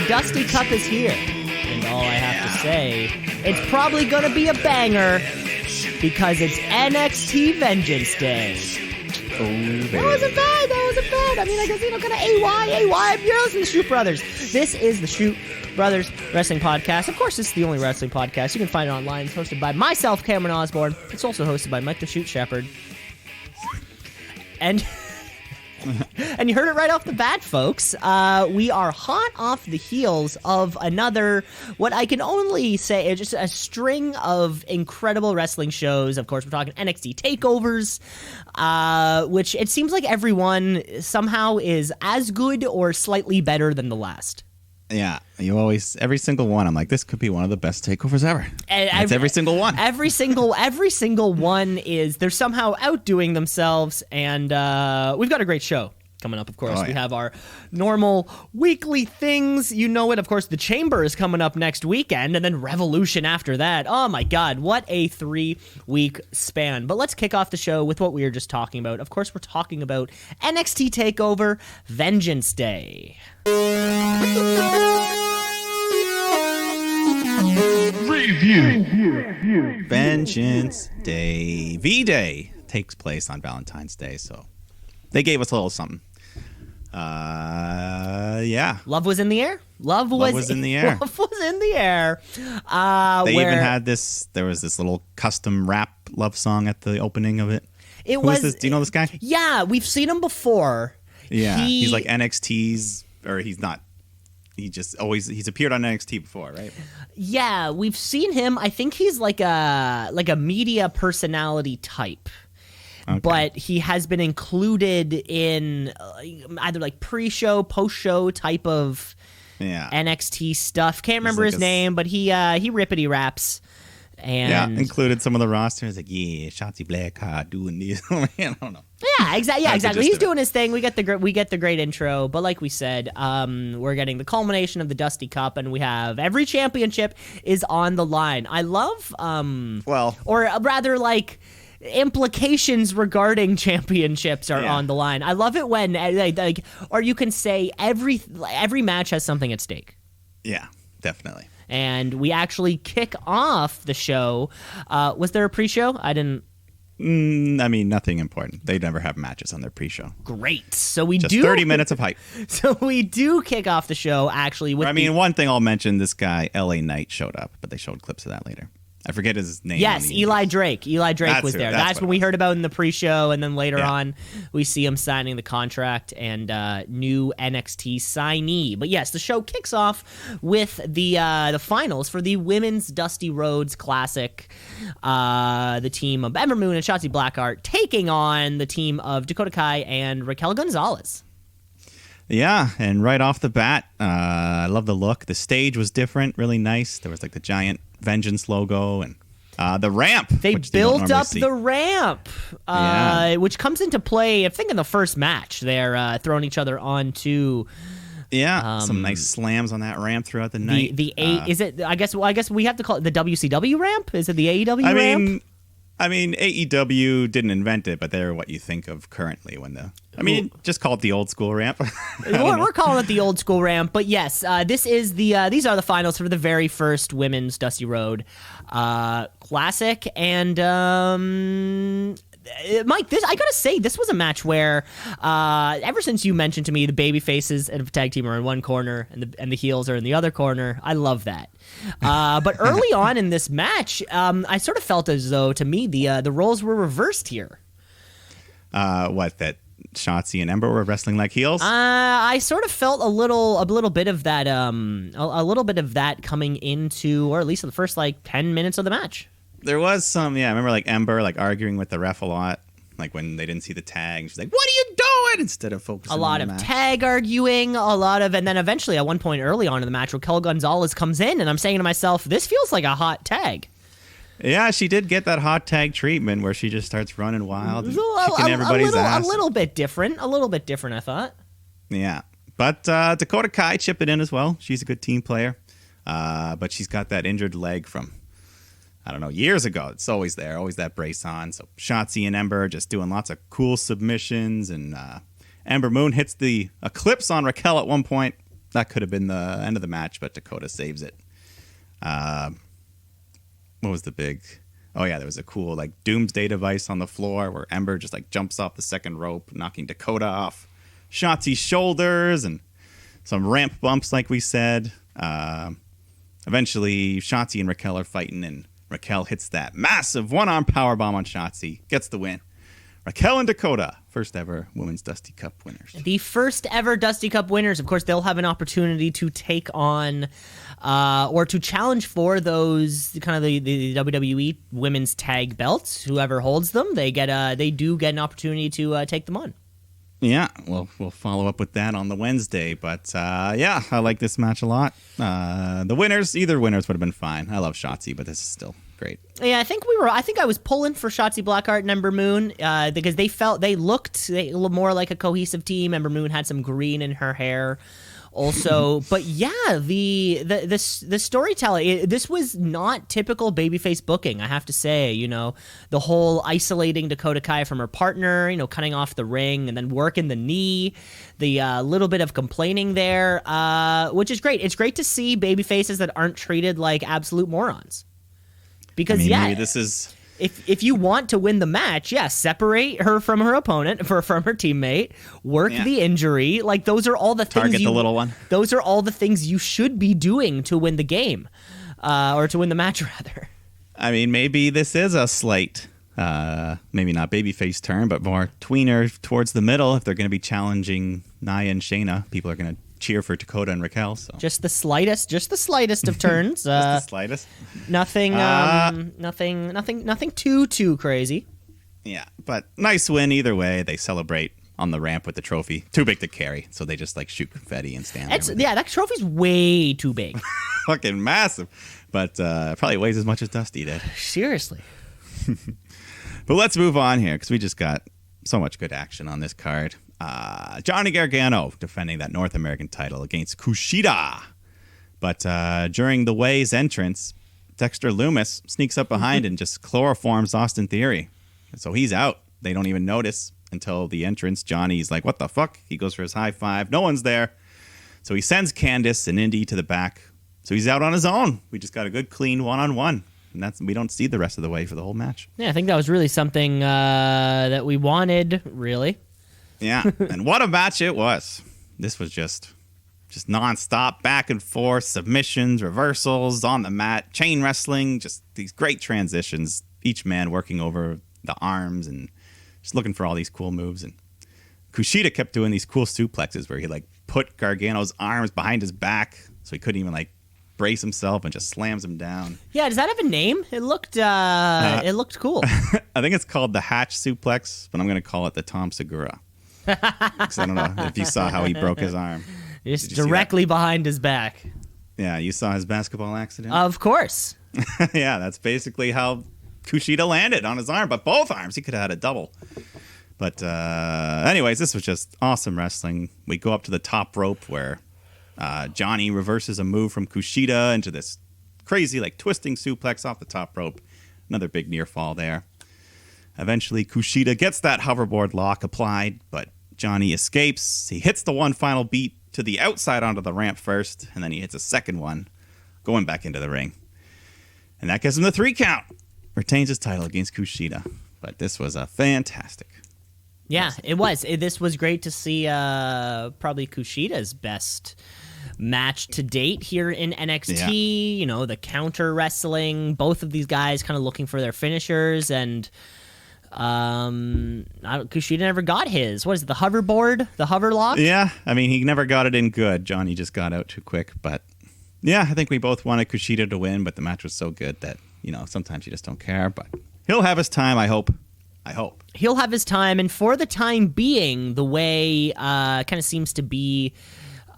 Dusty Cup is here. And all I have to say, it's probably going to be a banger because it's NXT Vengeance Day. Oh, baby. That wasn't bad. I mean, I guess, kind of AY. You're listening to Shoot Brothers. This is the Shoot Brothers Wrestling Podcast. Of course, this is the only wrestling podcast. You can find it online. It's hosted by myself, Cameron Osborne. It's also hosted by Mike the Shoot Shepherd. And you heard it right off the bat, folks. We are hot off the heels of another, what I can only say is just a string of incredible wrestling shows. Of course, we're talking NXT takeovers, which it seems like everyone somehow is as good or slightly better than the last. Yeah, every single one, I'm like, this could be one of the best takeovers ever. It's every single one. Every single one is, they're somehow outdoing themselves, and we've got a great show coming up, of course. We have our normal weekly things. You know it, of course, the Chamber is coming up next weekend, and then Revolution after that. Oh my God, what a 3-week span. But let's kick off the show with what we were just talking about. Of course, we're talking about NXT TakeOver Vengeance Day. Review. Vengeance Day. V-Day takes place on Valentine's Day, so they gave us a little something. Yeah. Love was in the air. Love was in the air. Love was in the air. They even had this. There was this little custom rap love song at the opening of it. Who was this? Do you know this guy? Yeah, we've seen him before. Yeah, he's like NXT's, or he's not. He's appeared on NXT before, right? Yeah, we've seen him. I think he's like a media personality type. Okay. But he has been included in either like pre-show, post-show type of NXT stuff. Can't remember his name, but he rippity raps. And included some of the rosters, like Shotzi Blackheart doing this. I don't know. Yeah, exactly. He's doing his thing. We get the great intro, but like we said, we're getting the culmination of the Dusty Cup, and we have every championship is on the line. I love, or rather, like, implications regarding championships are on the line. I love it when, like, or you can say every match has something at stake. Yeah, definitely. And we actually kick off the show. Was there a pre-show? I didn't. I mean, nothing important. They never have matches on their pre-show. Great. So we just 30 minutes of hype. So we do kick off the show, actually. One thing I'll mention, this guy, LA Knight, showed up, but they showed clips of that later. I forget his name. Yes, Eli Drake. Eli Drake was there. That's when we heard about in the pre-show, and then later on, we see him signing the contract and new NXT signee. But yes, the show kicks off with the finals for the Women's Dusty Rhodes Classic. The team of Ember Moon and Shotzi Blackheart taking on the team of Dakota Kai and Raquel Gonzalez. Yeah, and right off the bat, I love the look. The stage was different, really nice. There was like the giant Vengeance logo and the ramp. They built up the ramp, which comes into play, I think, in the first match. They're throwing each other onto. Yeah, some nice slams on that ramp throughout the night. Is it? I guess we have to call it the WCW ramp. Is it the AEW ramp? I mean, AEW didn't invent it, but they're what you think of currently just call it the old school ramp. We're calling it the old school ramp, but yes, these are the finals for the very first Women's Dusty Road Classic, and Mike, I gotta say, this was a match where, ever since you mentioned to me the baby faces and tag team are in one corner and the heels are in the other corner, I love that. But early on in this match, I sort of felt as though, to me, the roles were reversed here. That Shotzi and Ember were wrestling like heels? I sort of felt a little bit of that, a little bit of that coming into, or at least in the first 10 minutes of the match. There was some, I remember Ember arguing with the ref a lot, when they didn't see the tag. She's like, "What are you doing?" Instead of focusing on the match. A lot of tag arguing, and then eventually at one point early on in the match, Raquel Gonzalez comes in, and I'm saying to myself, this feels like a hot tag. Yeah, she did get that hot tag treatment where she just starts running wild, kicking everybody's ass. A little bit different, I thought. Yeah, but Dakota Kai chipped it in as well. She's a good team player, but she's got that injured leg from, I don't know, years ago. It's always there, always that brace on. So Shotzi and Ember just doing lots of cool submissions, and Ember Moon hits the Eclipse on Raquel at one point. that could have been the end of the match, but Dakota saves it. What was the big... Oh, yeah, there was a cool, like, doomsday device on the floor where Ember just, like, jumps off the second rope, knocking Dakota off Shotzi's shoulders, and some ramp bumps, like we said. Eventually, Shotzi and Raquel are fighting, and Raquel hits that massive one-arm powerbomb on Shotzi, gets the win. Raquel and Dakota, first ever Women's Dusty Cup winners. The first ever Dusty Cup winners. Of course, they'll have an opportunity to take on or to challenge for those kind of the WWE Women's Tag Belts. Whoever holds them, they do get an opportunity to take them on. Yeah, well, we'll follow up with that on the Wednesday. But, yeah, I like this match a lot. Either winners would have been fine. I love Shotzi, but this is still great. Yeah, I think I was pulling for Shotzi Blackheart and Ember Moon because they looked more like a cohesive team. Ember Moon had some green in her hair also. But yeah, the storytelling, this was not typical babyface booking, I have to say. You know, the whole isolating Dakota Kai from her partner, you know, cutting off the ring and then working the knee, the little bit of complaining there, which is great. It's great to see babyfaces that aren't treated like absolute morons. Because maybe this is... If you want to win the match, separate her from her opponent, from her teammate, work the injury. Like, those are all the things Target the little one. Those are all the things you should be doing to win the game, or to win the match, rather. I mean, maybe this is a slight, maybe not babyface turn, but more tweener towards the middle. If they're going to be challenging Nia and Shayna, people are going to cheer for Dakota and Raquel. So just the slightest of turns. Just the slightest. Nothing too crazy. Yeah, but nice win either way. They celebrate on the ramp with the trophy. Too big to carry, so they just like shoot confetti and stand there. Yeah, that trophy's way too big. Fucking massive, but probably weighs as much as Dusty did. Seriously. But let's move on here because we just got so much good action on this card. Johnny Gargano defending that North American title against Kushida. But during the Way's entrance, Dexter Lumis sneaks up behind and just chloroforms Austin Theory. So he's out. They don't even notice until the entrance. Johnny's like, what the fuck? He goes for his high five. No one's there. So he sends Candace and Indy to the back. So he's out on his own. We just got a good, clean one-on-one. And we don't see the rest of the way for the whole match. Yeah, I think that was really something that we wanted, really. Yeah, and what a match it was. This was just nonstop, back and forth, submissions, reversals, on the mat, chain wrestling, just these great transitions, each man working over the arms and just looking for all these cool moves. And Kushida kept doing these cool suplexes where he like put Gargano's arms behind his back so he couldn't even like brace himself and just slams him down. Yeah, does that have a name? It looked cool. I think it's called the Hatch Suplex, but I'm going to call it the Tom Segura. Because I don't know if you saw how he broke his arm. Just directly behind his back. Yeah, you saw his basketball accident? Of course. Yeah, that's basically how Kushida landed on his arm, but both arms. He could have had a double. But anyways, this was just awesome wrestling. We go up to the top rope where Johnny reverses a move from Kushida into this crazy like twisting suplex off the top rope. Another big near fall there. Eventually, Kushida gets that hoverboard lock applied, but Johnny escapes. He hits the one final beat to the outside onto the ramp first, and then he hits a second one, going back into the ring. And that gives him the 3 count. Retains his title against Kushida. But this was a fantastic. Yeah, it was. This was great to see probably Kushida's best match to date here in NXT. Yeah. You know, the counter wrestling, both of these guys kind of looking for their finishers, and Kushida never got his. What is it, the hoverboard? The hover lock? Yeah, I mean, he never got it in good. Johnny just got out too quick. But yeah, I think we both wanted Kushida to win, but the match was so good that, you know, sometimes you just don't care. But he'll have his time, I hope. He'll have his time, and for the time being, the way kind of seems to be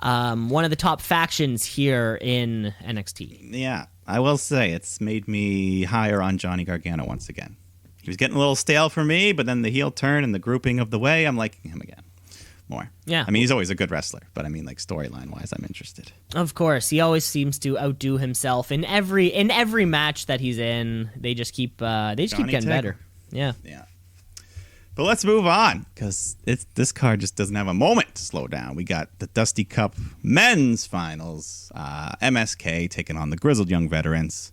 one of the top factions here in NXT. Yeah, I will say it's made me higher on Johnny Gargano once again. He was getting a little stale for me, but then the heel turn and the grouping of the way, I'm liking him again more. Yeah. I mean, he's always a good wrestler, but I mean, like, storyline-wise, I'm interested. Of course. He always seems to outdo himself. In every match that he's in, they just keep getting better. Yeah. Yeah. But let's move on, because this card just doesn't have a moment to slow down. We got the Dusty Cup men's finals. MSK taking on the Grizzled Young Veterans.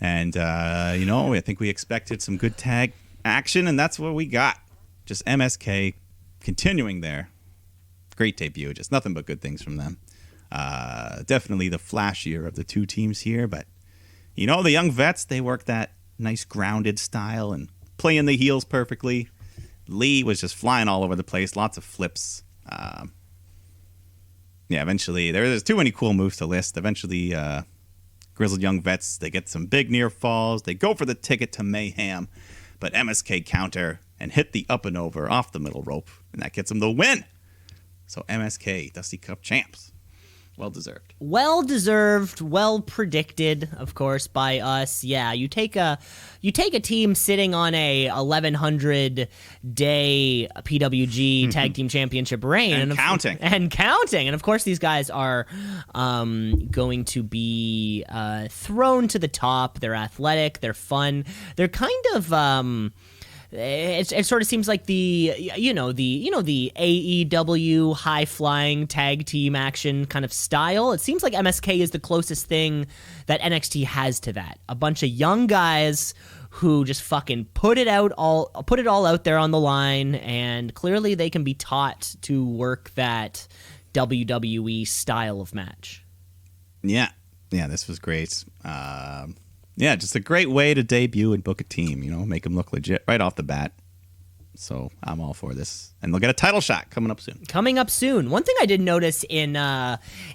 And, I think we expected some good tag action, and that's what we got. Just MSK continuing their great debut. Just nothing but good things from them. Definitely the flashier of the two teams here. But, the Young Vets, they work that nice grounded style and playing the heels perfectly. Lee was just flying all over the place. Lots of flips. Eventually, there's too many cool moves to list. Eventually, Grizzled Young Vets, they get some big near falls. They go for the ticket to Mayhem. But MSK counter and hit the up and over off the middle rope. And that gets them the win. So MSK, Dusty Cup champs. Well deserved. Well deserved, well predicted, of course, by us. Yeah, you take a team sitting on a 1,100 day PWG Tag Team Championship reign and counting. And of course, these guys are going to be thrown to the top. They're athletic. They're fun. They're kind of. It sort of seems like the AEW high flying tag team action kind of style. It seems like MSK is the closest thing that NXT has to that. A bunch of young guys who just fucking put it all out there on the line, and clearly they can be taught to work that WWE style of match. Yeah, this was great. Just a great way to debut and book a team, make them look legit right off the bat. So I'm all for this. And they'll get a title shot coming up soon. One thing I did notice in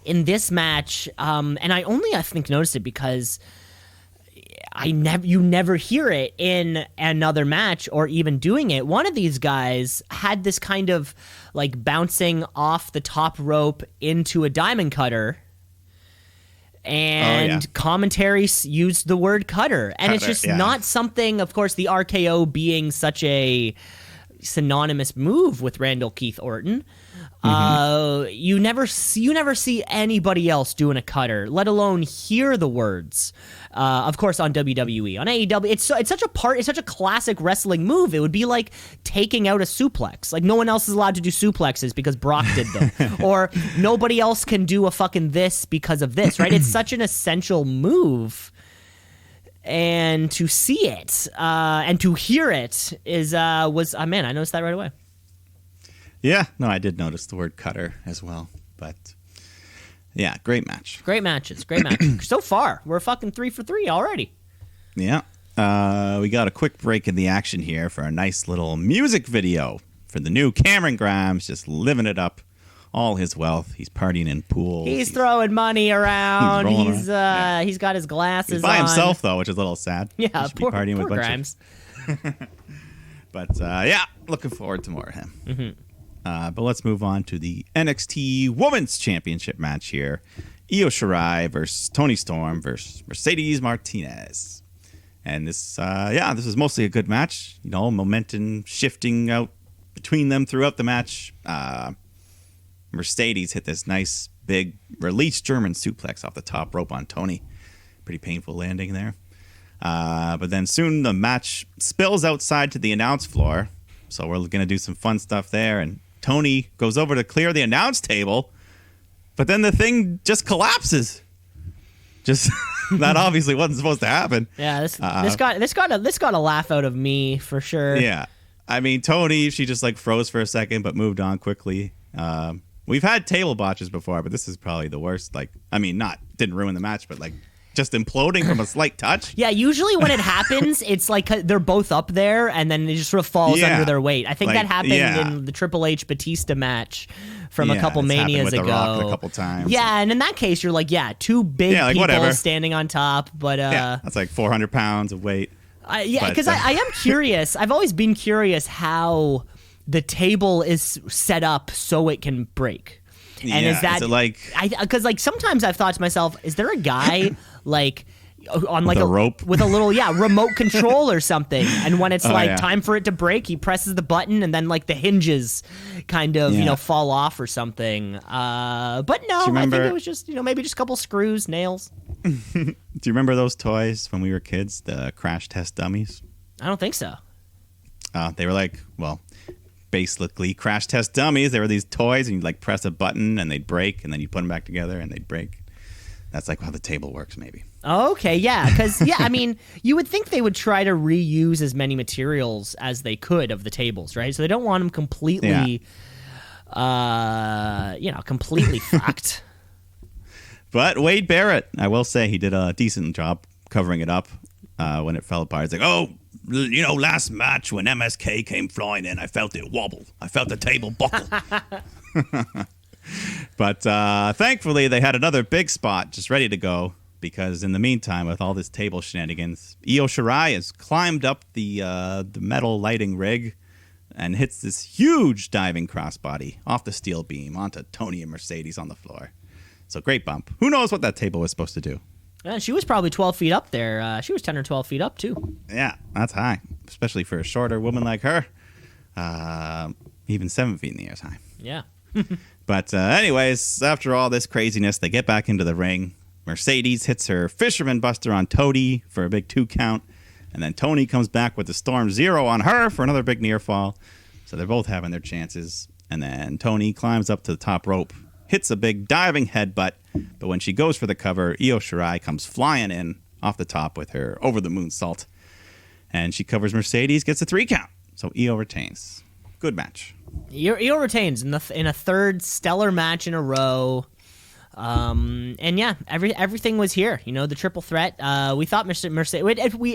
this match, and I think noticed it because you never hear it in another match or even doing it. One of these guys had this kind of like bouncing off the top rope into a diamond cutter. And commentary used the word cutter. And it's just not something, of course, the RKO being such a synonymous move with Randall Keith Orton. You never see anybody else doing a cutter, let alone hear the words. Of course, on WWE, on AEW, it's such a classic wrestling move. It would be like taking out a suplex. Like no one else is allowed to do suplexes because Brock did them, or nobody else can do a fucking this because of this. Right? It's such an essential move. And to see it and to hear it was I noticed that right away. Yeah, no, I did notice the word cutter as well. But yeah, great match. Great matches. So far, we're fucking 3 for 3 already. Yeah. We got a quick break in the action here for a nice little music video for the new Cameron Grimes, just living it up. All his wealth. He's partying in pools. He's throwing money around. He's got his glasses He's by on. himself, though, which is a little sad. Yeah, poor Grimes. But, looking forward to more of him. Mm-hmm. But let's move on to the NXT Women's Championship match here. Io Shirai versus Toni Storm versus Mercedes Martinez. And this is mostly a good match. Momentum shifting out between them throughout the match. Mercedes hit this nice, big, release German suplex off the top rope on Toni. Pretty painful landing there. But then soon the match spills outside to the announce floor. So we're going to do some fun stuff there. And Toni goes over to clear the announce table. But then the thing just collapses. Just that obviously wasn't supposed to happen. Yeah, this got a laugh out of me for sure. Yeah. I mean, Toni, she just like froze for a second but moved on quickly. We've had table botches before, but this is probably the worst. Didn't ruin the match, but just imploding from a slight touch. Yeah, usually when it happens, it's like they're both up there, and then it just sort of falls under their weight. I think that happened in the Triple H Batista match from a couple Manias ago. The Rock a couple times. Yeah, and in that case, you're like, two big people standing on top, but that's like 400 pounds of weight. Because I am curious. I've always been curious how the table is set up so it can break. And is that because sometimes I've thought to myself, is there a guy on a rope with a little remote control or something, and when it's time for it to break, he presses the button and then the hinges kind of fall off or something. But no, I think it was just maybe just a couple screws, nails. Do you remember those toys when we were kids, the crash test dummies? I don't think so. They were like, well, basically crash test dummies. They were these toys, and you'd like press a button and they'd break, and then you put them back together and they'd break. That's like how the table works, maybe. Okay, yeah, because I mean, you would think they would try to reuse as many materials as they could of the tables, right? So they don't want them completely, completely fucked. But Wade Barrett, I will say, he did a decent job covering it up when it fell apart. It's like, last match when MSK came flying in, I felt it wobble. I felt the table buckle. But thankfully, they had another big spot just ready to go, because in the meantime, with all this table shenanigans, Io Shirai has climbed up the metal lighting rig and hits this huge diving crossbody off the steel beam onto Tony and Mercedes on the floor. So great bump. Who knows what that table was supposed to do? She was probably 12 feet up there. She was 10 or 12 feet up, too. Yeah, that's high, especially for a shorter woman like her. Even 7 feet in the air is high. Yeah. But anyways, after all this craziness, they get back into the ring. Mercedes hits her Fisherman Buster on Tony for a big 2 count. And then Tony comes back with the Storm Zero on her for another big near fall. So they're both having their chances. And then Tony climbs up to the top rope, hits a big diving headbutt. But when she goes for the cover, Io Shirai comes flying in off the top with her over the moonsault. And she covers Mercedes, gets a 3 count. So Io retains. Good match. Io retains in a third stellar match in a row. And yeah, everything was here. The triple threat. We thought Mercedes.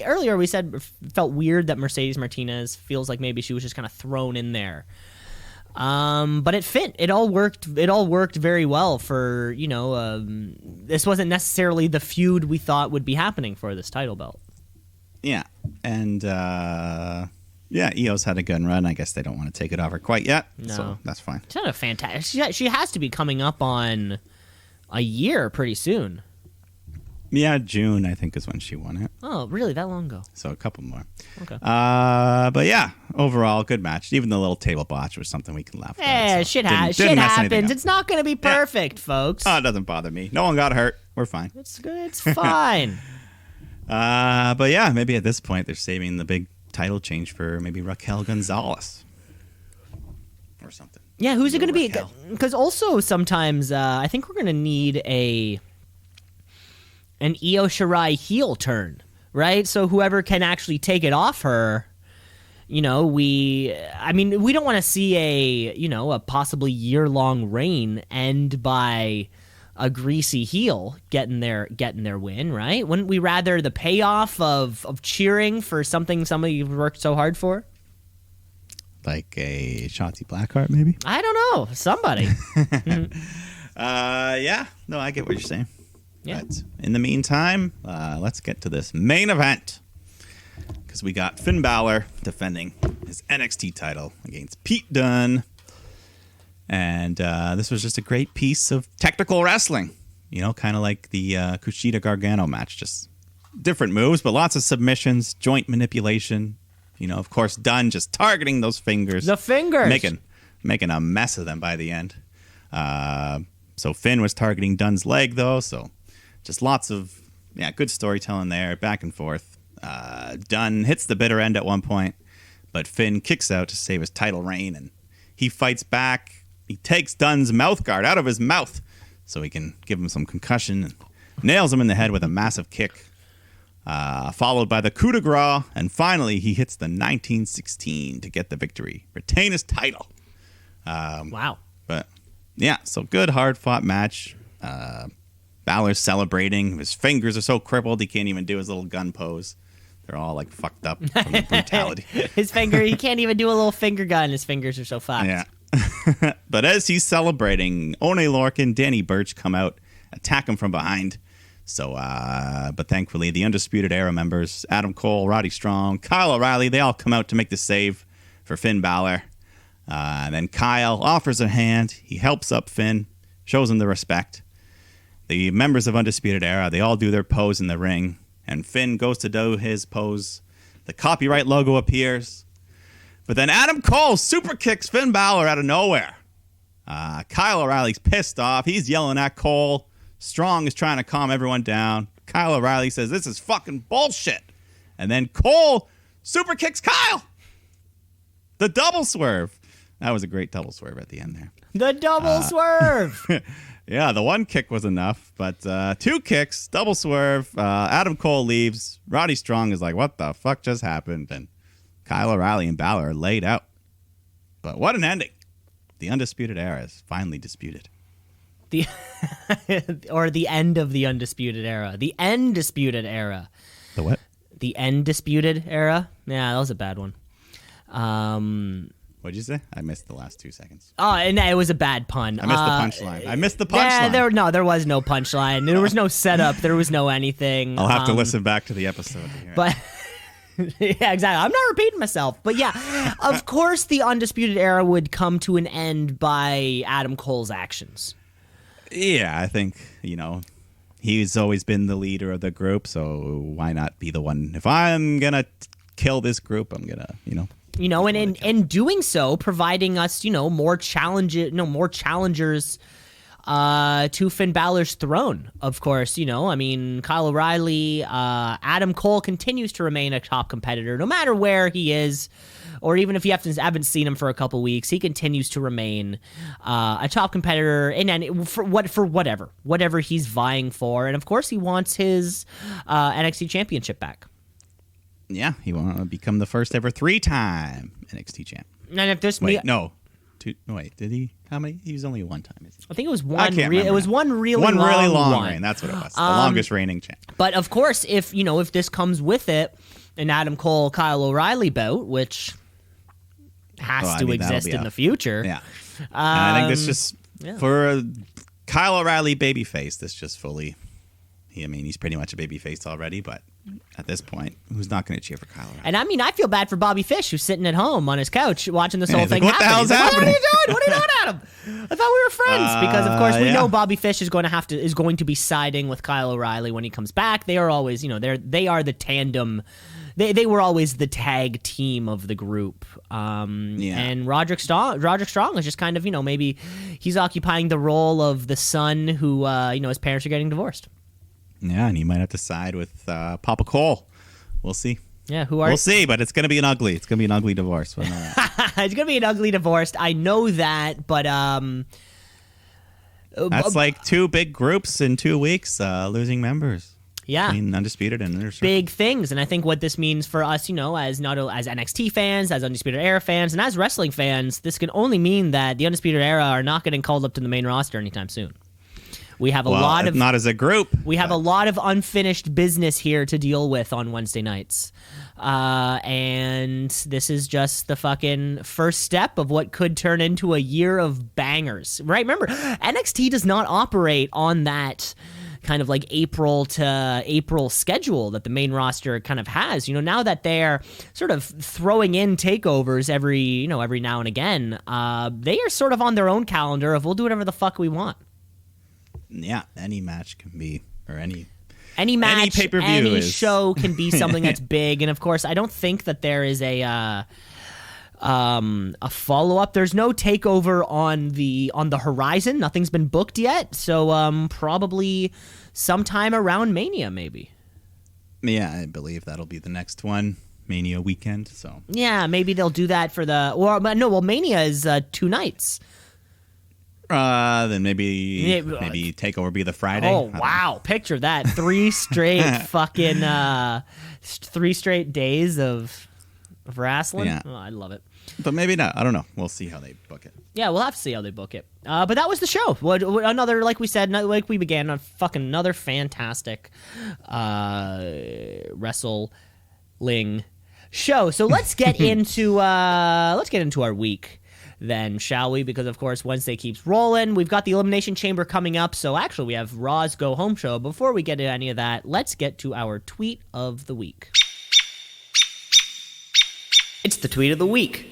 Earlier we said it felt weird that Mercedes Martinez feels like maybe she was just kind of thrown in there. But it fit. It all worked. It all worked very well for this wasn't necessarily the feud we thought would be happening for this title belt. Yeah, and Io's had a good run. I guess they don't want to take it off her quite yet. No. So that's fine. She's had a fantastic. She has to be coming up on a year pretty soon. Yeah, June, I think, is when she won it. Oh, really? That long ago? So a couple more. Okay. But yeah, overall, good match. Even the little table botch was something we can laugh at. Shit happens. It's not going to be perfect, folks. Oh, it doesn't bother me. No one got hurt. We're fine. It's good. It's fine. But yeah, maybe at this point, they're saving the big title change for maybe Raquel Gonzalez or something. Yeah, who's it going to be? Because also sometimes I think we're going to need an Io Shirai heel turn, right? So whoever can actually take it off her, we don't want to see a possibly year-long reign end by a greasy heel getting their win, right? Wouldn't we rather the payoff of cheering for something somebody worked so hard for? Like a Shotzi Blackheart, maybe? I don't know. Somebody. Yeah. No, I get what you're saying. Yeah. But in the meantime, let's get to this main event. Because we got Finn Balor defending his NXT title against Pete Dunne. And this was just a great piece of technical wrestling. Kind of like the Kushida Gargano match. Just different moves, but lots of submissions, joint manipulation. Of course, Dunn just targeting those fingers. The fingers. Making a mess of them by the end. So Finn was targeting Dunn's leg, though. So just lots of good storytelling there, back and forth. Dunn hits the bitter end at one point, but Finn kicks out to save his title reign, and he fights back. He takes Dunn's mouth guard out of his mouth so he can give him some concussion and nails him in the head with a massive kick. Followed by the coup de grace, and finally he hits the 1916 to get the victory, retain his title. Wow. But yeah, so good, hard-fought match. Balor's celebrating. His fingers are so crippled he can't even do his little gun pose. They're all like fucked up from the brutality. His finger, he can't even do a little finger gun. His fingers are so fucked. Yeah. But as he's celebrating, Oney Lorcan, Danny Burch come out, attack him from behind. So, but thankfully, the Undisputed Era members, Adam Cole, Roddy Strong, Kyle O'Reilly, they all come out to make the save for Finn Balor. And then Kyle offers a hand. He helps up Finn, shows him the respect. The members of Undisputed Era, they all do their pose in the ring. And Finn goes to do his pose. The copyright logo appears. But then Adam Cole super kicks Finn Balor out of nowhere. Kyle O'Reilly's pissed off. He's yelling at Cole. Strong is trying to calm everyone down. Kyle O'Reilly says, "This is fucking bullshit." And then Cole super kicks Kyle. The double swerve. That was a great double swerve at the end there. The double swerve. Yeah, the one kick was enough, but 2 kicks, double swerve. Adam Cole leaves. Roddy Strong is like, what the fuck just happened? And Kyle O'Reilly and Balor are laid out. But what an ending. The Undisputed Era is finally disputed. Or the end of the Undisputed Era. The Undisputed Era. The what? The Undisputed Era. Yeah, that was a bad one. What'd you say? I missed the last 2 seconds. Oh, and it was a bad pun. I missed the punchline. Yeah, there was no punchline. There was no setup. There was no anything. I'll have to listen back to the episode. But yeah, exactly. I'm not repeating myself. But yeah, of course the Undisputed Era would come to an end by Adam Cole's actions. Yeah, I think, he's always been the leader of the group, so why not be the one? If I'm going to kill this group, I'm going to, and in doing so, providing us, more challengers to Finn Balor's throne, of course. Kyle O'Reilly, Adam Cole continues to remain a top competitor, no matter where he is, or even if you haven't seen him for a couple weeks, he continues to remain a top competitor for whatever he's vying for, and of course he wants his NXT Championship back. Yeah, he wants to become the first ever 3-time NXT champ. And if this did he? How many? He was only one time. I think it was one. It was one really long reign. That's what it was. The longest reigning champ. But of course, if this comes with it, an Adam Cole Kyle O'Reilly bout, which has to exist in the future. Yeah, and I think this just for Kyle O'Reilly babyface. This just fully. He's pretty much a babyface already, but at this point, who's not going to cheer for Kyle O'Reilly? And I feel bad for Bobby Fish, who's sitting at home on his couch watching this whole thing happen. What the hell's happening? What are you doing, Adam? I thought we were friends because, of course, we know Bobby Fish is going to be siding with Kyle O'Reilly when he comes back. They are always, they are the tandem. They were always the tag team of the group. And Roderick Strong is just kind of, maybe he's occupying the role of the son who, his parents are getting divorced. Yeah, and he might have to side with Papa Cole. We'll see. Yeah, we'll see, but it's gonna be an ugly divorce. It's gonna be an ugly divorce. I know that, but that's like 2 big groups in 2 weeks losing members. Yeah, Undisputed and Inner Circle. Big things, and I think what this means for us, as NXT fans, as Undisputed Era fans, and as wrestling fans, this can only mean that the Undisputed Era are not getting called up to the main roster anytime soon. We have not as a group. We have a lot of unfinished business here to deal with on Wednesday nights. And this is just the fucking first step of what could turn into a year of bangers. Right? Remember, NXT does not operate on that kind of like April to April schedule that the main roster kind of has. Now that they're sort of throwing in takeovers every now and again, they are sort of on their own calendar of we'll do whatever the fuck we want. Yeah, any match can be, or any match, any pay-per-view any show can be something that's big. And of course, I don't think that there is a follow-up. There's no takeover on the horizon. Nothing's been booked yet. So probably sometime around Mania, maybe. Yeah, I believe that'll be the next one. Mania weekend. So yeah, maybe they'll do that for Mania is 2 nights. Then maybe TakeOver be the Friday. Oh wow! Picture that 3 straight fucking 3 straight days of wrestling. Yeah. Oh, I love it. But maybe not. I don't know. We'll see how they book it. Yeah, we'll have to see how they book it. But that was the show. Another, like we said, like we began on, another fantastic wrestling show. So let's get into our week. Then, shall we? Because, of course, Wednesday keeps rolling. We've got the Elimination Chamber coming up, so actually we have Raw's Go Home show. Before we get to any of that, let's get to our tweet of the week. It's the tweet of the week.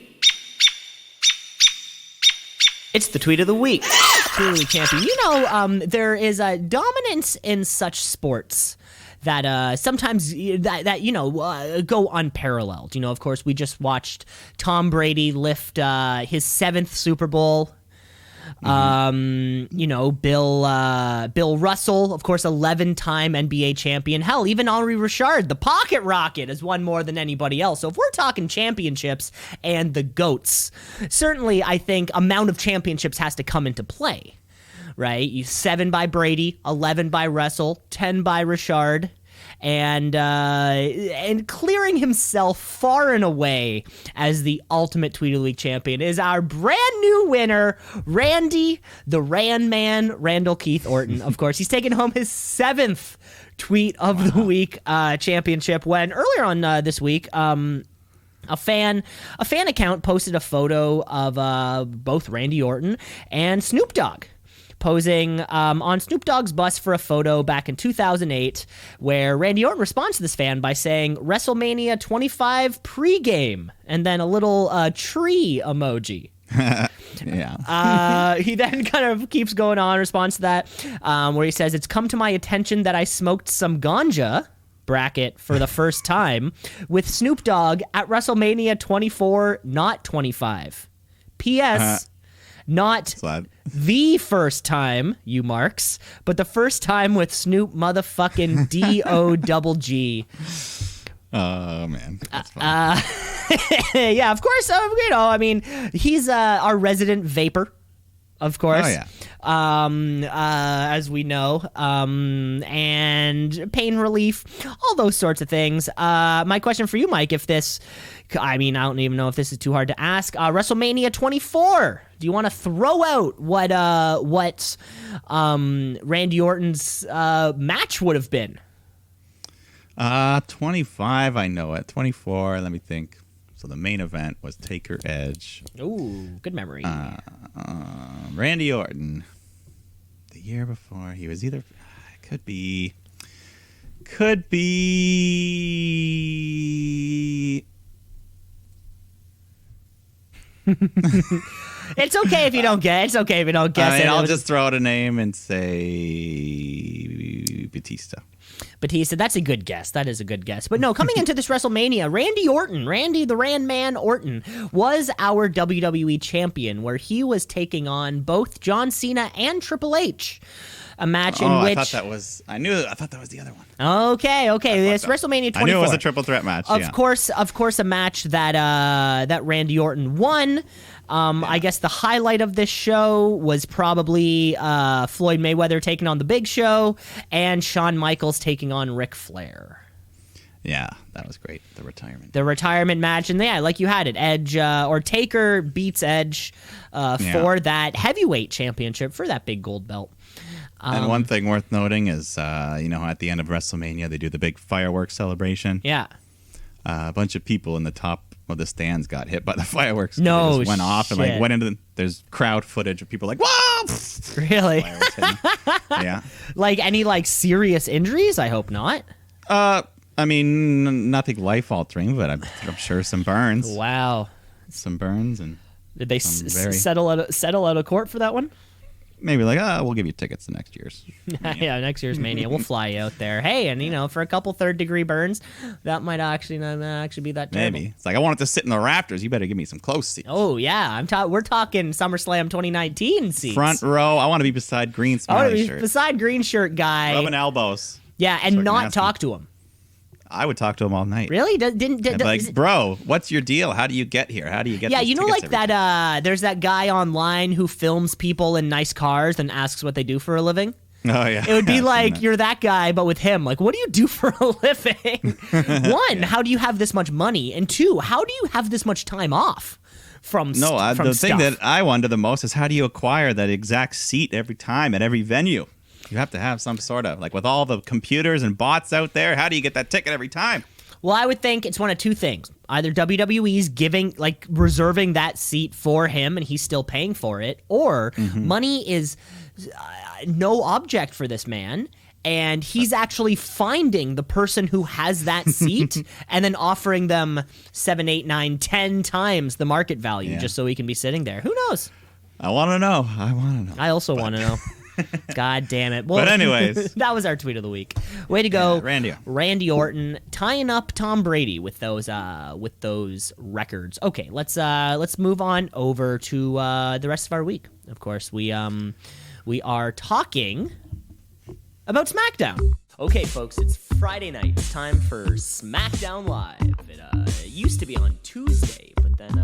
It's the tweet of the week. Truly champion. There is a dominance in such sports that sometimes go unparalleled. Of course, we just watched Tom Brady lift his 7th Super Bowl. Bill Russell, of course, 11-time NBA champion. Hell, even Henri Richard, the Pocket Rocket, has won more than anybody else. So if we're talking championships and the GOATs, certainly I think amount of championships has to come into play, right? 7 by Brady, 11 by Russell, 10 by Richard. And clearing himself far and away as the ultimate Tweedle League champion is our brand new winner, Randy, the Ran Man, Randall Keith Orton. Of course, he's taken home his 7th Tweet of the Week championship when earlier on this week, a fan account posted a photo of both Randy Orton and Snoop Dogg posing on Snoop Dogg's bus for a photo back in 2008, where Randy Orton responds to this fan by saying WrestleMania 25 pregame, and then a little tree emoji. Yeah. He then kind of keeps going on in response to that, where he says, "It's come to my attention that I smoked some ganja," bracket, for the first time, with Snoop Dogg at WrestleMania 24, not 25. P.S. Not the first time, you marks, but the first time with Snoop motherfucking D-O-double-G. Oh, man. That's fun. Yeah, of course. I mean, he's our resident vapor, of course. Oh, yeah. As we know, and pain relief, all those sorts of things. My question for you, Mike, I don't even know if this is too hard to ask. WrestleMania 24. Do you want to throw out what Randy Orton's match would have been? 25, I know it. 24, let me think. So the main event was Taker Edge. Ooh, good memory. Randy Orton. The year before, he was either... Could be... It's okay if you don't get. It's okay if you don't guess it. I'll just throw out a name and say Batista. Batista, that's a good guess. That is a good guess. But no, coming into this WrestleMania, Randy Orton, Randy the Ran Man Orton, was our WWE champion, where he was taking on both John Cena and Triple H. A match in which... I thought that was the other one. Okay. It's WrestleMania 24. I knew it was a triple threat match. Of course, a match that Randy Orton won. I guess the highlight of this show was probably Floyd Mayweather taking on The Big Show and Shawn Michaels taking on Ric Flair. Yeah, that was great. The retirement match, and yeah, like you had it, Edge or Taker beats Edge for that heavyweight championship, for that big gold belt. And one thing worth noting is, at the end of WrestleMania, they do the big fireworks celebration. Yeah. A bunch of people in the top of the stands got hit by the fireworks. No, they just went off and went into there's crowd footage of people like, whoa! Really? Yeah. Like any serious injuries? I hope not. I mean, nothing life altering, but I'm sure some burns. Wow. Some burns, and did they settle out of court for that one? Maybe we'll give you tickets to next year's. Yeah, next year's Mania. We'll fly you out there. Hey, and for a couple third-degree burns, that might actually not be that terrible. Maybe. It's like, I want it to sit in the rafters. You better give me some close seats. Oh, yeah. We're talking SummerSlam 2019 seats. Front row. I want to be beside Green Smiley shirt. Beside Green shirt guy. Rubbing elbows. Yeah, and not talk to him. I would talk to him all night. Really? Bro, what's your deal? How do you get here? How do you get? Yeah, that. There's that guy online who films people in nice cars and asks what they do for a living. Oh yeah. It would be like you're that guy, but with him. Like, what do you do for a living? One, how do you have this much money? And two, how do you have this much time off from? The thing that I wonder the most is, how do you acquire that exact seat every time at every venue? You have to have some sort of, with all the computers and bots out there, how do you get that ticket every time? Well, I would think it's one of two things. Either WWE's reserving that seat for him and he's still paying for it, or money is no object for this man, and he's actually finding the person who has that seat and then offering them 7, 8, 9, 10 times the market value just so he can be sitting there. Who knows? I want to know. I also want to know. God damn it. Well, but anyways. That was our tweet of the week. Way to go. Randy Orton tying up Tom Brady with those records. Okay, let's move on over to the rest of our week. of course, we are talking about SmackDown. Okay, folks, it's Friday night. It's time for SmackDown Live. It used to be on Tuesday, but then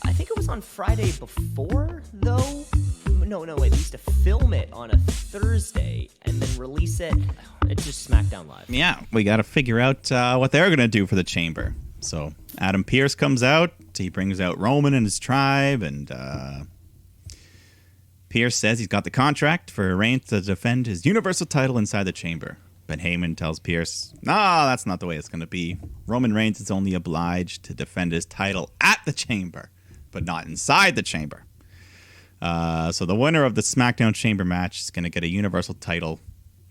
I think it was on Friday before, though. No, wait. They used to film it on a Thursday and then release it. It's just SmackDown Live. Yeah, we got to figure out what they're going to do for the Chamber. So Adam Pearce comes out. He brings out Roman and his tribe, and Pearce says he's got the contract for Reigns to defend his Universal title inside the Chamber. But Heyman tells Pearce, that's not the way it's going to be. Roman Reigns is only obliged to defend his title at the Chamber, but not inside the Chamber. So the winner of the SmackDown Chamber match is going to get a Universal title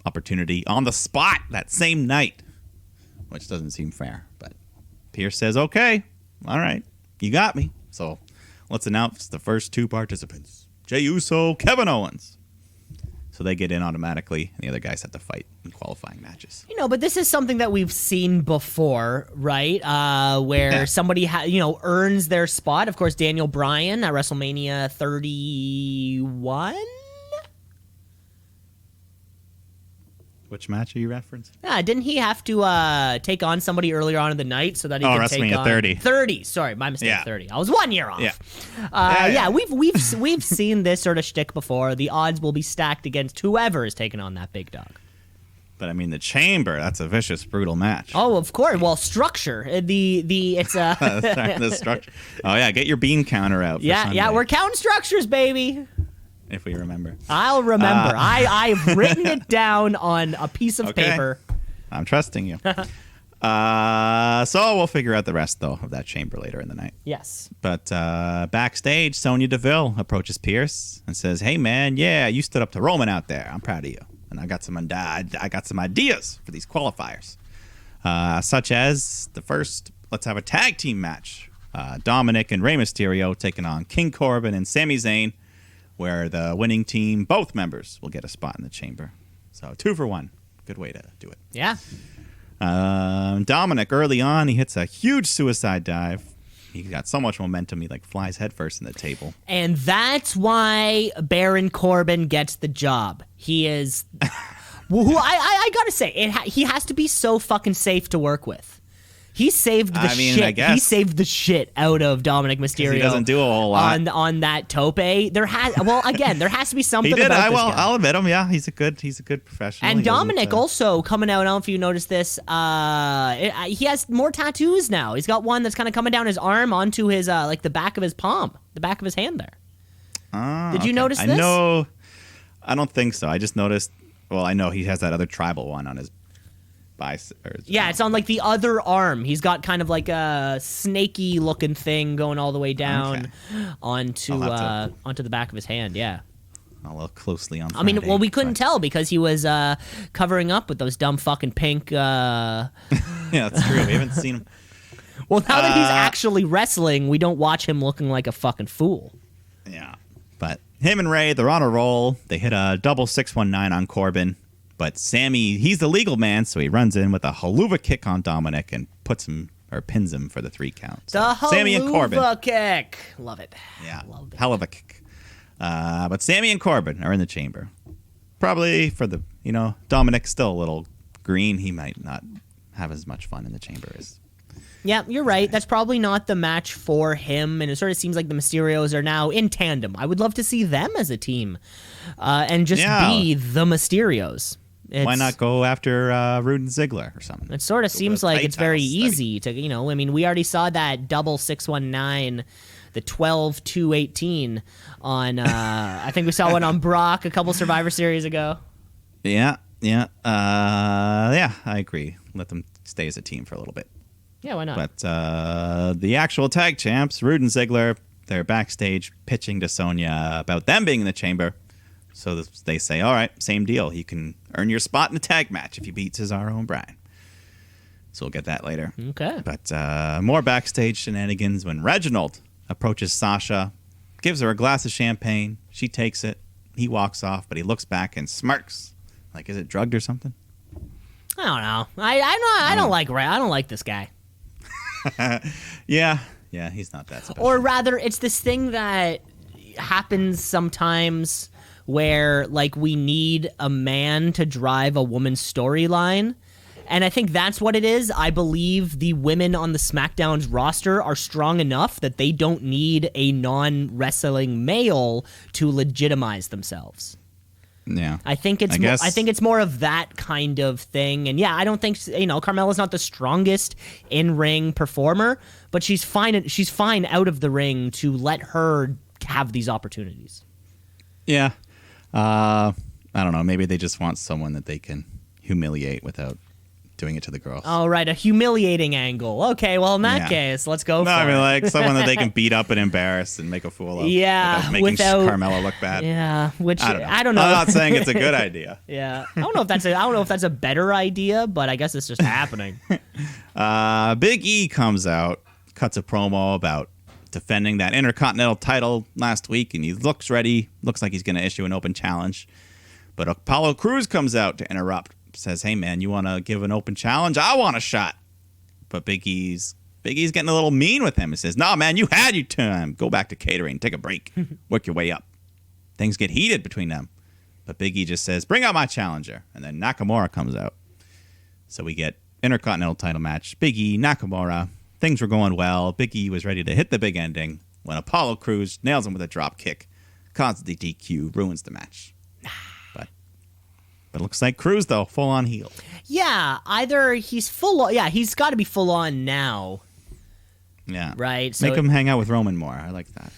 opportunity on the spot that same night, which doesn't seem fair. But Pearce says, okay, all right, you got me. So let's announce the first two participants. Jey Uso, Kevin Owens. So they get in automatically, and the other guys have to fight in qualifying matches. But this is something that we've seen before, right? Where somebody earns their spot. Of course, Daniel Bryan at WrestleMania 31. Which match are you referencing? Yeah, didn't he have to take on somebody earlier on in the night so that he could take on 30? 30. Sorry, my mistake. 30. I was 1 year off. Yeah. We've seen this sort of shtick before. The odds will be stacked against whoever is taking on that big dog. But I mean, the Chamber, that's a vicious, brutal match. Oh, of course. Well, structure. It's the structure. Oh yeah, get your bean counter out. Yeah, we're counting structures, baby. If we remember. I'll remember. I've written it down on a piece of paper. I'm trusting you. So we'll figure out the rest, though, of that Chamber later in the night. Yes. But backstage, Sonia Deville approaches Pearce and says, hey, man, you stood up to Roman out there. I'm proud of you. And I got some ideas for these qualifiers, such as the first, let's have a tag team match. Dominic and Rey Mysterio taking on King Corbin and Sami Zayn, where the winning team, both members, will get a spot in the Chamber. So 2 for 1. Good way to do it. Yeah. Dominic, early on, he hits a huge suicide dive. He got so much momentum, he flies headfirst in the table. And that's why Baron Corbin gets the job. He is... I gotta say, he has to be so fucking safe to work with. He saved the shit. He saved the shit out of Dominic Mysterio. He doesn't do a whole lot on that tope. There has to be something. He did. About this guy. I'll admit him. Yeah, he's a good professional. And Dominic also coming out. I don't know if you noticed this. He has more tattoos now. He's got one that's kind of coming down his arm onto his the back of his palm, the back of his hand there. Did you notice this? No, I don't think so. I just noticed. Well, I know he has that other tribal one on his. It's on the other arm. He's got kind of like a snaky looking thing going all the way down onto the back of his hand. Yeah. I'll look closely on. We couldn't tell because he was covering up with those dumb fucking pink. Yeah, that's true. We haven't seen him. Well, now that he's actually wrestling, we don't watch him looking like a fucking fool. Yeah, but him and Ray, they're on a roll. They hit a double 619 on Corbin. But Sammy, he's the legal man, so he runs in with a haluva kick on Dominic and pins him for the 3 count. So the Sammy and Corbin. Kick. Love it. Yeah, hell of a kick. But Sammy and Corbin are in the Chamber. Probably for the, Dominic's still a little green. He might not have as much fun in the Chamber as... Yeah, you're right. That's probably not the match for him, and it sort of seems like the Mysterios are now in tandem. I would love to see them as a team and just be the Mysterios. Why not go after Rude and Ziggler or something? It sort of seems like it's very easy to, we already saw that double 619, the 12-2-18 on, I think we saw one on Brock a couple Survivor Series ago. Yeah, I agree. Let them stay as a team for a little bit. Yeah, why not? But the actual tag champs, Rude and Ziggler, they're backstage pitching to Sonia about them being in the Chamber. So they say, all right, same deal. You can earn your spot in the tag match if you beat Cesaro and Bryan. So we'll get that later. Okay. But more backstage shenanigans when Reginald approaches Sasha, gives her a glass of champagne. She takes it. He walks off, but he looks back and smirks. Like, is it drugged or something? I don't know. I don't like this guy. Yeah, he's not that special. Or rather, it's this thing that happens sometimes where like we need a man to drive a woman's storyline. And I think that's what it is. I believe the women on the SmackDown's roster are strong enough that they don't need a non-wrestling male to legitimize themselves. Yeah. I think it's more of that kind of thing. And yeah, I don't think, Carmella's not the strongest in-ring performer, but she's fine out of the ring to let her have these opportunities. Yeah. I don't know. Maybe they just want someone that they can humiliate without doing it to the girls. Oh, right. A humiliating angle. Okay, well, in that case, let's go for it. I mean, like someone that they can beat up and embarrass and make a fool of. Yeah. Without making Carmella look bad. Yeah, which I don't know. I'm not saying it's a good idea. Yeah. I don't know if that's a better idea, but I guess it's just happening. Big E comes out, cuts a promo about defending that Intercontinental title last week, and he looks ready. Looks like he's going to issue an open challenge. But Apollo Crews comes out to interrupt. Says, hey, man, you want to give an open challenge? I want a shot. But Big E's getting a little mean with him. He says, no, man, you had your time. Go back to catering. Take a break. Work your way up. Things get heated between them. But Big E just says, bring out my challenger. And then Nakamura comes out. So we get Intercontinental title match. Big E, Nakamura. Things were going well. Big E was ready to hit the big ending when Apollo Crews nails him with a drop kick. Causes the DQ. Ruins the match. But it looks like Crews, though, full on heel. Yeah, either he's he's got to be full on now. Yeah. Right? So make him hang out with Roman more. I like that.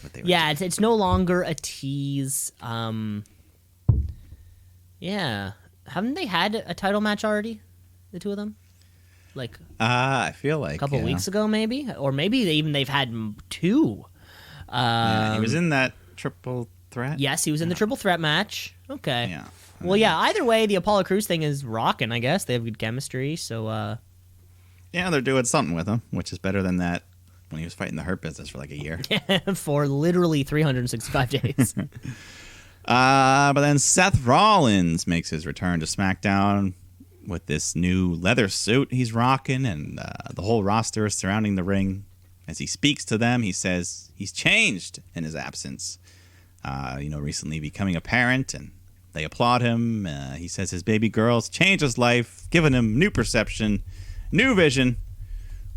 It's no longer a tease. Yeah. Haven't they had a title match already? The two of them? Like I feel like a couple weeks ago, maybe? Or maybe they've had two. He was in that triple threat? Yes, he was in the triple threat match. Okay. Yeah. Well, yeah, either way, the Apollo Crews thing is rocking, I guess. They have good chemistry, so... Yeah, they're doing something with him, which is better than that when he was fighting the Hurt Business for like a year. For literally 365 days. But then Seth Rollins makes his return to SmackDown with this new leather suit he's rocking, and the whole roster is surrounding the ring. As he speaks to them, he says he's changed in his absence. Recently becoming a parent, and they applaud him. He says his baby girl's changed his life, given him new perception, new vision.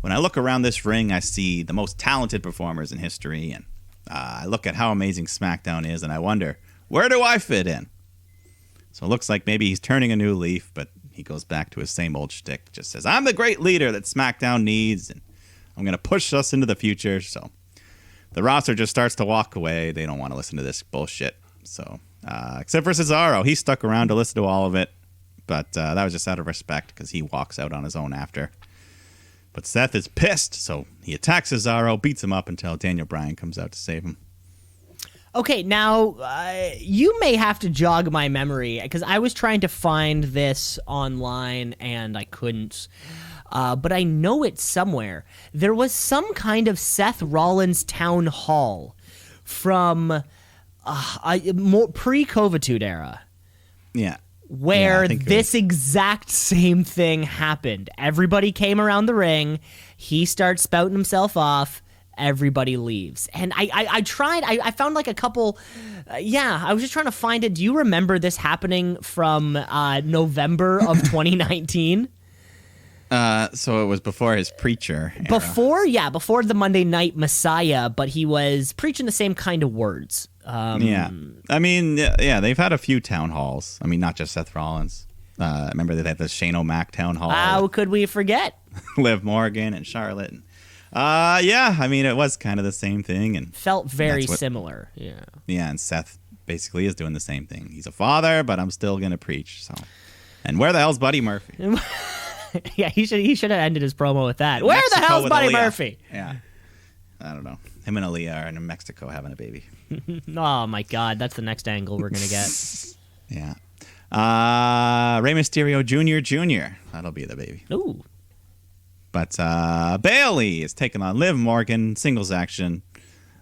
When I look around this ring, I see the most talented performers in history, and I look at how amazing SmackDown is, and I wonder, where do I fit in? So it looks like maybe he's turning a new leaf, but he goes back to his same old shtick. Just says, I'm the great leader that SmackDown needs, and I'm going to push us into the future. So the roster just starts to walk away. They don't want to listen to this bullshit. So... except for Cesaro. He stuck around to listen to all of it, but that was just out of respect because he walks out on his own after. But Seth is pissed, so he attacks Cesaro, beats him up until Daniel Bryan comes out to save him. Okay, now, you may have to jog my memory, because I was trying to find this online, and I couldn't. But I know it somewhere. There was some kind of Seth Rollins town hall from... more pre-Covidtude era. Yeah. Where this exact same thing happened. Everybody came around the ring. He starts spouting himself off. Everybody leaves. And I tried. I found like a couple. I was just trying to find it. Do you remember this happening from November of 2019? So it was before his preacher era. Before the Monday Night Messiah, but he was preaching the same kind of words. I mean, they've had a few town halls. I mean, not just Seth Rollins. Remember they had the Shane O'Mac town hall. How could we forget? Liv Morgan and Charlotte. I mean, it was kind of the same thing. And felt very similar. Yeah. Yeah, and Seth basically is doing the same thing. He's a father, but I'm still going to preach. So, and where the hell's Buddy Murphy? Yeah, he should have ended his promo with that. Where the hell's Buddy Murphy? Yeah. I don't know. Him and Aaliyah are in Mexico having a baby. Oh, my God. That's the next angle we're going to get. Yeah. Rey Mysterio Jr. That'll be the baby. Ooh. But Bayley is taking on Liv Morgan. Singles action.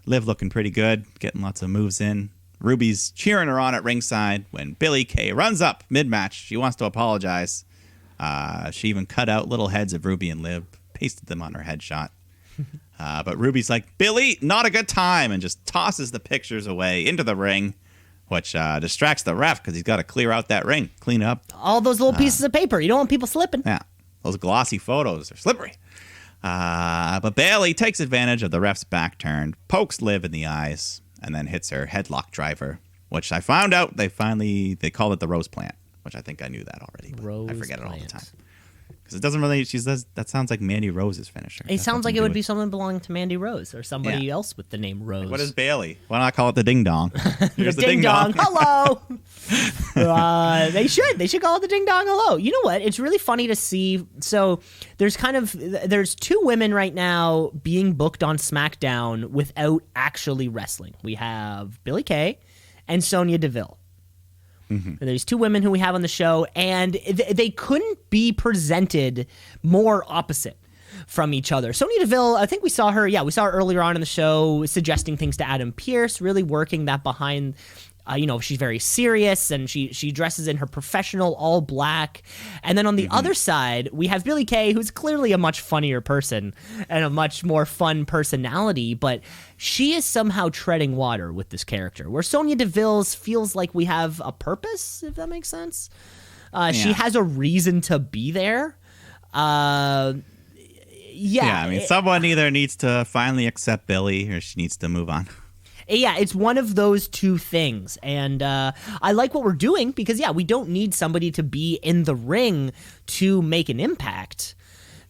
Liv looking pretty good. Getting lots of moves in. Ruby's cheering her on at ringside when Billie Kay runs up mid-match. She wants to apologize. She even cut out little heads of Ruby and Liv. Pasted them on her headshot. But Ruby's like, Billy, not a good time, and just tosses the pictures away into the ring, which distracts the ref because he's got to clear out that ring, clean up. All those little pieces of paper. You don't want people slipping. Yeah, those glossy photos are slippery. But Bayley takes advantage of the ref's back turn, pokes Liv in the eyes, and then hits her headlock driver, which I found out they call it the Rose Plant, which I think I knew that already. But I forget it all the time. Because it doesn't really, she says, that sounds like Mandy Rose's finisher. It sounds like it would be someone belonging to Mandy Rose or somebody else with the name Rose. What is Bayley? Why not call it the Ding Dong? Here's the Ding Dong. Hello. They should call it the Ding Dong Hello. You know what? It's really funny to see. So there's two women right now being booked on SmackDown without actually wrestling. We have Billie Kay and Sonia Deville. Mm-hmm. And there's two women who we have on the show, and they couldn't be presented more opposite from each other. Sonya Deville, I think we saw her earlier on in the show suggesting things to Adam Pearce, really working that behind. She's very serious, and she dresses in her professional all black. And then on the other side, we have Billie Kay, who's clearly a much funnier person and a much more fun personality, but she is somehow treading water with this character, where Sonya Deville's feels like we have a purpose, if that makes sense. She has a reason to be there. I mean, someone either needs to finally accept Billie or she needs to move on. Yeah, it's one of those two things. And I like what we're doing because, we don't need somebody to be in the ring to make an impact.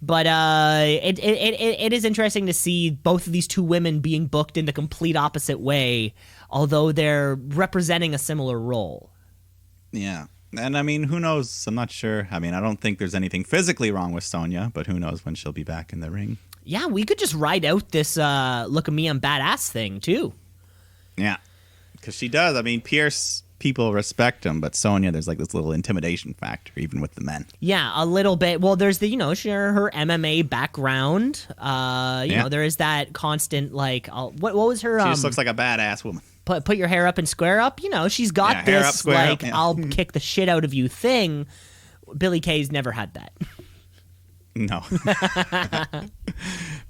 But it is interesting to see both of these two women being booked in the complete opposite way, although they're representing a similar role. Yeah. And, I mean, who knows? I'm not sure. I mean, I don't think there's anything physically wrong with Sonya, but who knows when she'll be back in the ring. Yeah, we could just ride out this look at me, I'm badass thing, too. Yeah, because she does. I mean, Pierce, people respect him, but Sonya, there's like this little intimidation factor, even with the men. Yeah, a little bit. Well, there's the, her MMA background. There is that constant, like, what was her... She just looks like a badass woman. Put your hair up and square up. She's got this, like, I'll kick the shit out of you thing. Billie Kay's never had that. No.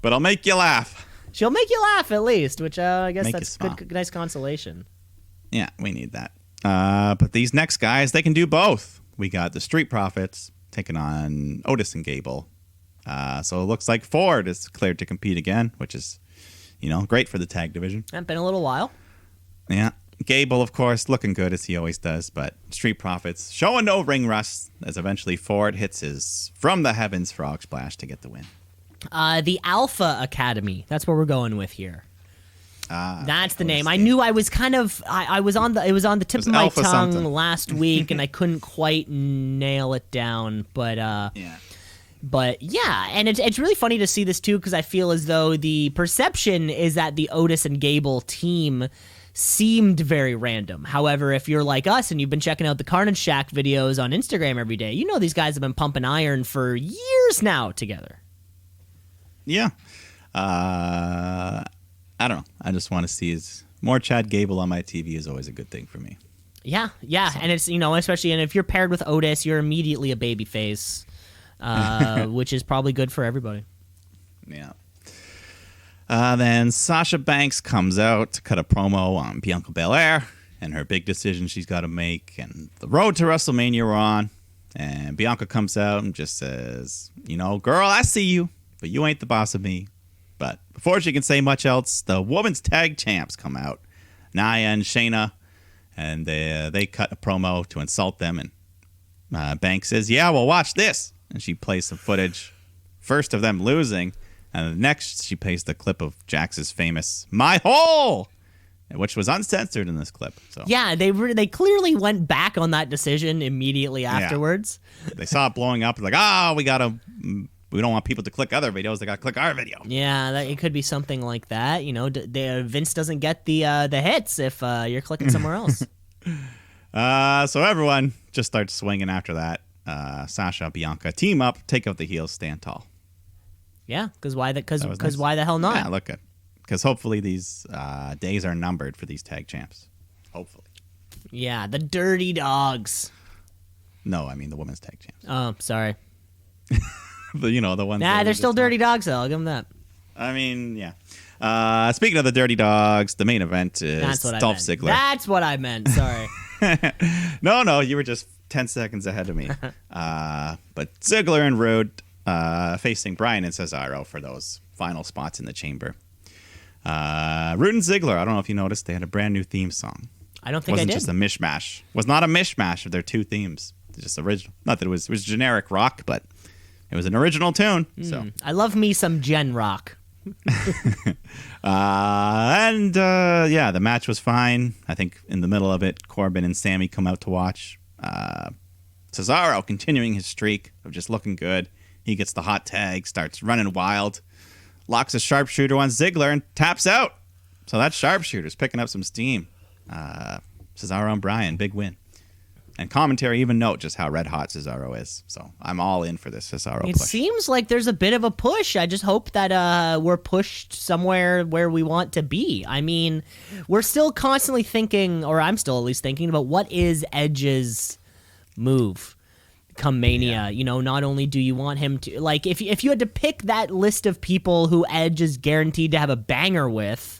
But I'll make you laugh. She'll make you laugh at least, which I guess that's good, nice consolation. Yeah, we need that. But these next guys, they can do both. We got the Street Profits taking on Otis and Gable. So it looks like Ford is cleared to compete again, which is, great for the tag division. It's been a little while. Yeah. Gable, of course, looking good as he always does, but Street Profits showing no ring rust as eventually Ford hits his From the Heavens Frog Splash to get the win. The Alpha Academy. That's what we're going with here. That's the name. I knew I was kind of. It was on the tip of my tongue last week, and I couldn't quite nail it down. But But yeah, and it's really funny to see this too because I feel as though the perception is that the Otis and Gable team seemed very random. However, if you're like us and you've been checking out the Carnage Shack videos on Instagram every day, these guys have been pumping iron for years now together. Yeah. I don't know. I just want to see more Chad Gable on my TV is always a good thing for me. Yeah. So. And it's, especially, and if you're paired with Otis, you're immediately a babyface, which is probably good for everybody. Yeah. Then Sasha Banks comes out to cut a promo on Bianca Belair and her big decision she's got to make and the road to WrestleMania we're on. And Bianca comes out and just says, girl, I see you. But you ain't the boss of me. But before she can say much else, the women's tag champs come out, Nia and Shayna, and they cut a promo to insult them. And Banks says, "Yeah, well, watch this." And she plays some footage, first of them losing, and next she plays the clip of Jax's famous "My Hole," which was uncensored in this clip. So yeah, they clearly went back on that decision immediately afterwards. Yeah. They saw it blowing up, like, we don't want people to click other videos. They got to click our video. Yeah, it could be something like that. Vince doesn't get the hits if you're clicking somewhere else. So everyone just starts swinging after that. Sasha, Bianca team up, take out the heels, stand tall. Yeah, because why the hell not? Yeah, look good. Because hopefully these days are numbered for these tag champs. Hopefully. Yeah, the Dirty Dogs. No, I mean the women's tag champs. Oh, sorry. The ones. Nah, they're still Dirty Dogs, though. I'll give them that. I mean, yeah. Speaking of the Dirty Dogs, the main event is Dolph Ziggler. That's what I meant. Sorry. No, you were just 10 seconds ahead of me. But Ziggler and Rude facing Bryan and Cesaro for those final spots in the chamber. Rude and Ziggler, I don't know if you noticed, they had a brand new theme song. I don't think I did. It wasn't just a mishmash. It was not a mishmash of their two themes. It's just original. Not that it was generic rock, but it was an original tune. So I love me some gen rock. The match was fine. I think in the middle of it, Corbin and Sammy come out to watch. Cesaro continuing his streak of just looking good. He gets the hot tag, starts running wild, locks a sharpshooter on Ziggler and taps out. So that sharpshooter's picking up some steam. Cesaro and Bryan, big win. And commentary even note just how red hot Cesaro is. So I'm all in for this Cesaro push. It seems like there's a bit of a push. I just hope that we're pushed somewhere where we want to be. I mean, we're still constantly thinking, or I'm still at least thinking about what is Edge's move come Mania. You know, not only do you want him to, like, if you had to pick that list of people who Edge is guaranteed to have a banger with,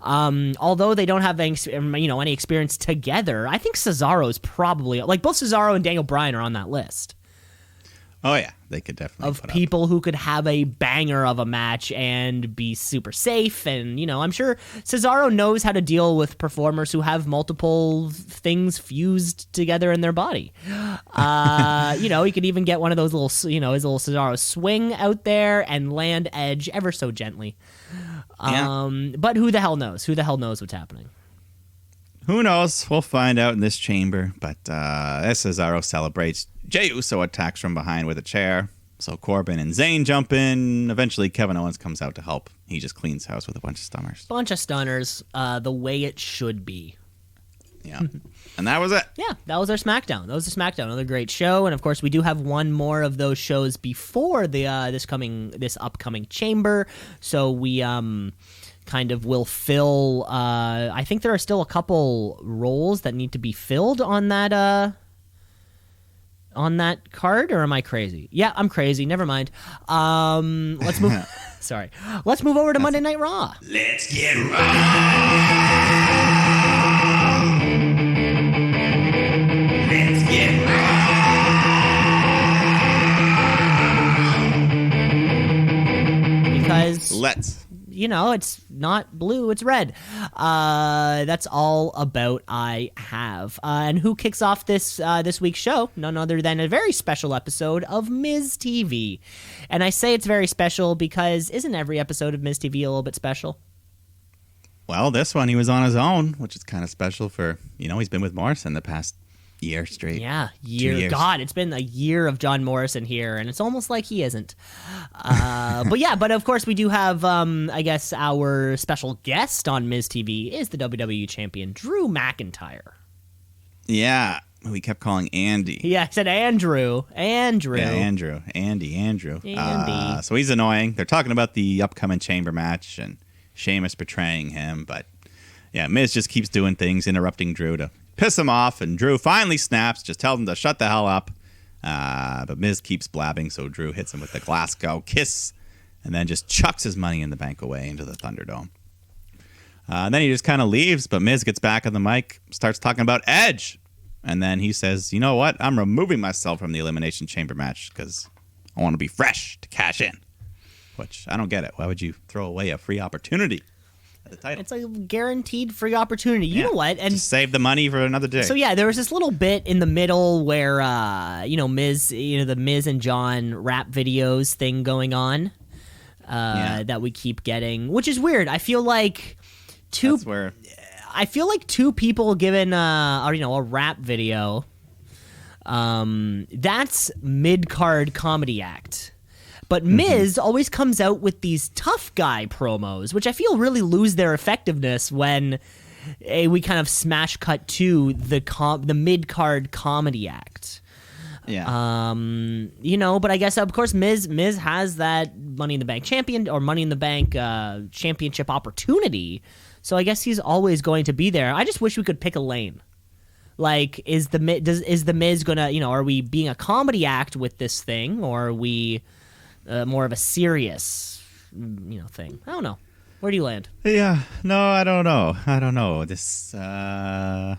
although they don't have any experience together, I think Cesaro's probably, like, both Cesaro and Daniel Bryan are on that list. Oh, yeah. They could definitely of people who could have a banger of a match and be super safe. And, you know, I'm sure Cesaro knows how to deal with performers who have multiple things fused together in their body. You know, he could even get one of those little, you know, his little Cesaro swing out there and land Edge ever so gently. But who the hell knows? Who the hell knows what's happening? Who knows? We'll find out in this chamber. But as Cesaro celebrates, Jey Uso attacks from behind with a chair. So Corbin and Zayn jump in. Eventually, Kevin Owens comes out to help. He just cleans house with a bunch of stunners. The way it should be. Yeah. And that was it. Yeah, that was our SmackDown. Another great show. And of course, we do have one more of those shows before the this upcoming chamber. So we kind of will fill. I think there are still a couple roles that need to be filled on that card, or am I crazy? Yeah, I'm crazy. Never mind. Let's move. Sorry. Let's move over to Monday Night Raw. Let's get raw. Let's get raw. Because you know, it's not blue, it's red. That's all about I have. And who kicks off this week's show? None other than a very special episode of Miz TV. And I say it's very special because isn't every episode of Miz TV a little bit special? Well, this one he was on his own, which is kind of special for, you know, he's been with Morrison the past year straight. Yeah, 2 years. God, it's been a year of John Morrison here, and it's almost like he isn't. But of course we do have, I guess, our special guest on Miz TV is the WWE Champion, Drew McIntyre. Yeah, we kept calling Andy. Yeah, I said Andrew. Yeah, Andrew. Andy. So he's annoying. They're talking about the upcoming chamber match and Sheamus betraying him, but yeah, Miz just keeps doing things, interrupting Drew to piss him off, and Drew finally snaps, just tells him to shut the hell up. But Miz keeps blabbing, so Drew hits him with the Glasgow kiss, and then just chucks his money in the bank away into the Thunderdome. And then he just kind of leaves, but Miz gets back on the mic, starts talking about Edge, and then he says, you know what, I'm removing myself from the Elimination Chamber match because I want to be fresh to cash in. Which, I don't get it. Why would you throw away a free opportunity at the title? It's a guaranteed free opportunity. You know what? And just save the money for another day. So yeah, there was this little bit in the middle where Miz, the Miz and John rap videos thing going on that we keep getting, which is weird. I feel like two people given a rap video. That's mid-card comedy act. But Miz always comes out with these tough guy promos, which I feel really lose their effectiveness when we kind of smash cut to the mid-card comedy act. Yeah. But I guess, of course, Miz has that Money in the Bank championship opportunity. So I guess he's always going to be there. I just wish we could pick a lane. Like, is the Miz gonna, are we being a comedy act with this thing, or are we more of a serious thing. I don't know. Where do you land? Yeah, no, I don't know. This, either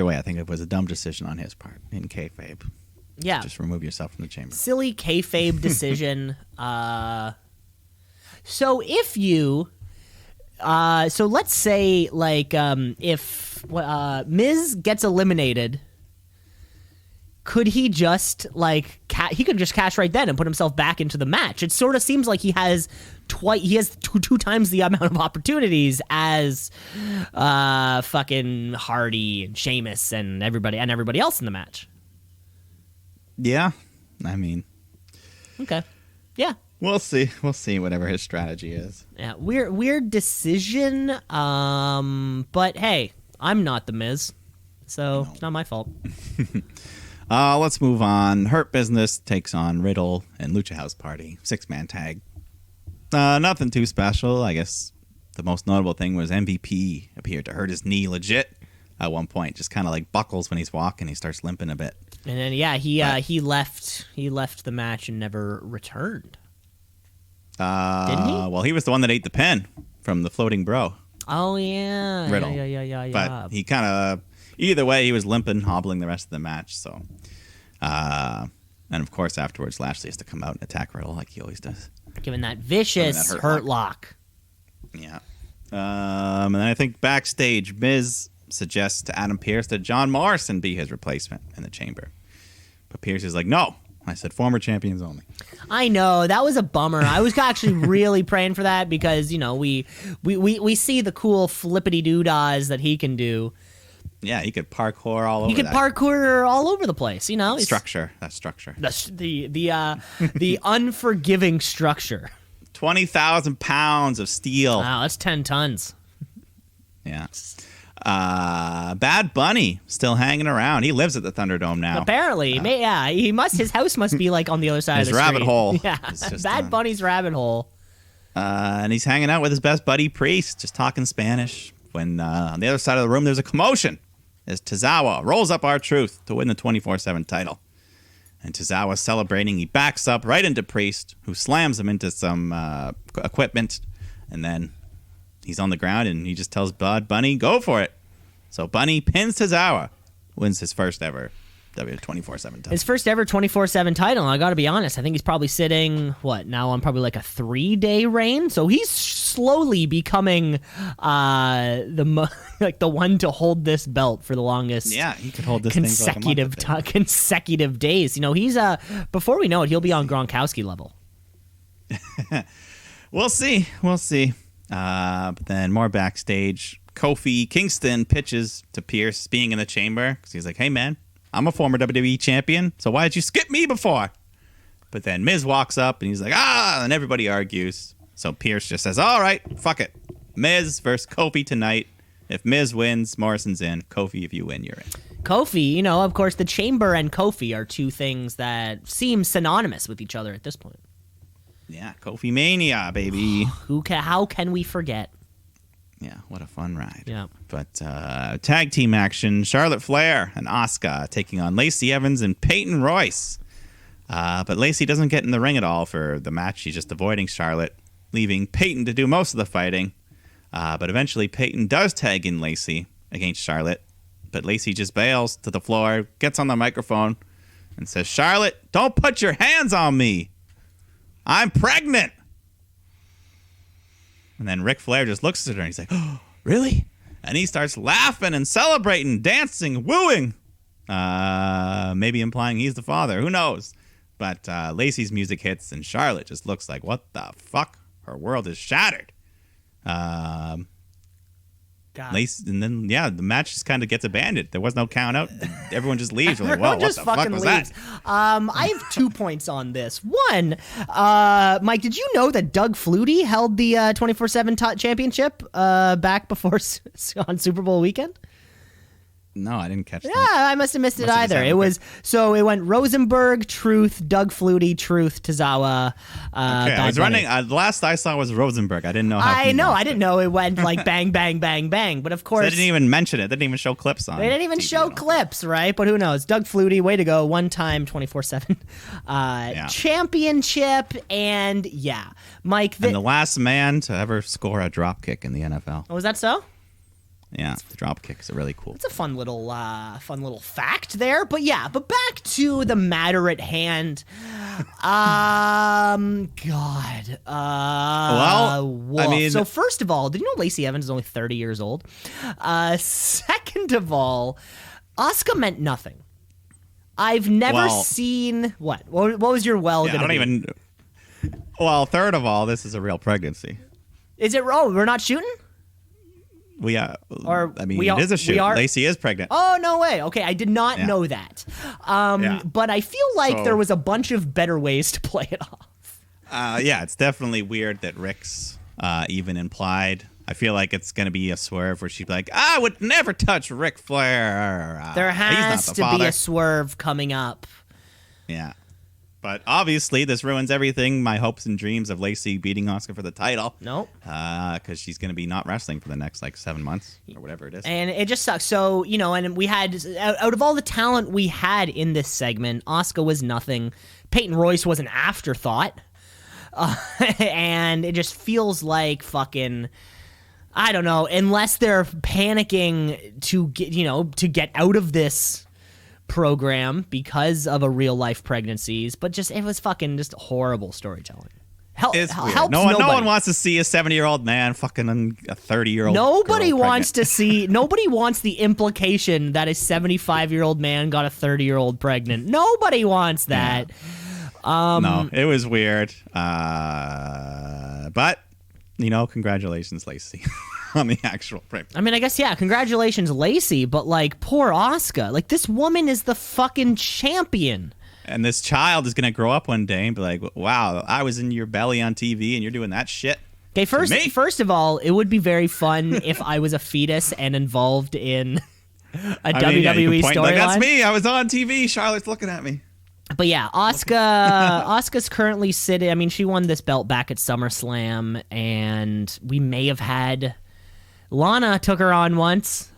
way, I think it was a dumb decision on his part in kayfabe. Yeah. Just remove yourself from the chamber. Silly kayfabe decision. So if you, so let's say if Miz gets eliminated, could he just he could just cash right then and put himself back into the match? It sort of seems like he has two times the amount of opportunities as fucking Hardy and Sheamus and everybody else in the match. Yeah, I mean, okay, yeah, we'll see. We'll see whatever his strategy is. Yeah, weird decision. But hey, I'm not the Miz, so it's not my fault. Let's move on. Hurt Business takes on Riddle and Lucha House Party. 6-man tag. Nothing too special. I guess the most notable thing was MVP appeared to hurt his knee legit at one point. Just kind of like buckles when he's walking. He starts limping a bit. And then he left the match and never returned. Didn't he? Well, he was the one that ate the pin from the floating bro. Oh yeah. Riddle. Yeah. But he kind of either way he was limping, hobbling the rest of the match. So, and of course afterwards Lashley has to come out and attack Riddle like he always does. Given that vicious hurt lock. Yeah. And then I think backstage, Miz suggests to Adam Pearce that John Morrison be his replacement in the chamber. But Pearce is like, no. I said former champions only. I know. That was a bummer. I was actually really praying for that because, we see the cool flippity-doo-dahs that he can do. Yeah, he could parkour all over. He could parkour all over the place, Structure. That's structure. The unforgiving structure. 20,000 pounds of steel. Wow, that's 10 tons. Yeah. Bad Bunny still hanging around. He lives at the Thunderdome now. Apparently, he must. His house must be like on the other side of the street. His rabbit hole. Yeah, Bad Bunny's rabbit hole. And he's hanging out with his best buddy Priest, just talking Spanish. When on the other side of the room, there's a commotion. As Tozawa rolls up R-Truth to win the 24/7 title. And Tozawa's celebrating. He backs up right into Priest, who slams him into some equipment. And then he's on the ground, and he just tells Bad Bunny, go for it. So Bunny pins Tozawa, wins his first ever W24/7 title. His first ever 24/7 title. And I got to be honest, I think he's probably sitting now on probably like a 3-day reign. So he's slowly becoming the one to hold this belt for the longest. Yeah, he could hold this consecutive thing for like consecutive days. He's before we know it, he'll be on Gronkowski level. We'll see. But then more backstage, Kofi Kingston pitches to Pearce being in the chamber because he's like, hey man, I'm a former WWE champion, so why did you skip me before? But then Miz walks up and he's like, and everybody argues. So Pearce just says, all right, fuck it. Miz versus Kofi tonight. If Miz wins, Morrison's in. Kofi, if you win, you're in. Kofi, of course, the chamber and Kofi are two things that seem synonymous with each other at this point. Yeah, Kofi Mania, baby. How can we forget? Yeah, what a fun ride. Yeah. But tag team action, Charlotte Flair and Asuka taking on Lacey Evans and Peyton Royce. But Lacey doesn't get in the ring at all for the match. She's just avoiding Charlotte, leaving Peyton to do most of the fighting. But eventually Peyton does tag in Lacey against Charlotte. But Lacey just bails to the floor, gets on the microphone, and says, Charlotte, don't put your hands on me. I'm pregnant. And then Ric Flair just looks at her and he's like, oh, really? And he starts laughing and celebrating, dancing, wooing. Maybe implying he's the father. Who knows? But Lacey's music hits and Charlotte just looks like, what the fuck? Her world is shattered. Lacey, and then, the match just kind of gets abandoned. There was no count out. Everyone just leaves. We're like, well, what the fuck was that? I have 2 points on this. One, Mike, did you know that Doug Flutie held the 24/7 championship back before on Super Bowl weekend? No, I didn't catch Yeah, that. I must have missed it Must have just either. had It a was so it went Rosenberg, Truth, Doug Flutie, Truth, Tozawa. Okay, I was running. The last I saw was Rosenberg. I didn't know how. I know. I didn't know it went like bang, bang, bang, bang. But of course, They didn't even mention it. They didn't even show clips on. They didn't even TV, show I don't think. clips, right? But who knows? Doug Flutie, way to go. One time, 24/7 championship, and yeah, Mike. And the last man to ever score a drop kick in the NFL. Oh, was that so? Yeah, the drop kicks are really cool. It's a fun little fact there. But yeah, but back to the matter at hand. God. I mean, so first of all, did you know Lacey Evans is only 30 years old? Second of all, Asuka meant nothing. I've never seen what was your I don't even. Well, third of all, this is a real pregnancy. Is it wrong? We're not shooting? It is a shoot. Lacey is pregnant. Oh, no way. Okay, I did not know that. But I feel like there was a bunch of better ways to play it off. It's definitely weird that Rick's even implied. I feel like it's going to be a swerve where she'd be like, I would never touch Ric Flair. There has to be a swerve coming up. Yeah. But obviously, this ruins everything. My hopes and dreams of Lacey beating Asuka for the title. Nope. Because she's going to be not wrestling for the next 7 months or whatever it is. And it just sucks. So, and we had, out of all the talent we had in this segment, Asuka was nothing. Peyton Royce was an afterthought. And it just feels like fucking, I don't know, unless they're panicking to get out of this program because of a real life pregnancies, but it was fucking just horrible storytelling. It's weird. No one wants to see a 70-year-old man fucking a 30-year-old. Nobody wants to see. Nobody wants the implication that a 75-year-old man got a 30-year-old pregnant. Nobody wants that. Yeah. No, it was weird. But congratulations, Lacey. On the actual pregnancy. I mean, I guess, yeah, congratulations, Lacey, but, poor Asuka. This woman is the fucking champion. And this child is going to grow up one day and be like, wow, I was in your belly on TV and you're doing that shit. Okay, first of all, it would be very fun if I was a fetus and involved in a WWE storyline. That's me. I was on TV. Charlotte's looking at me. But yeah, Asuka's currently sitting. I mean, she won this belt back at SummerSlam, and we may have had Lana took her on once.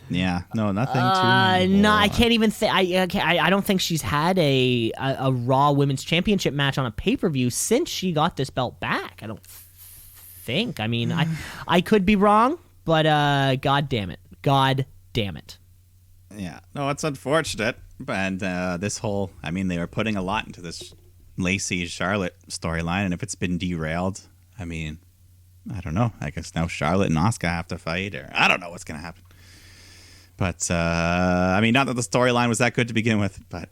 Yeah, no, nothing too. No, I can't even think. I don't think she's had a Raw Women's Championship match on a pay-per-view since she got this belt back. I don't think. I mean, I could be wrong, but God damn it. Yeah, no, it's unfortunate. And this whole, they were putting a lot into this Lacey Charlotte storyline, and if it's been derailed, I don't know. I guess now Charlotte and Asuka have to fight, or I don't know what's going to happen. But, not that the storyline was that good to begin with, but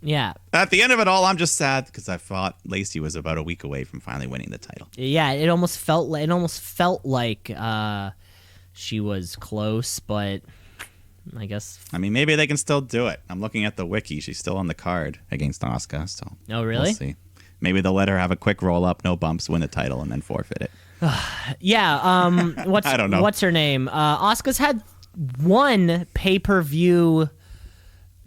yeah. At the end of it all, I'm just sad because I thought Lacey was about a week away from finally winning the title. Yeah, it almost felt like she was close, but I guess. Maybe they can still do it. I'm looking at the wiki. She's still on the card against Asuka, so. Oh, really? We'll see. Maybe they'll let her have a quick roll up, no bumps, win the title, and then forfeit it. Yeah. I don't know. What's her name? Asuka's had one pay-per-view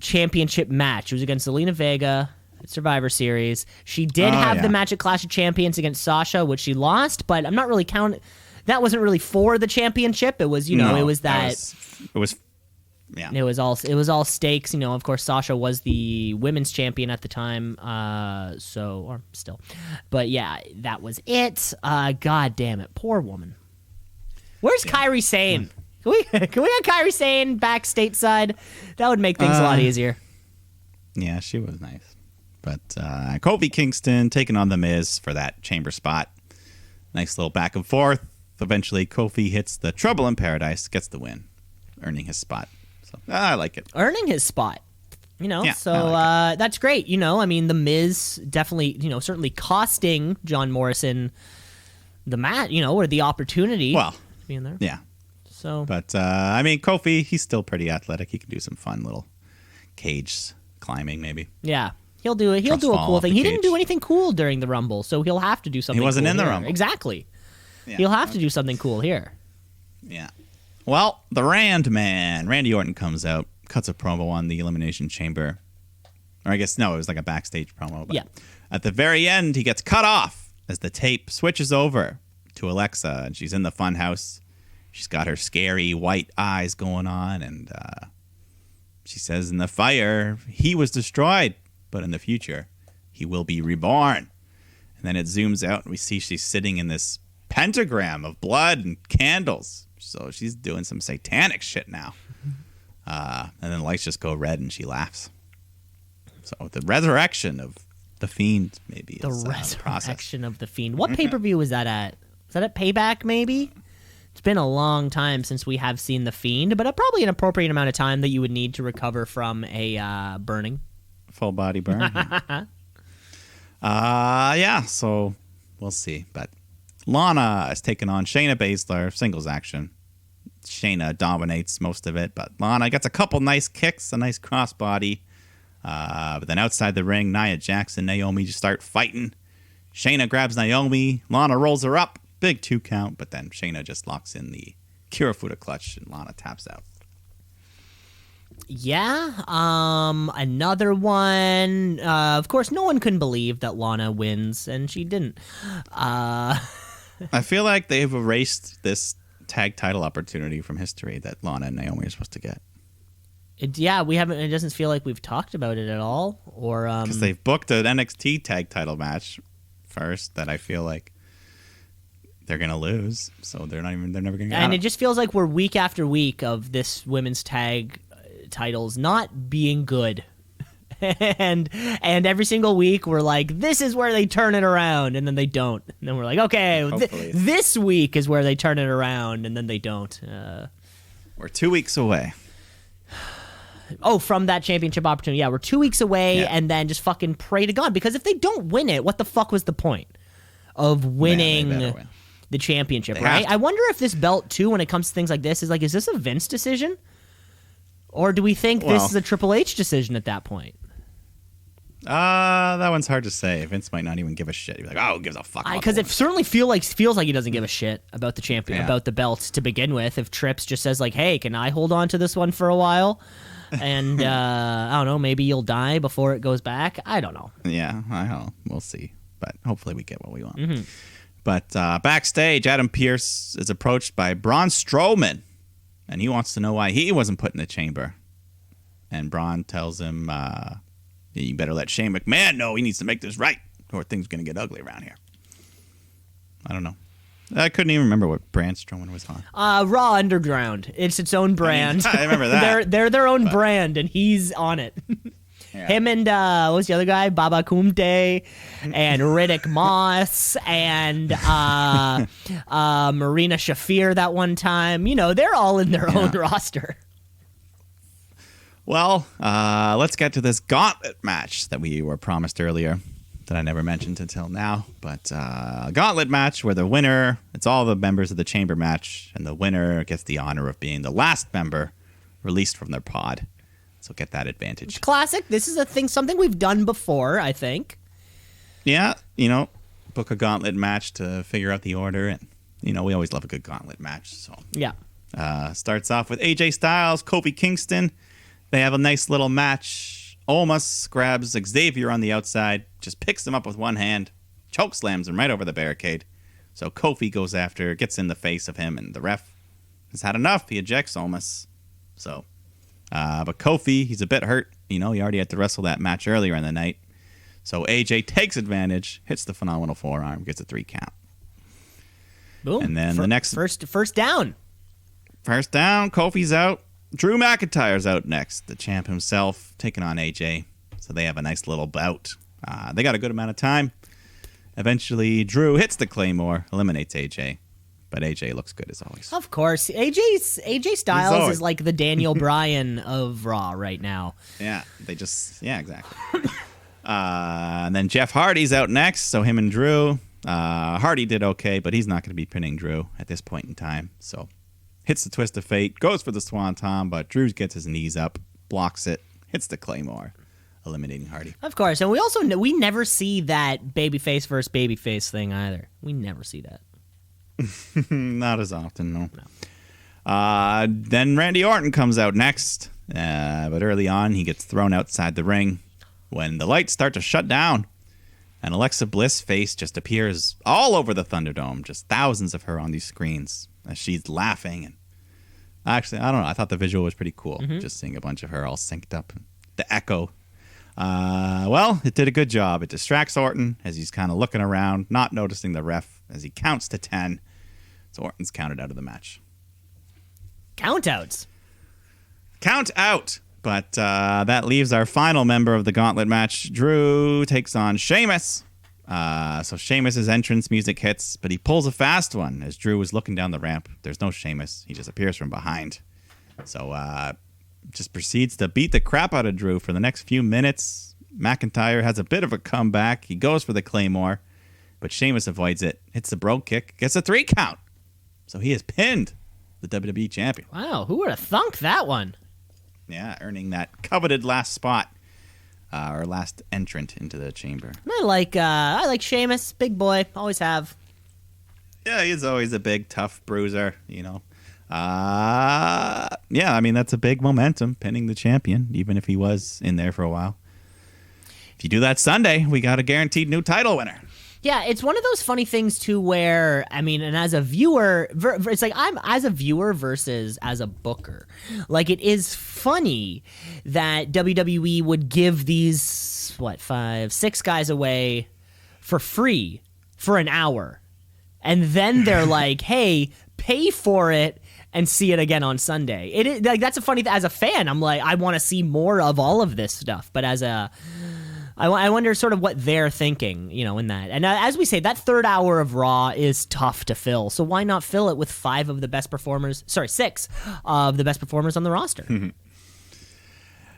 championship match. It was against Zelina Vega at Survivor Series. She did have the match at Clash of Champions against Sasha, which she lost, but I'm not really counting. That wasn't really for the championship. It was, it was that. It was. Yeah. It was all stakes. Of course, Sasha was the women's champion at the time, or still. But yeah, that was it. God damn it, poor woman. Where's Kairi Sane? Can we get Kairi Sane back stateside? That would make things a lot easier. Yeah, she was nice. But Kofi Kingston taking on The Miz for that chamber spot. Nice little back and forth. Eventually, Kofi hits the Trouble in Paradise, gets the win, earning his spot. So I like it. Earning his spot. Yeah, that's great. The Miz definitely, certainly costing John Morrison the match, or the opportunity to be in there. Yeah. So, but Kofi, he's still pretty athletic. He can do some fun little cage climbing, maybe. Yeah, he'll do it. He'll do a cool thing. He didn't do anything cool during the Rumble, so he'll have to do something. He wasn't cool in the here. Rumble. Exactly. Yeah. He'll have to do something cool here. Yeah. Well, the Rand Man, Randy Orton comes out, cuts a promo on the Elimination Chamber. Or I guess, no, it was like a backstage promo. But Yeah. at the very end, he gets cut off as the tape switches over to Alexa, and she's in the funhouse. She's got her scary white eyes going on, and she says, in the fire, he was destroyed, but in the future, he will be reborn. And then it zooms out, and we see she's sitting in this pentagram of blood and candles. So she's doing some satanic shit now. And then the lights just go red, and she laughs. So the resurrection of the Fiend, maybe. The is, resurrection of the Fiend. What pay-per-view was that at? Was that at Payback, maybe? It's been a long time since we have seen the Fiend, but probably an appropriate amount of time that you would need to recover from a burning. Full body burn. Yeah, so we'll see. But Lana is taking on Shayna Baszler, singles action. Shayna dominates most of it, but Lana gets a couple nice kicks, a nice crossbody. But then outside the ring, Nia Jax and Naomi just start fighting. Shayna grabs Naomi. Lana rolls her up. Big 2 count, but then Shayna just locks in the Kirifuda clutch and Lana taps out. Yeah, another one. Of course, no one can believe that Lana wins, and she didn't. I feel like they've erased this tag title opportunity from history that Lana and Naomi are supposed to get. We haven't. It doesn't feel like we've talked about it at all, or Because they've booked an NXT tag title match first that I feel like they're gonna lose, so they're never gonna get. And out. it just feels like we're week after week of this women's tag titles not being good. and every single week we're like, this is where they turn it around, and then they don't. And then we're like, okay, this week is where they turn it around, and then they don't. We're 2 weeks away. Oh, from that championship opportunity. Yeah, we're 2 weeks away, and then just fucking pray to God. Because if they don't win it, what the fuck was the point of winning the championship, right? I wonder if this belt, too, when it comes to things like this, is this a Vince decision? Or do we think this is a Triple H decision at that point? That one's hard to say. Vince might not even give a shit. He'd be like, oh, who gives a fuck? Because it certainly feels like he doesn't give a shit about the champion, about the belt to begin with. If Trips just says, like, hey, can I hold on to this one for a while? And, I don't know, maybe you'll die before it goes back. I don't know. Yeah, I don't know. We'll see. But hopefully we get what we want. Mm-hmm. But backstage, Adam Pearce is approached by Braun Strowman. And he wants to know why he wasn't put in the chamber. And Braun tells him, you better let Shane McMahon know he needs to make this right, or things are going to get ugly around here. I don't know. I couldn't even remember what brand Strowman was on. Raw Underground. It's its own brand. I remember that. they're their own brand, and he's on it. Yeah. Him and what was the other guy? Baba Kumte and Riddick Moss and Marina Shafir that one time. They're all in their own roster. Well, let's get to this gauntlet match that we were promised earlier that I never mentioned until now. But a gauntlet match where the winner, it's all the members of the chamber match, and the winner gets the honor of being the last member released from their pod. So get that advantage. It's classic. This is something we've done before, I think. Yeah, book a gauntlet match to figure out the order. And, we always love a good gauntlet match. So yeah. Starts off with AJ Styles, Kofi Kingston. They have a nice little match. Omos grabs Xavier on the outside, just picks him up with one hand, choke slams him right over the barricade. So Kofi goes after, gets in the face of him, and the ref has had enough. He ejects Omos. So, but Kofi, he's a bit hurt. He already had to wrestle that match earlier in the night. So AJ takes advantage, hits the phenomenal forearm, gets a 3 count. Boom. And then the next... First down. First down, Kofi's out. Drew McIntyre's out next. The champ himself taking on AJ. So they have a nice little bout. They got a good amount of time. Eventually, Drew hits the Claymore, eliminates AJ. But AJ looks good as always. Of course. AJ Styles is like the Daniel Bryan of Raw right now. Yeah, exactly. And then Jeff Hardy's out next. So him and Drew. Hardy did okay, but he's not going to be pinning Drew at this point in time. So hits the twist of fate, goes for the swanton, but Drew gets his knees up, blocks it, hits the Claymore, eliminating Hardy. Of course, and we never see that babyface versus babyface thing either. We never see that. Not as often, no. Then Randy Orton comes out next. But early on, he gets thrown outside the ring when the lights start to shut down. And Alexa Bliss' face just appears all over the Thunderdome. Just thousands of her on these screens as she's laughing. And actually, I don't know. I thought the visual was pretty cool. Just seeing a bunch of her all synced up. The echo. Well, it did a good job. It distracts Orton as he's kind of looking around, not noticing the ref as he counts to 10. So Orton's counted out of the match. Countouts. Count out. But that leaves our final member of the Gauntlet match. Drew takes on Sheamus. So Sheamus' entrance music hits, but he pulls a fast one as Drew is looking down the ramp. There's no Sheamus. He just appears from behind. So just proceeds to beat the crap out of Drew for the next few minutes. McIntyre has a bit of a comeback. He goes for the Claymore, but Sheamus avoids it. Hits the Brogue Kick. Gets a 3 count. So he has pinned the WWE champion. Wow, who would have thunk that one? Yeah, earning that coveted last spot, or last entrant into the chamber. I like Sheamus, big boy, always have. Yeah, he's always a big, tough bruiser, you know. Yeah, I mean, that's a big momentum, pinning the champion, even if he was in there for a while. If you do that Sunday, we got a guaranteed new title winner. Yeah, it's one of those funny things, too, where, I mean, and as a viewer, it's like I'm as a viewer versus as a booker. Like, it is funny that WWE would give these, 5, 6 guys away for free for an hour. And then they're like, hey, pay for it and see it again on Sunday. It is, like, that's a funny thing. As a fan, I'm like, I want to see more of all of this stuff. But as a... I wonder sort of what they're thinking, you know, in that. And as we say, that third hour of Raw is tough to fill. So why not fill it with 6 of the best performers on the roster?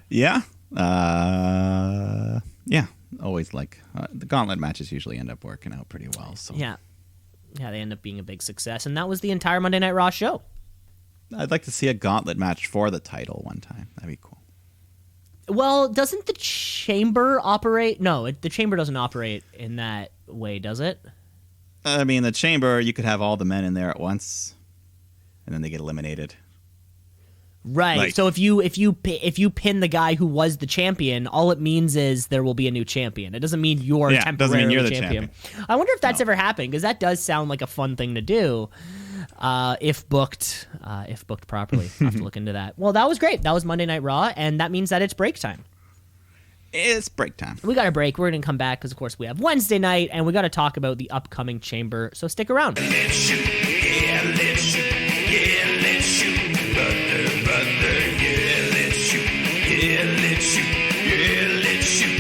Yeah. Yeah. Always like the Gauntlet matches usually end up working out pretty well. So Yeah, they end up being a big success. And that was the entire Monday Night Raw show. I'd like to see a Gauntlet match for the title one time. That'd be cool. Well, doesn't the Chamber operate? No, the Chamber doesn't operate in that way, does it? I mean, the Chamber, you could have all the men in there at once, and then they get eliminated. Right. Like, so if you pin the guy who was the champion, all it means is there will be a new champion. It doesn't mean you're temporarily doesn't mean you're the champion. I wonder if that's ever happened, because that does sound like a fun thing to do. If booked properly. I'll have to look into that. Well, that was great. That was Monday Night Raw, and that means that it's break time. It's break time. We got a break. We're going to come back because, of course, we have Wednesday night, and we got to talk about the upcoming Chamber. So stick around. Let's shoot, yeah, let's shoot, yeah, let's shoot, brother, yeah, let's shoot, yeah, let's shoot, yeah, let's shoot,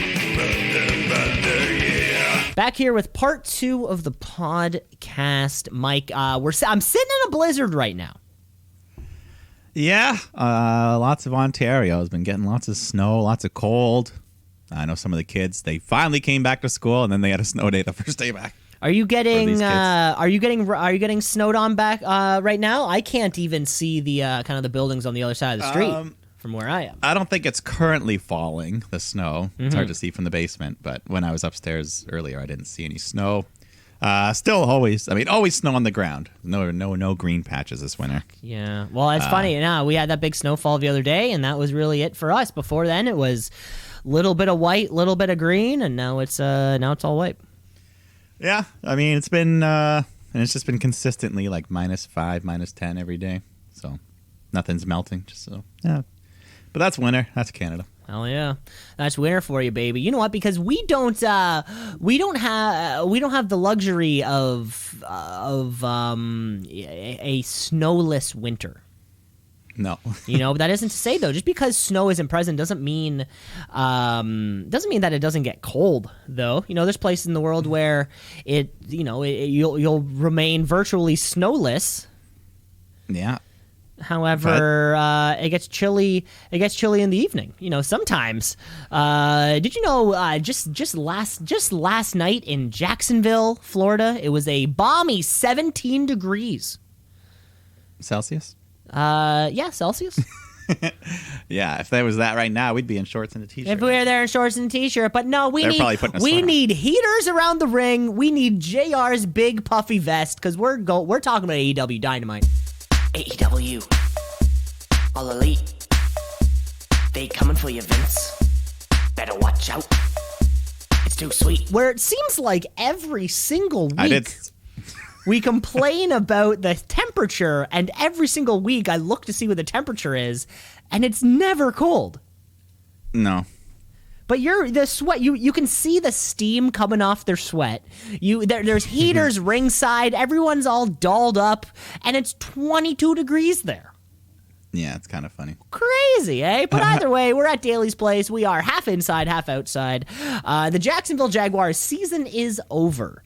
brother, yeah. Back here with part 2 of the podcast, Mike. I'm sitting in a blizzard right now. Yeah, lots of Ontario has been getting lots of snow, lots of cold. I know some of the kids, they finally came back to school, and then they had a snow day the first day back. Are you getting snowed on back right now? I can't even see the kind of the buildings on the other side of the street from where I am. I don't think it's currently falling, the snow. It's hard to see from the basement, but when I was upstairs earlier, I didn't see any snow. Still always snow on the ground. No green patches this winter. Yeah. Well, it's funny. Now we had that big snowfall the other day, and that was really it for us. Before then, it was little bit of white, little bit of green, and now it's all white. Yeah, I mean it's been and it's just been consistently like -5, -10 every day. So nothing's melting. Just so yeah, but that's winter. That's Canada. Hell yeah, that's winter for you, baby. You know what? Because we don't have the luxury of a snowless winter. No. You know, but that isn't to say though. Just because snow isn't present doesn't mean that it doesn't get cold though. You know, there's places in the world where you'll remain virtually snowless. Yeah. However, it gets chilly. It gets chilly in the evening. You know, sometimes. Did you know? Just last night in Jacksonville, Florida, it was a balmy 17 degrees Celsius. Yeah, Celsius. Yeah, if there was that right now, we'd be in shorts and a t-shirt. If we were there in shorts and a t-shirt, but no, we need heaters around the ring. We need JR's big puffy vest because we're talking about AEW Dynamite. AEW. All Elite. They coming for you, Vince. Better watch out. It's too sweet. Where it seems like every single week I did. we complain about the temperature, and every single week I look to see what the temperature is, and it's never cold. No. But the sweat, you can see the steam coming off their sweat. There's heaters ringside, everyone's all dolled up, and it's 22 degrees there. Yeah, it's kind of funny. Crazy, eh? But either way, we're at Daly's Place. We are half inside, half outside. The Jacksonville Jaguars season is over.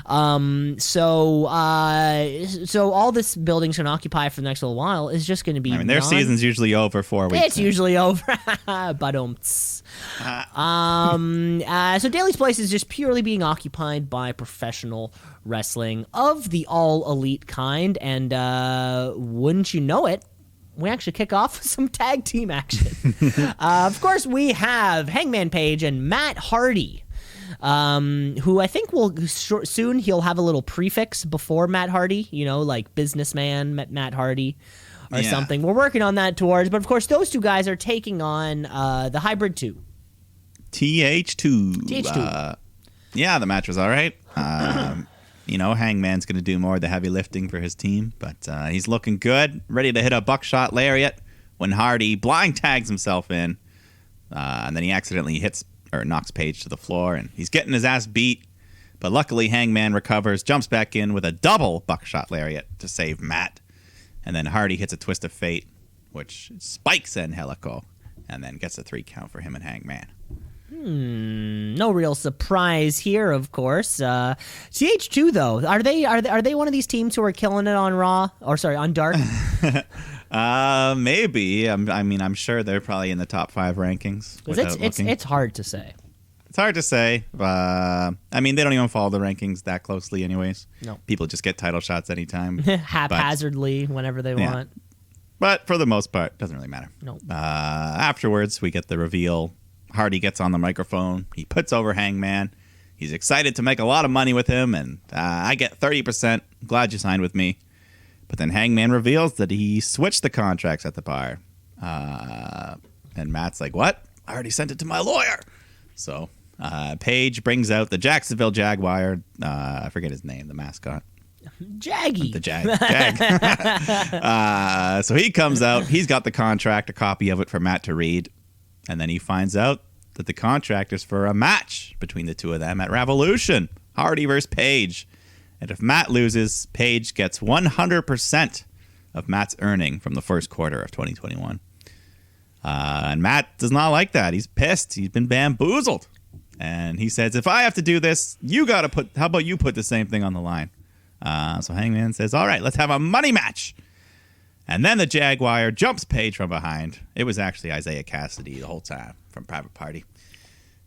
So all this building's going to occupy for the next little while is just going to be. I mean, their season's usually over 4 weeks. It's usually over. But so Daly's Place is just purely being occupied by professional wrestling of the all elite kind, and wouldn't you know it, we actually kick off with some tag team action. Of course, we have Hangman Page and Matt Hardy, who I think will soon he'll have a little prefix before Matt Hardy, like businessman Matt Hardy or something. We're working on that towards, but of course, those two guys are taking on the Hybrid 2. TH2. TH2. Yeah, the match was all right. Hangman's going to do more of the heavy lifting for his team, but he's looking good, ready to hit a buckshot lariat when Hardy blind tags himself in, and then he accidentally knocks Page to the floor, and he's getting his ass beat, but luckily Hangman recovers, jumps back in with a double buckshot lariat to save Matt, and then Hardy hits a twist of fate, which spikes Angelico, and then gets a 3 count for him and Hangman. No real surprise here, of course. TH2 though, are they one of these teams who are killing it on Raw? Or sorry, on Dark? Maybe. I'm sure they're probably in the top 5 rankings. It's hard to say. It's hard to say. They don't even follow the rankings that closely, anyways. No, people just get title shots anytime, haphazardly, whenever they want. But for the most part, doesn't really matter. No. Afterwards, we get the reveal. Hardy gets on the microphone. He puts over Hangman. He's excited to make a lot of money with him, and I get 30%. Glad you signed with me. But then Hangman reveals that he switched the contracts at the bar. And Matt's like, what? I already sent it to my lawyer. So Page brings out the Jacksonville Jaguar. I forget his name, the mascot. Jaggy. The Jag. So he comes out. He's got the contract, a copy of it for Matt to read. And then he finds out that the contract is for a match between the two of them at Revolution. Hardy versus Page. And if Matt loses, Page gets 100% of Matt's earning from the first quarter of 2021. And Matt does not like that. He's pissed. He's been bamboozled. And he says, if I have to do this, how about you put the same thing on the line? So Hangman says, all right, let's have a money match. And then the Jaguar jumps Page from behind. It was actually Isaiah Cassidy the whole time from Private Party.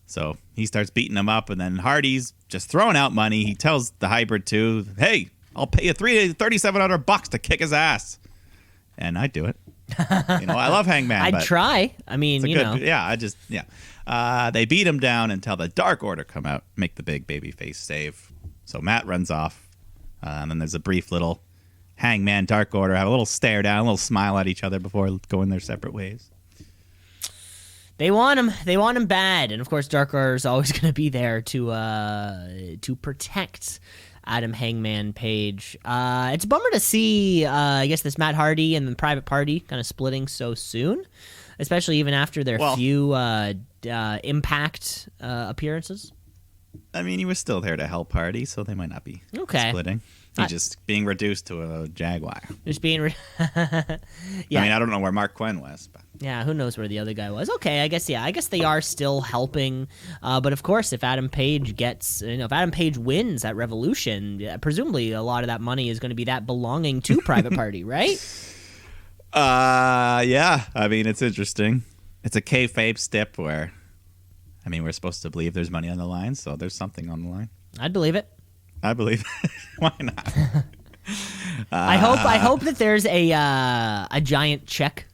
So he starts beating him up, and then Hardy's just throwing out money. He tells the Hybrid 2, hey, I'll pay you $3,700 to kick his ass. And I'd do it. I love Hangman. I'd try. I mean, Yeah, they beat him down until the Dark Order come out, make the big babyface save. So Matt runs off. And then there's a brief little Hangman Dark Order, have a little stare down, a little smile at each other before going their separate ways. They want him. They want him bad, and of course, Dark Order is always going to be there to protect Adam Hangman Page. It's a bummer to see, I guess, this Matt Hardy and the Private Party kind of splitting so soon, especially even after their few Impact appearances. I mean, he was still there to help Hardy, so they might not be splitting. He's just being reduced to a Jaguar. Just being... Yeah. I mean, I don't know where Mark Quinn was. But. Yeah, who knows where the other guy was. Okay, I guess they are still helping. But of course, if Adam Page if Adam Page wins at Revolution, presumably a lot of that money is going to be that belonging to Private Party, right? Yeah. I mean, it's interesting. It's a kayfabe step where, I mean, we're supposed to believe there's money on the line, so there's something on the line. I'd believe it. I believe it. Why not? I hope that there's a giant check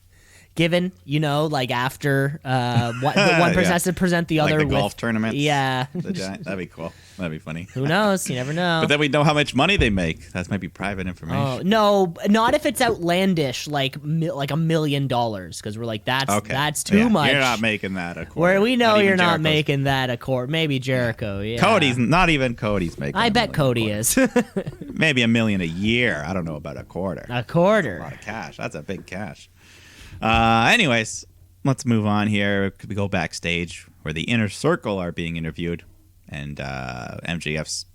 given, like after the one person has to present the other like the with golf tournament. Yeah. That'd be cool. That'd be funny. Who knows? You never know. But then we know how much money they make. That might be private information. Oh, no, not if it's outlandish, like $1 million, because we're like, that's too much. You're not making that a quarter. Where we know you're not Jericho's. making that a quarter. Maybe Jericho, yeah. Cody's, not even Cody's making I $1 bet million Cody a is. Maybe $1 million a year. I don't know about a quarter. A quarter. A lot of cash. That's a big cash. Anyways, let's move on here. We go backstage where the Inner Circle are being interviewed. And MJF's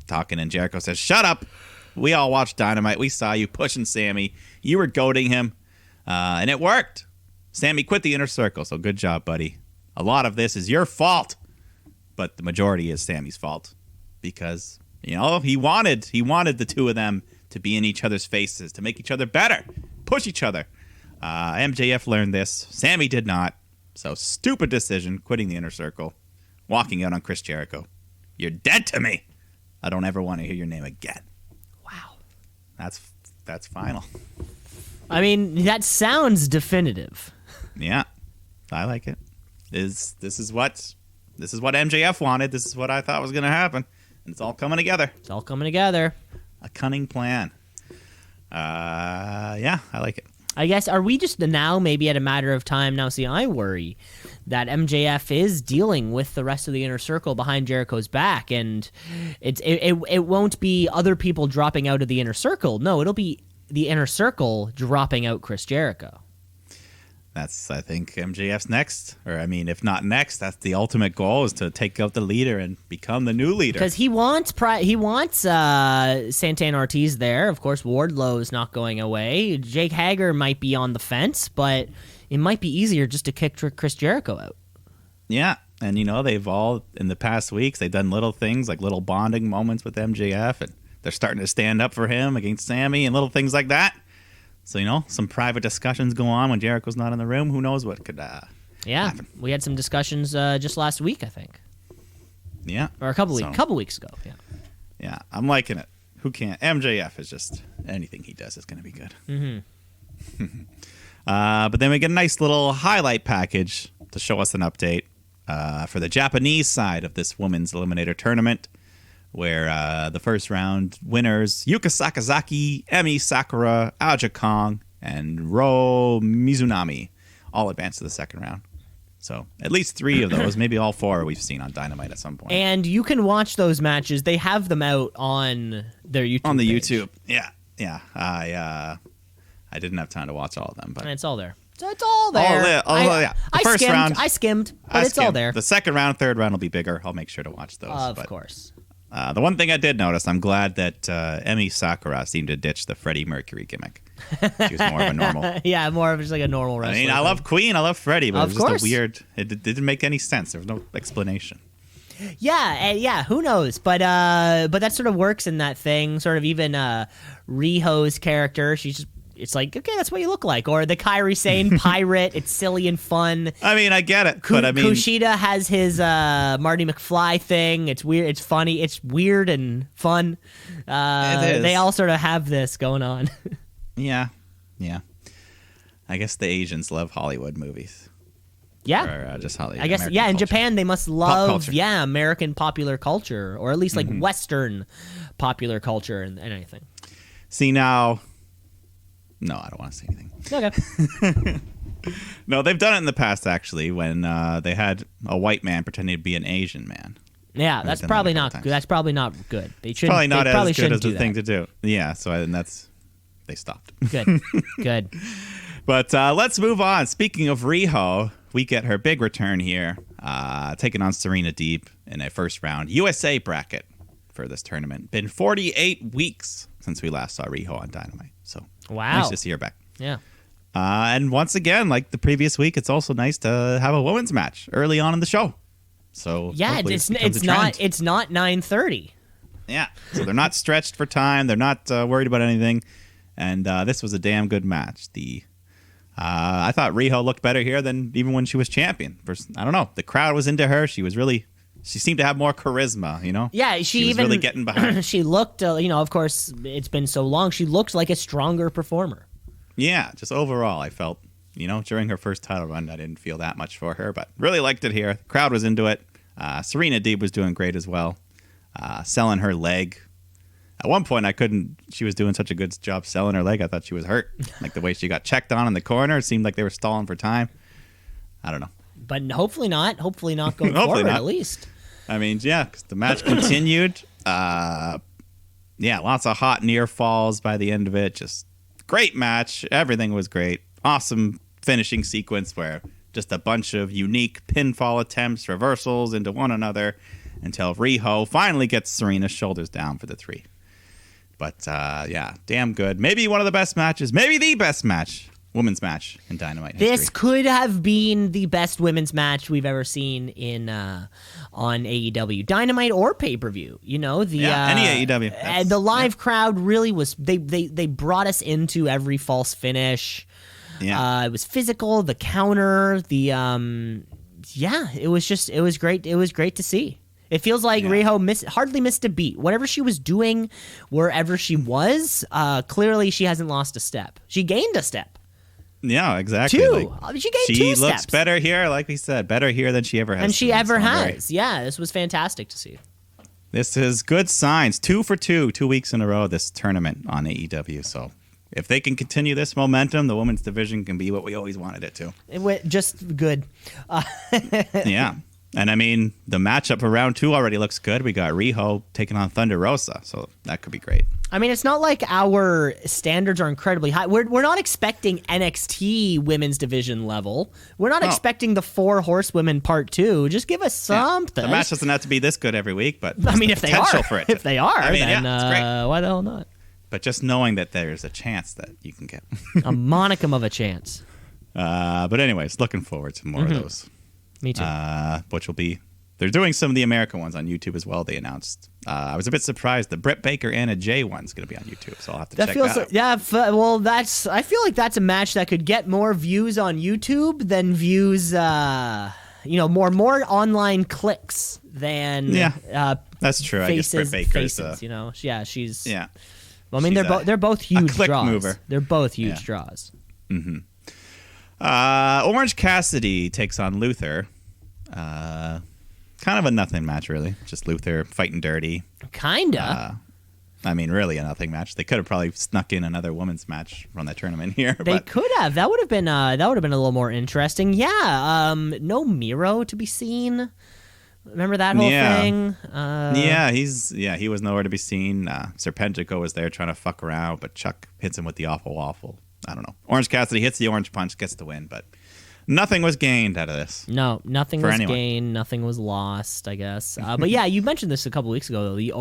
talking, and Jericho says, "Shut up. We all watched Dynamite. We saw you pushing Sammy. You were goading him. And it worked. Sammy quit the Inner Circle, so good job, buddy. A lot of this is your fault. But the majority is Sammy's fault. Because, he wanted the two of them to be in each other's faces, to make each other better, push each other. MJF learned this. Sammy did not. So stupid decision, quitting the Inner Circle. Walking out on Chris Jericho. You're dead to me. I don't ever want to hear your name again." Wow. That's final. I mean, that sounds definitive. Yeah. I like it. This is what MJF wanted. This is what I thought was going to happen. And it's all coming together. It's all coming together. A cunning plan. Yeah, I like it. I guess, are we just now maybe at a matter of time now? See, I worry that MJF is dealing with the rest of the Inner Circle behind Jericho's back, and it won't be other people dropping out of the Inner Circle. No, it'll be the Inner Circle dropping out Chris Jericho. That's, I think, MJF's next. Or, I mean, if not next, that's the ultimate goal, is to take out the leader and become the new leader. Because he wants Santana Ortiz there. Of course, Wardlow's not going away. Jake Hager might be on the fence, but it might be easier just to kick Chris Jericho out. Yeah, and, they've all, in the past weeks, they've done little things, like little bonding moments with MJF, and they're starting to stand up for him against Sammy and little things like that. So, some private discussions go on when Jericho's not in the room. Who knows what could happen. We had some discussions just last week, I think. Yeah. Or a couple weeks ago, yeah. Yeah, I'm liking it. Who can't? MJF is just, anything he does is going to be good. Mm-hmm. But then we get a nice little highlight package to show us an update for the Japanese side of this women's eliminator tournament, where the first round winners, Yuka Sakazaki, Emi Sakura, Aja Kong, and Ro Mizunami, all advance to the second round. So at least 3 of those, maybe all 4 we've seen on Dynamite at some point. And you can watch those matches. They have them out on their YouTube On the page. YouTube. Yeah. I didn't have time to watch all of them. But And it's all there. So it's all there. Yeah. The first round. I skimmed, but it's all there. The second round, third round will be bigger. I'll make sure to watch those. Of course. The one thing I did notice, I'm glad that Emi Sakura seemed to ditch the Freddie Mercury gimmick. She was more of a normal. Yeah, more of just like a normal wrestler. I mean, I love Queen, I love Freddie, but Of it was just course. a weird. It didn't make any sense. There was no explanation. Yeah. Who knows? But that sort of works in that thing. Sort of even Riho's character. She's just. It's like, okay, that's what you look like. Or the Kairi Sane pirate. It's silly and fun. I mean, I get it, but I mean, Kushida has his Marty McFly thing. It's weird. It's funny. It's weird and fun. It is. They all sort of have this going on. yeah. I guess the Asians love Hollywood movies. Yeah. Or just Hollywood. I guess, American yeah, in culture. Japan, they must love, culture. American popular culture, or at least like Western popular culture and anything. See, now. No, I don't want to say anything. Okay. No, they've done it in the past, actually, when they had a white man pretending to be an Asian man. Yeah, that's done probably that a not couple good. times. That's probably not good. They shouldn't. Probably not they probably as good shouldn't as the do thing that. to do. Yeah, so they stopped. Good. But let's move on. Speaking of Riho, we get her big return here, taking on Serena Deeb in a first round USA bracket for this tournament. Been 48 weeks since we last saw Riho on Dynamite. So Wow. nice to see her back. Yeah. And once again, like the previous week, it's also nice to have a women's match early on in the show. So Yeah, hopefully it's it becomes a not trend. 9:30. Yeah, so they're not stretched for time. They're not worried about anything. And this was a damn good match. I thought Riho looked better here than even when she was champion. I don't know. The crowd was into her. She seemed to have more charisma, Yeah, she was really getting behind. She looked, of course, it's been so long. She looked like a stronger performer. Yeah, just overall, I felt during her first title run, I didn't feel that much for her, but really liked it here. The crowd was into it. Serena Deeb was doing great as well, selling her leg. At one point, she was doing such a good job selling her leg, I thought she was hurt. Like the way she got checked on in the corner, it seemed like they were stalling for time. I don't know. But hopefully not. Hopefully not going forward, at least. I mean, yeah, 'cause the match continued. Lots of hot near falls by the end of it. Just great match. Everything was great. Awesome finishing sequence where just a bunch of unique pinfall attempts, reversals into one another until Riho finally gets Serena's shoulders down for the 3. But, damn good. Maybe one of the best matches. Maybe the best match. Women's match in Dynamite history. This could have been the best women's match we've ever seen on AEW Dynamite or pay-per-view. Any AEW. And the live crowd really was. They brought us into every false finish. Yeah, it was physical. The counter. It was great. It was great to see. It feels like Riho hardly missed a beat. Whatever she was doing, wherever she was, clearly she hasn't lost a step. She gained a step. Yeah, exactly. 2. Like, she gained 2 She steps. looks better here, like we said. Better here than she ever has. And she ever has. Yeah, this was fantastic to see. This is good signs. 2 for 2 weeks in a row, this tournament on AEW. So if they can continue this momentum, the women's division can be what we always wanted it to. It went just good. Yeah. And I mean, the matchup for round 2 already looks good. We got Riho taking on Thunder Rosa, so that could be great. I mean, it's not like our standards are incredibly high. We're not expecting NXT women's division level. We're not expecting the 4 horsewomen part 2. Just give us something. The match doesn't have to be this good every week, but I mean, if they are, for it if they are, then it's great. why the hell not? But just knowing that there's a chance that you can get a monicum of a chance. But anyways, looking forward to more of those. Me too. Which will be, they're doing some of the American ones on YouTube as well. They announced. I was a bit surprised. The Britt Baker Anna Jay one's going to be on YouTube, so I'll have to check that out. Well, I feel like that's a match that could get more views on YouTube than views. More online clicks than. That's true. Faces, I guess Britt Baker's faces, she's. Yeah. Well, I mean, they're both huge click draws. mover. They're both huge draws. Mm-hmm. Orange Cassidy takes on Luther. Kind of a nothing match, really. Just Luther fighting dirty. Kinda. I mean, really a nothing match. They could have probably snuck in another women's match from that tournament here. They could have. That would have been a little more interesting. Yeah. No Miro to be seen. Remember that whole thing? He was nowhere to be seen. Serpentico was there trying to fuck around, but Chuck hits him with the awful waffle. I don't know. Orange Cassidy hits the orange punch, gets the win, but nothing was gained out of this. No, nothing was gained. Nothing was lost, I guess. But yeah, you mentioned this a couple weeks ago, though, the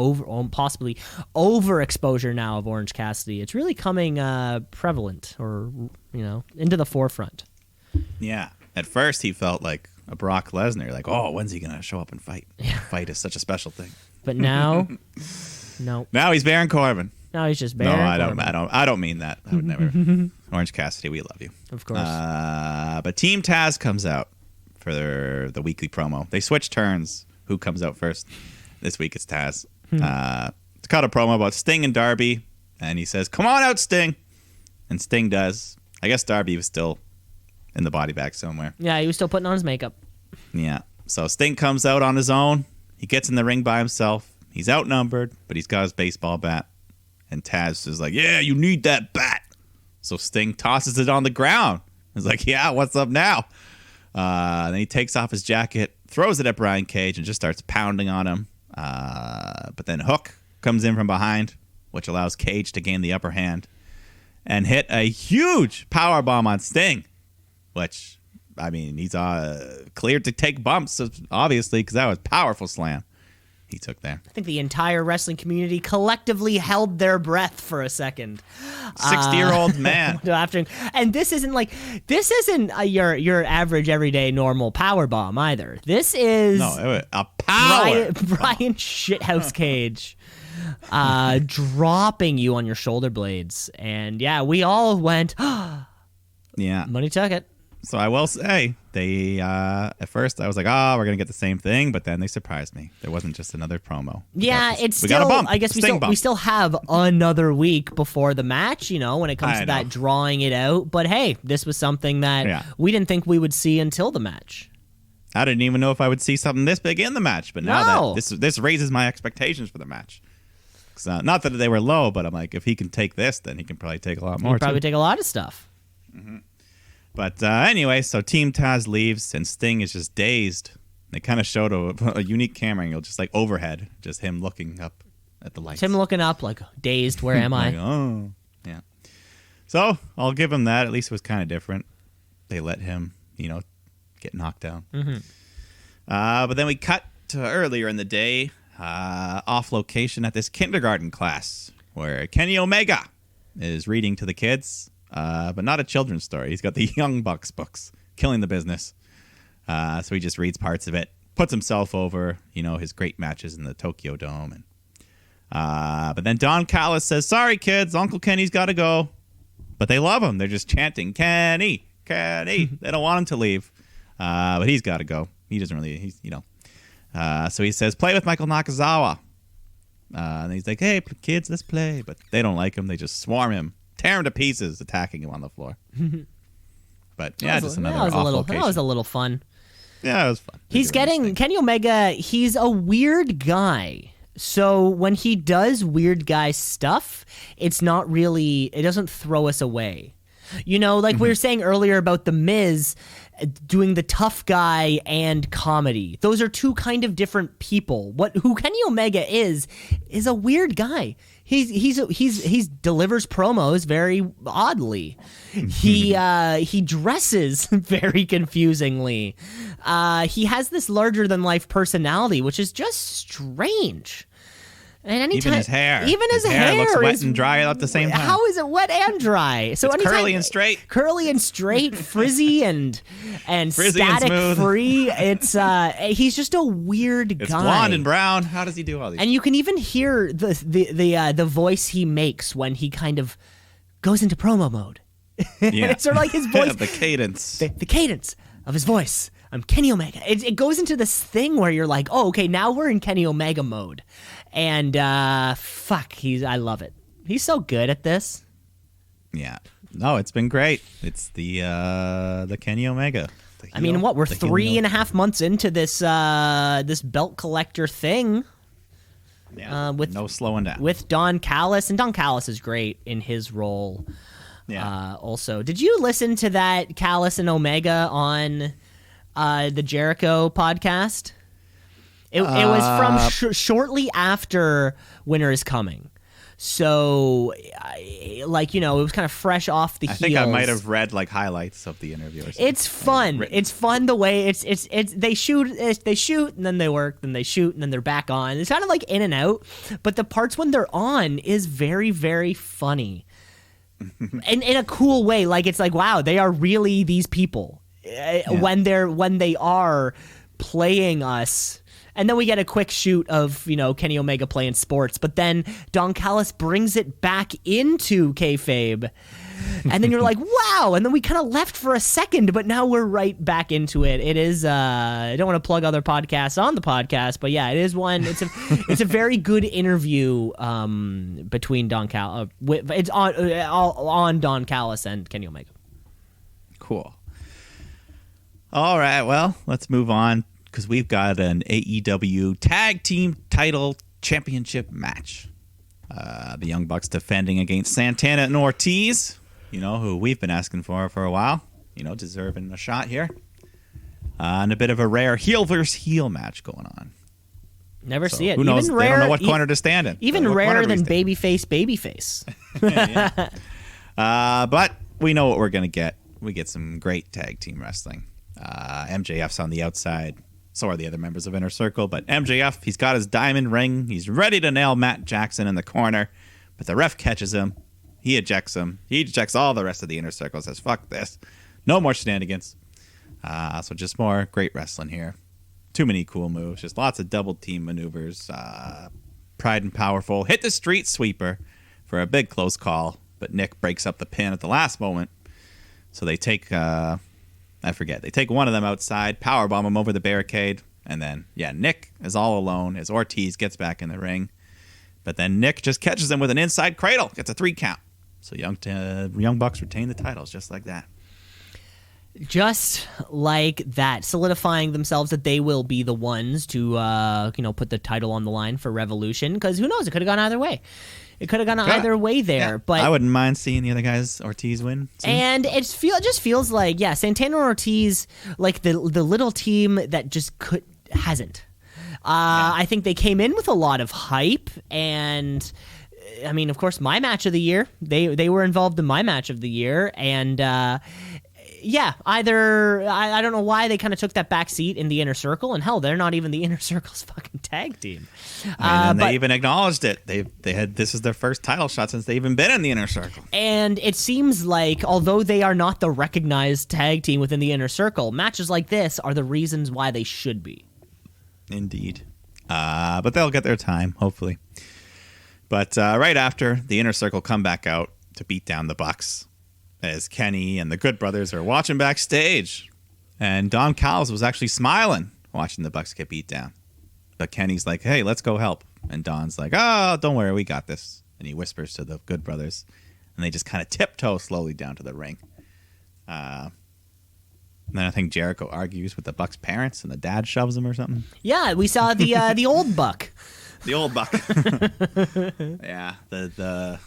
possibly overexposure now of Orange Cassidy. It's really coming prevalent or, into the forefront. Yeah. At first, he felt like a Brock Lesnar. Like, oh, when's he going to show up and fight? Yeah. Fight is such a special thing. But now, no. Now he's Baron Corbin. No, he's just Baron Corbin. I don't mean that. I would never. Orange Cassidy, we love you. Of course. But Team Taz comes out for the weekly promo. They switch turns. Who comes out first? This week it's Taz. To cut a promo about Sting and Darby, and he says, "Come on out, Sting," and Sting does. I guess Darby was still in the body bag somewhere. Yeah, he was still putting on his makeup. Yeah. So Sting comes out on his own. He gets in the ring by himself. He's outnumbered, but he's got his baseball bat. And Taz is like, yeah, you need that bat. So Sting tosses it on the ground. He's like, yeah, what's up now? Then he takes off his jacket, throws it at Brian Cage, and just starts pounding on him. But then Hook comes in from behind, which allows Cage to gain the upper hand and hit a huge powerbomb on Sting, which, I mean, he's cleared to take bumps, obviously, because that was a powerful slam he took there. I think the entire wrestling community collectively held their breath for a second. 60-year-old man. And this isn't your average everyday normal power bomb either. This is a power Brian Shithouse Cage dropping you on your shoulder blades. And yeah, we all went, yeah. Money took it. So I will say, they at first I was like, oh, we're going to get the same thing, but then they surprised me. There wasn't just another promo. It's we got still, a bump. I guess we still have another week before the match, when it comes to that drawing it out. But hey, this was something that we didn't think we would see until the match. I didn't even know if I would see something this big in the match, but now that this raises my expectations for the match. Not that they were low, but I'm like, if he can take this, then he can probably take a lot more. He can probably take a lot of stuff. Mm-hmm. But anyway, so Team Taz leaves, and Sting is just dazed. They kind of showed a unique camera angle, just like overhead, just him looking up at the lights. Him looking up, like, dazed, where am I? Like, oh, yeah. So I'll give him that. At least it was kind of different. They let him, get knocked down. Mm-hmm. But then we cut to earlier in the day, off location at this kindergarten class, where Kenny Omega is reading to the kids. But not a children's story. He's got the Young Bucks books, Killing the Business. So he just reads parts of it, puts himself over, his great matches in the Tokyo Dome. But then Don Callis says, sorry, kids, Uncle Kenny's got to go. But they love him. They're just chanting, Kenny, Kenny. They don't want him to leave. But he's got to go. He doesn't really, so he says, play with Michael Nakazawa. And he's like, hey, kids, let's play. But they don't like him. They just swarm him. Tear him to pieces, attacking him on the floor. But yeah, just another off location. That was a little fun. Yeah, it was fun. He's getting Kenny Omega. He's a weird guy. So when he does weird guy stuff, it's not really. It doesn't throw us away. Like we were saying earlier about The Miz doing the tough guy and comedy. Those are two kind of different people. Who Kenny Omega is a weird guy. He delivers promos very oddly. He dresses very confusingly. He has this larger than life personality, which is just strange. And anytime, even his hair looks wet and dry at the same time. How is it wet and dry? So it's curly and straight, frizzy and frizzy static and free. It's he's just a weird guy. It's blonde and brown. How does he do all these? And you can even hear the voice he makes when he kind of goes into promo mode. Yeah. It's sort of like his voice, the cadence, the cadence of his voice. I'm Kenny Omega. It goes into this thing where you're like, oh, okay, now we're in Kenny Omega mode. And I love it. He's so good at this. Yeah. No, it's been great. It's the Kenny Omega. I mean, we're 3.5 months into this this belt collector thing. Yeah. With no slowing down. With Don Callis, and Don Callis is great in his role. Yeah. Also, did you listen to that Callis and Omega on the Jericho podcast? It was from shortly after Winter is Coming. So, it was kind of fresh off the heels. I think I might have read highlights of the interview or something. It's fun. It's fun the way it's they shoot and then they work, then they shoot and then they're back on. It's kind of like in and out, but the parts when they're on is very, very funny. And in a cool way. It's like, wow, they are really these people. When they are playing us. And then we get a quick shoot of, Kenny Omega playing sports. But then Don Callis brings it back into kayfabe. And then you're like, wow. And then we kind of left for a second, but now we're right back into it. It is, I don't want to plug other podcasts on the podcast, but yeah, it is one. It's a very good interview between Don Callis. It's on Don Callis and Kenny Omega. Cool. All right, well, let's move on. Because we've got an AEW Tag Team Title Championship match. The Young Bucks defending against Santana and Ortiz, who we've been asking for a while, deserving a shot here. And a bit of a rare heel versus heel match going on. Never see it. Who knows? They don't know what corner to stand in. Even rarer than babyface. But we know what we're going to get. We get some great tag team wrestling. MJF's on the outside. So are the other members of Inner Circle. But MJF, he's got his diamond ring. He's ready to nail Matt Jackson in the corner. But the ref catches him. He ejects him. He ejects all the rest of the Inner Circle. Says, fuck this. No more shenanigans. So just more great wrestling here. Too many cool moves. Just lots of double team maneuvers. Pride and Powerful. Hit the street sweeper for a big close call. But Nick breaks up the pin at the last moment. So they take I forget. They take one of them outside, powerbomb him over the barricade, and then, Nick is all alone as Ortiz gets back in the ring. But then Nick just catches him with an inside cradle, gets a 3 count. So Young Bucks retain the titles just like that. Just like that, solidifying themselves that they will be the ones to, put the title on the line for Revolution. Because who knows? It could have gone either way. It could have gone either way there. Yeah. But I wouldn't mind seeing the other guys, Ortiz, win. Soon. And it just feels like, Santana and Ortiz, like the little team that just hasn't. I think they came in with a lot of hype, and I mean, of course, my match of the year. They were involved in my match of the year, and either I don't know why they kind of took that back seat in the Inner Circle, and hell, they're not even the Inner Circle's fucking tag team. And they even acknowledged it. They had this is their first title shot since they've even been in the Inner Circle. And it seems like, although they are not the recognized tag team within the Inner Circle, matches like this are the reasons why they should be. Indeed. But they'll get their time, hopefully. But right after, the Inner Circle come back out to beat down the Bucks as Kenny and the Good Brothers are watching backstage. And Don Callis was actually smiling watching the Bucks get beat down. But Kenny's like, hey, let's go help. And Don's like, oh, don't worry, we got this. And he whispers to the Good Brothers. And they just kind of tiptoe slowly down to the ring. And then I think Jericho argues with the Bucks' parents, and the dad shoves him or something. Yeah, we saw the old Buck. The old Buck. Yeah, the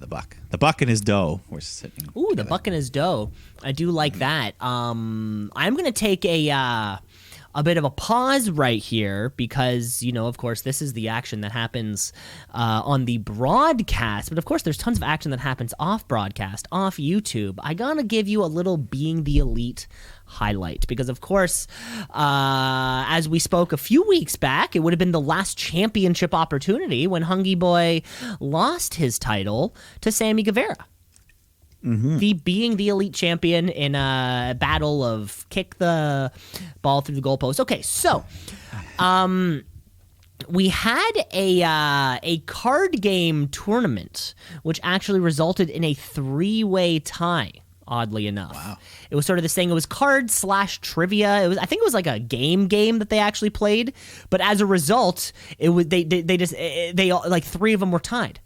Buck. The Buck and his dough were sitting. Ooh, together. The Buck and his dough. I do like that. I'm gonna take a bit of a pause right here because, of course, this is the action that happens on the broadcast. But, of course, there's tons of action that happens off broadcast, off YouTube. I gotta give you a little Being the Elite highlight because, of course, as we spoke a few weeks back, it would have been the last championship opportunity when Hungry Boy lost his title to Sammy Guevara. Mm-hmm. Being the Elite champion in a battle of kick the ball through the goalpost. Okay, so we had a card game tournament which actually resulted in a 3-way tie. Oddly enough, wow. It was sort of this thing. It was card/trivia. I think it was like a game that they actually played. But as a result, it was they like 3 of them were tied.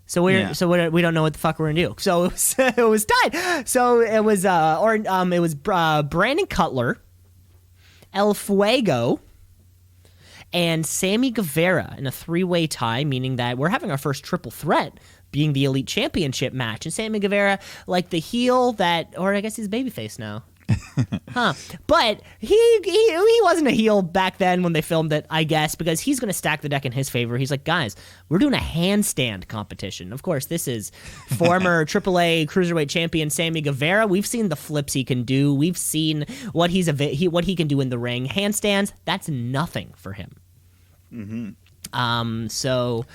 So we don't know what the fuck we're gonna do. So it was tied. So it was Brandon Cutler, El Fuego, and Sammy Guevara in a 3-way tie, meaning that we're having our first triple threat being the Elite Championship match. And Sammy Guevara, like the heel or I guess he's babyface now. Huh. But he wasn't a heel back then when they filmed it, I guess, because he's going to stack the deck in his favor. He's like, guys, we're doing a handstand competition. Of course, this is former AAA Cruiserweight champion Sammy Guevara. We've seen the flips he can do. We've seen what he can do in the ring. Handstands, that's nothing for him. Mm-hmm. So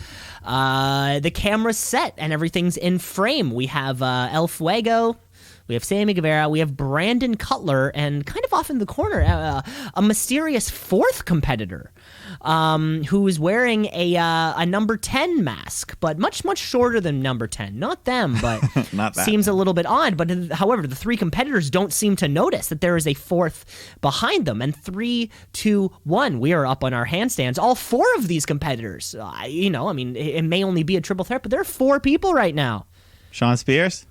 the camera's set and everything's in frame. We have El Fuego. We have Sammy Guevara, we have Brandon Cutler, and kind of off in the corner, a mysterious 4th competitor who is wearing a number 10 mask, but much, much shorter than number 10. Not them, but Not that. Seems a little bit odd. But however, the 3 competitors don't seem to notice that there is a 4th behind them. And 3, 2, 1, we are up on our handstands. All 4 of these competitors, it may only be a triple threat, but there are 4 people right now. Sean Spears?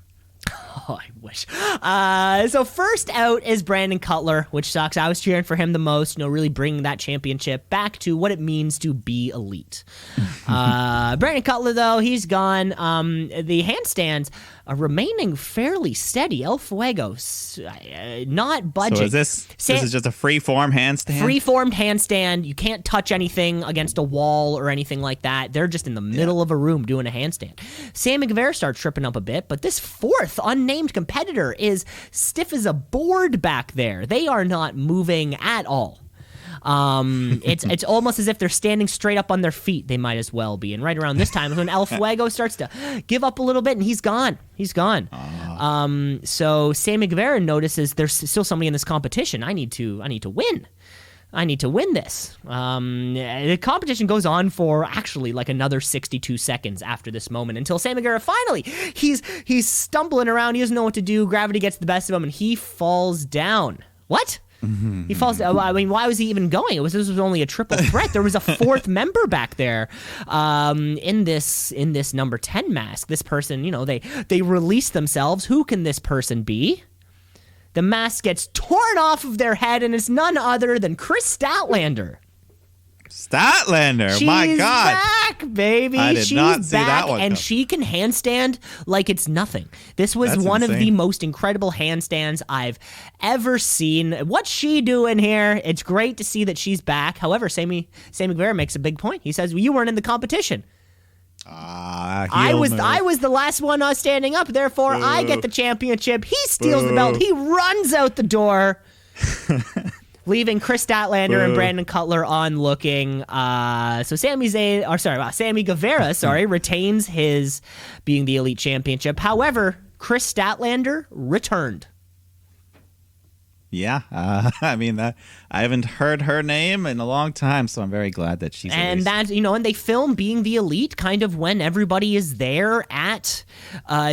Oh, I wish. So first out is Brandon Cutler, which sucks. I was cheering for him the most, really bringing that championship back to what it means to be elite. Brandon Cutler, though, he's gone. The handstands are remaining fairly steady. El Fuego, not budging. So is this is just a free-form handstand? Free-formed handstand. You can't touch anything against a wall or anything like that. They're just in the middle of a room doing a handstand. Sammy Guevara starts tripping up a bit, but this 4th unnamed competitor is stiff as a board back there. They are not moving at all. It's almost as if they're standing straight up on their feet. They might as well be. And right around this time is when El Fuego starts to give up a little bit, and he's gone. So Sammy Guevara notices there's still somebody in this competition. I need to win. I need to win this. The competition goes on for actually like another 62 seconds after this moment until Sammy Guevara finally, he's stumbling around. He doesn't know what to do. Gravity gets the best of him and he falls down. What? He falls down. I mean, why was he even going? This was only a triple threat. There was a fourth member back there in this number 10 mask. This person, they release themselves. Who can this person be? The mask gets torn off of their head, and it's none other than Chris Statlander. Statlander, She's my God. back, baby. I did She's not see back, that one and come. she can handstand like it's nothing. This was That's one of the insane. most incredible handstands I've ever seen. What's she doing here? It's great to see that she's back. However, Sammy Guevara makes a big point. He says, well, you weren't in the competition. I was the last one standing up, therefore I get the championship. He steals the belt. He runs out the door, leaving Chris Statlander and Brandon Cutler on looking. So Sammy Guevara, retains his being the Elite Championship. However, Chris Statlander returned. Yeah, I mean that I haven't heard her name in a long time, so I'm very glad that she's. And that and they film being the Elite kind of when everybody is there at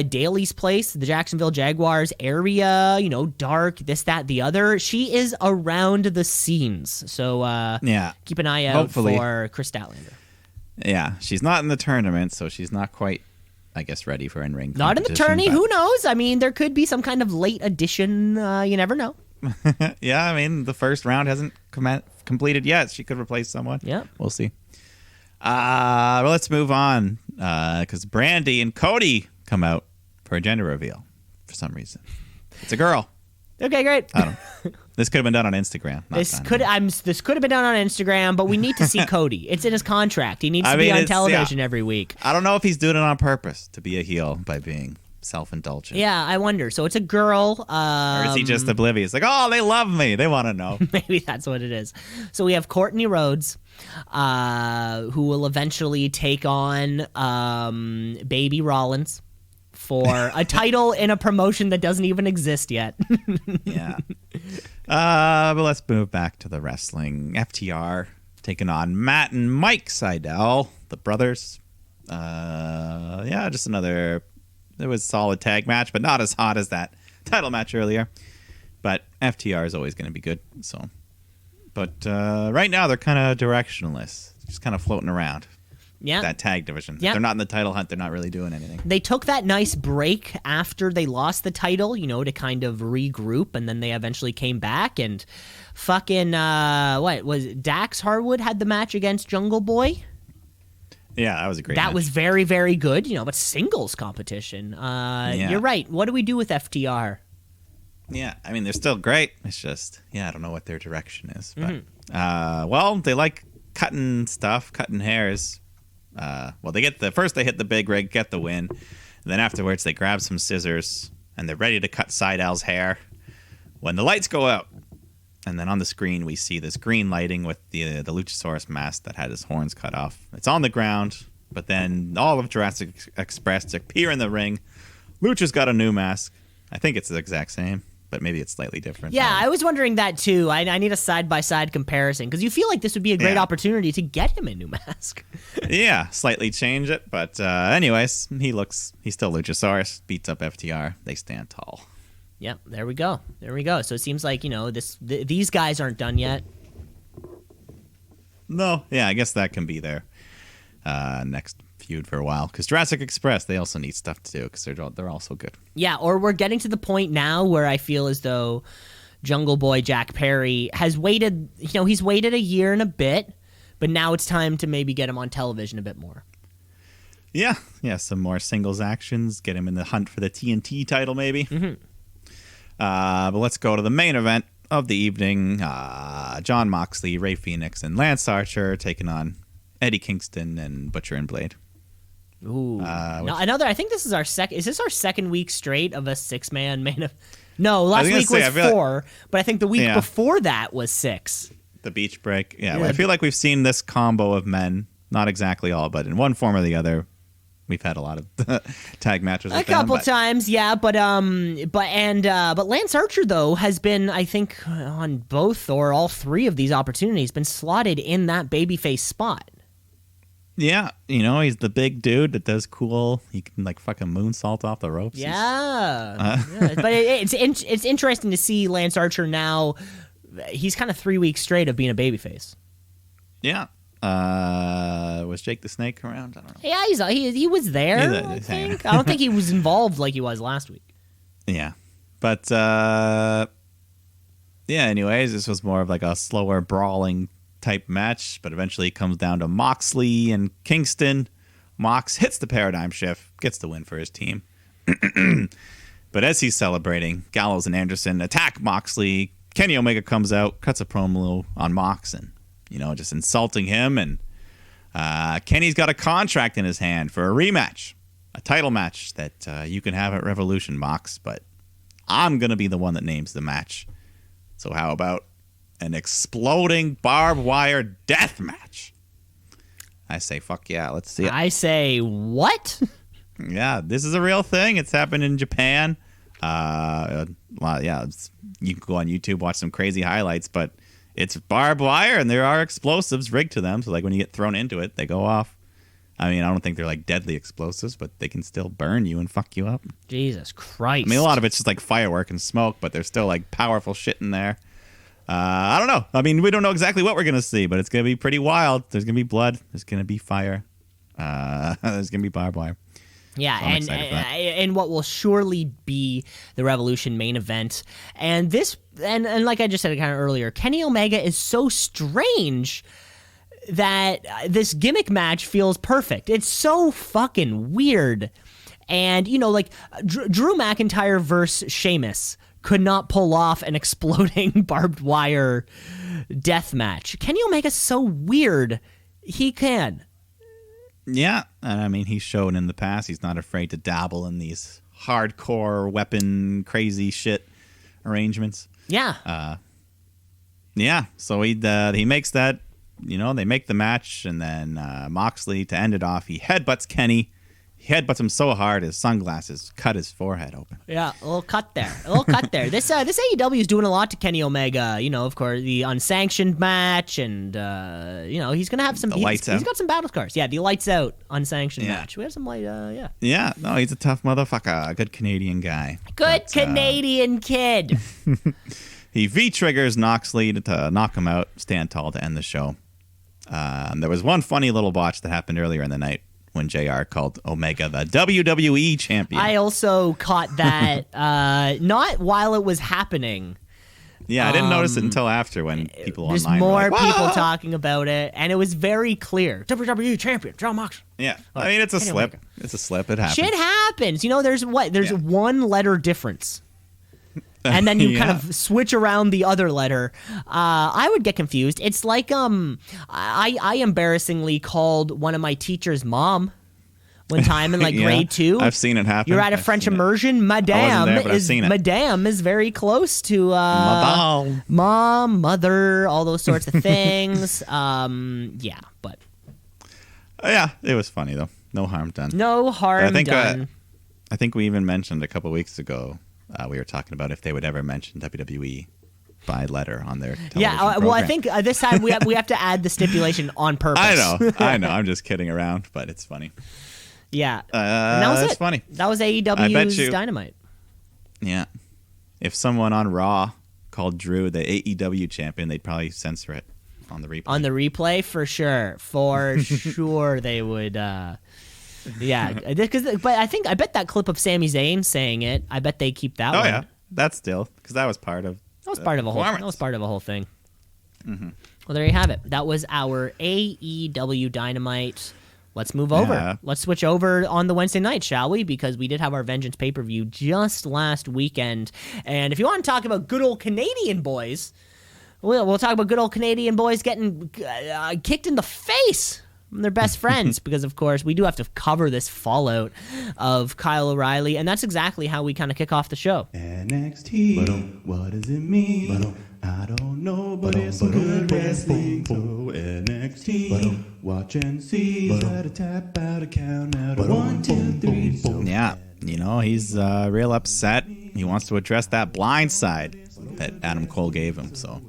Daly's place, the Jacksonville Jaguars area. Dark, this, that, the other. She is around the scenes, so keep an eye out for Chris Statlander. Yeah, she's not in the tournament, so she's not quite, I guess, ready for in-ring. Not in the tourney. Who knows? I mean, there could be some kind of late addition. You never know. Yeah, I mean, the first round hasn't completed yet. She could replace someone. Yeah. We'll see. Well, let's move on because Brandy and Cody come out for a gender reveal for some reason. It's a girl. Okay, great. I don't know. This could have been done on Instagram. This could have been done on Instagram, but we need to see Cody. It's in his contract. He needs to be on television every week. I don't know if he's doing it on purpose to be a heel by being self-indulgent. Yeah, I wonder. So it's a girl. Or is he just oblivious? Like, oh, they love me. They want to know. Maybe that's what it is. So we have Courtney Rhodes, who will eventually take on Baby Rollins for a title in a promotion that doesn't even exist yet. Yeah. But let's move back to the wrestling. FTR taking on Matt and Mike Seidel, the brothers. Just another... It was a solid tag match, but not as hot as that title match earlier. But FTR is always going to be good. So, but right now they're kind of directionless, just kind of floating around. Yeah, that tag division. Yeah. They're not in the title hunt. They're not really doing anything. They took that nice break after they lost the title, to kind of regroup, and then they eventually came back and fucking what was it? Dax Harwood had the match against Jungle Boy. Yeah, that was a great match. That was very, very good, but singles competition. You're right. What do we do with FTR? Yeah, I mean, they're still great. It's just, I don't know what their direction is. But, they like cutting stuff, cutting hairs. They hit the big rig, get the win. And then afterwards, they grab some scissors, and they're ready to cut Seidel's hair when the lights go out. And then on the screen, we see this green lighting with the Luchasaurus mask that had his horns cut off. It's on the ground, but then all of Jurassic Express appear in the ring. Lucha's got a new mask. I think it's the exact same, but maybe it's slightly different. Yeah, I was wondering that too. I need a side-by-side comparison because you feel like this would be a great opportunity to get him a new mask. Yeah, slightly change it. But anyways, he's still Luchasaurus, beats up FTR. They stand tall. Yep, there we go. So it seems like, these guys aren't done yet. No, yeah, I guess that can be their next feud for a while. Because Jurassic Express, they also need stuff to do because they're also good. Yeah, or we're getting to the point now where I feel as though Jungle Boy Jack Perry has waited, he's waited a year and a bit, but now it's time to maybe get him on television a bit more. Yeah, some more singles actions, get him in the hunt for the TNT title maybe. Mm-hmm. But let's go to the main event of the evening. Jon Moxley, Rey Fenix, and Lance Archer taking on Eddie Kingston and Butcher and Blade. Ooh. I think this is our second. Is this our second week straight of a 6-man main event? No, last week was 4, but I think the week before that was 6. The beach break. Yeah, I feel like we've seen this combo of men, not exactly all, but in one form or the other, We've had a lot of tag matches. A couple times, yeah, but Lance Archer though has been, I think, on both or all three of these opportunities, been slotted in that babyface spot. Yeah, he's the big dude that does cool. He can like fucking moonsault off the ropes. Yeah, but it's interesting to see Lance Archer now. He's kind of 3 weeks straight of being a babyface. Yeah. Was Jake the Snake around? I don't know. Yeah, he was there. I think. I don't think he was involved like he was last week. Yeah, but anyways, this was more of like a slower brawling type match, but eventually it comes down to Moxley and Kingston. Mox hits the paradigm shift, gets the win for his team. But as he's celebrating, Gallows and Anderson attack Moxley. Kenny Omega comes out, cuts a promo on Mox, and just insulting him. And Kenny's got a contract in his hand for a rematch, a title match that you can have at Revolution, Mox. But I'm gonna be the one that names the match. So how about an exploding barbed wire death match? I say, fuck yeah, let's see it. I say, what? Yeah, this is a real thing. It's happened in Japan. You can go on YouTube, watch some crazy highlights, but it's barbed wire and there are explosives rigged to them. So like when you get thrown into it, they go off. I mean, I don't think they're like deadly explosives, but they can still burn you and fuck you up. Jesus Christ. I mean, a lot of it's just like firework and smoke, but there's still like powerful shit in there. I don't know. I mean, we don't know exactly what we're going to see, but it's going to be pretty wild. There's going to be blood. There's going to be fire. There's going to be barbed wire. Yeah, and what will surely be the Revolution main event. And this, and like I just said kind of earlier, Kenny Omega is so strange that this gimmick match feels perfect. It's so fucking weird. And, like Drew McIntyre versus Sheamus could not pull off an exploding barbed wire death match. Kenny Omega's so weird. He can. Yeah, and I mean, he's shown in the past he's not afraid to dabble in these hardcore weapon crazy shit arrangements. Yeah. So he makes that, they make the match, and then Moxley, to end it off, he headbutts Kenny. He headbutts him so hard his sunglasses cut his forehead open. Yeah, a little cut there. This AEW is doing a lot to Kenny Omega. Of course, the unsanctioned match, and he's gonna have some. He's got some battle scars. Yeah, the lights out unsanctioned match. We have some light. Yeah. Yeah, no, he's a tough motherfucker. A good Canadian guy. Canadian kid. He V-triggers Moxley to knock him out. Stand tall to end the show. There was one funny little botch that happened earlier in the night when JR called Omega the WWE champion. I also caught that, not while it was happening. Yeah, I didn't notice it until after when people There's online more were like, people talking about it, and it was very clear. WWE champion, John Moxley. Yeah, I mean, it's a slip. Omega. It's a slip. It happens. Shit happens. There's one letter difference. And then you kind of switch around the other letter. I would get confused. It's like I embarrassingly called one of my teacher's mom one time in grade 2. I've seen it happen. You're at a French immersion. Madame is very close to mom, mother, all those sorts of things. But it was funny though. No harm done. No harm done. I think we even mentioned a couple weeks ago. We were talking about if they would ever mention WWE by letter on their television program. Well, I think this time we have to add the stipulation on purpose. I know. I'm just kidding around, but it's funny. Yeah. And that was it. Funny. That was AEW's Dynamite. Yeah. If someone on Raw called Drew the AEW champion, they'd probably censor it on the replay. On the replay, for sure. For sure they would. Yeah, but I bet that clip of Sami Zayn saying it, I bet they keep that one. Oh yeah, that's still, because that was part of. That was part of a whole thing. Mm-hmm. Well, there you have it. That was our AEW Dynamite. Let's move over. Yeah. Let's switch over on the Wednesday night, shall we? Because we did have our Vengeance pay-per-view just last weekend, and if you want to talk about good old Canadian boys, we'll talk about good old Canadian boys getting kicked in the face from their best friends, because of course we do have to cover this fallout of Kyle O'Reilly, and that's exactly how we kind of kick off the show. NXT, what does it mean? I don't know, but it's some good wrestling. So NXT, watch and see. Set a tap out, a count out, 1, he's real upset. He wants to address that blind side that Adam Cole gave him. So,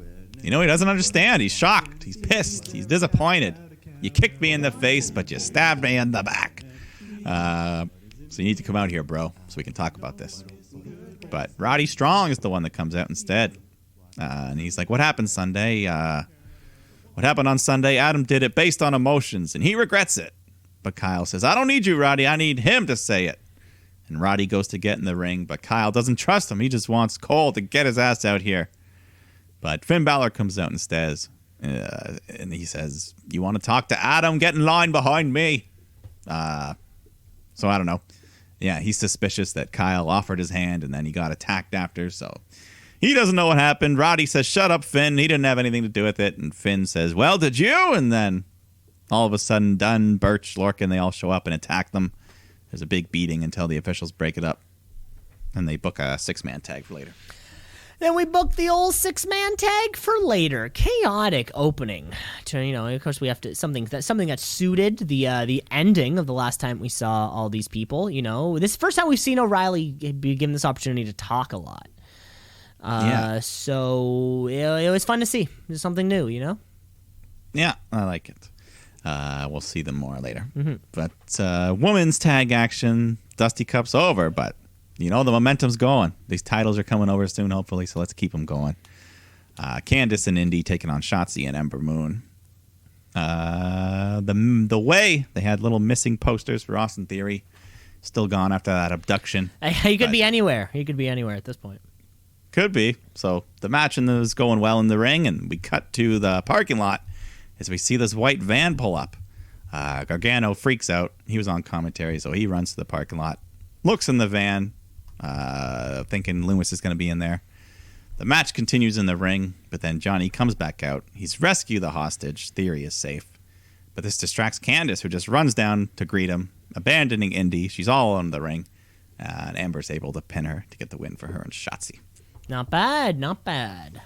he doesn't understand. He's shocked. He's pissed. He's disappointed. You kicked me in the face, but you stabbed me in the back. So you need to come out here, bro, so we can talk about this. But Roddy Strong is the one that comes out instead. And he's like, what happened Sunday? What happened on Sunday? Adam did it based on emotions, and he regrets it. But Kyle says, I don't need you, Roddy. I need him to say it. And Roddy goes to get in the ring, but Kyle doesn't trust him. He just wants Cole to get his ass out here. But Finn Balor comes out instead, and he says, you want to talk to Adam? Get in line behind me. So I don't know. Yeah, he's suspicious that Kyle offered his hand, and then he got attacked after, so he doesn't know what happened. Roddy says, shut up, Finn. He didn't have anything to do with it. And Finn says, well, did you? And then all of a sudden, Dunn, Birch, Lorcan, they all show up and attack them. There's a big beating until the officials break it up. And they book a 6-man tag for later. Then we booked the old 6-man tag for later. Chaotic opening. Of course, we have to something that suited the ending of the last time we saw all these people. This is the first time we've seen O'Reilly be given this opportunity to talk a lot. So it was fun to see. There's something new, Yeah, I like it. We'll see them more later. Mm-hmm. But women's tag action, Dusty Cup's over, but the momentum's going. These titles are coming over soon, hopefully, so let's keep them going. Candace and Indy taking on Shotzi and Ember Moon. The way they had little missing posters for Austin Theory, still gone after that abduction. He could be anywhere. He could be anywhere at this point. Could be. So the match is going well in the ring, and we cut to the parking lot as we see this white van pull up. Gargano freaks out. He was on commentary, so he runs to the parking lot, looks in the van, thinking Loomis is going to be in there. The match continues in the ring, but then Johnny comes back out. He's rescued the hostage. Theory is safe. But this distracts Candace, who just runs down to greet him, abandoning Indy. She's all on the ring, and Amber's able to pin her to get the win for her and Shotzi. Not bad, not bad.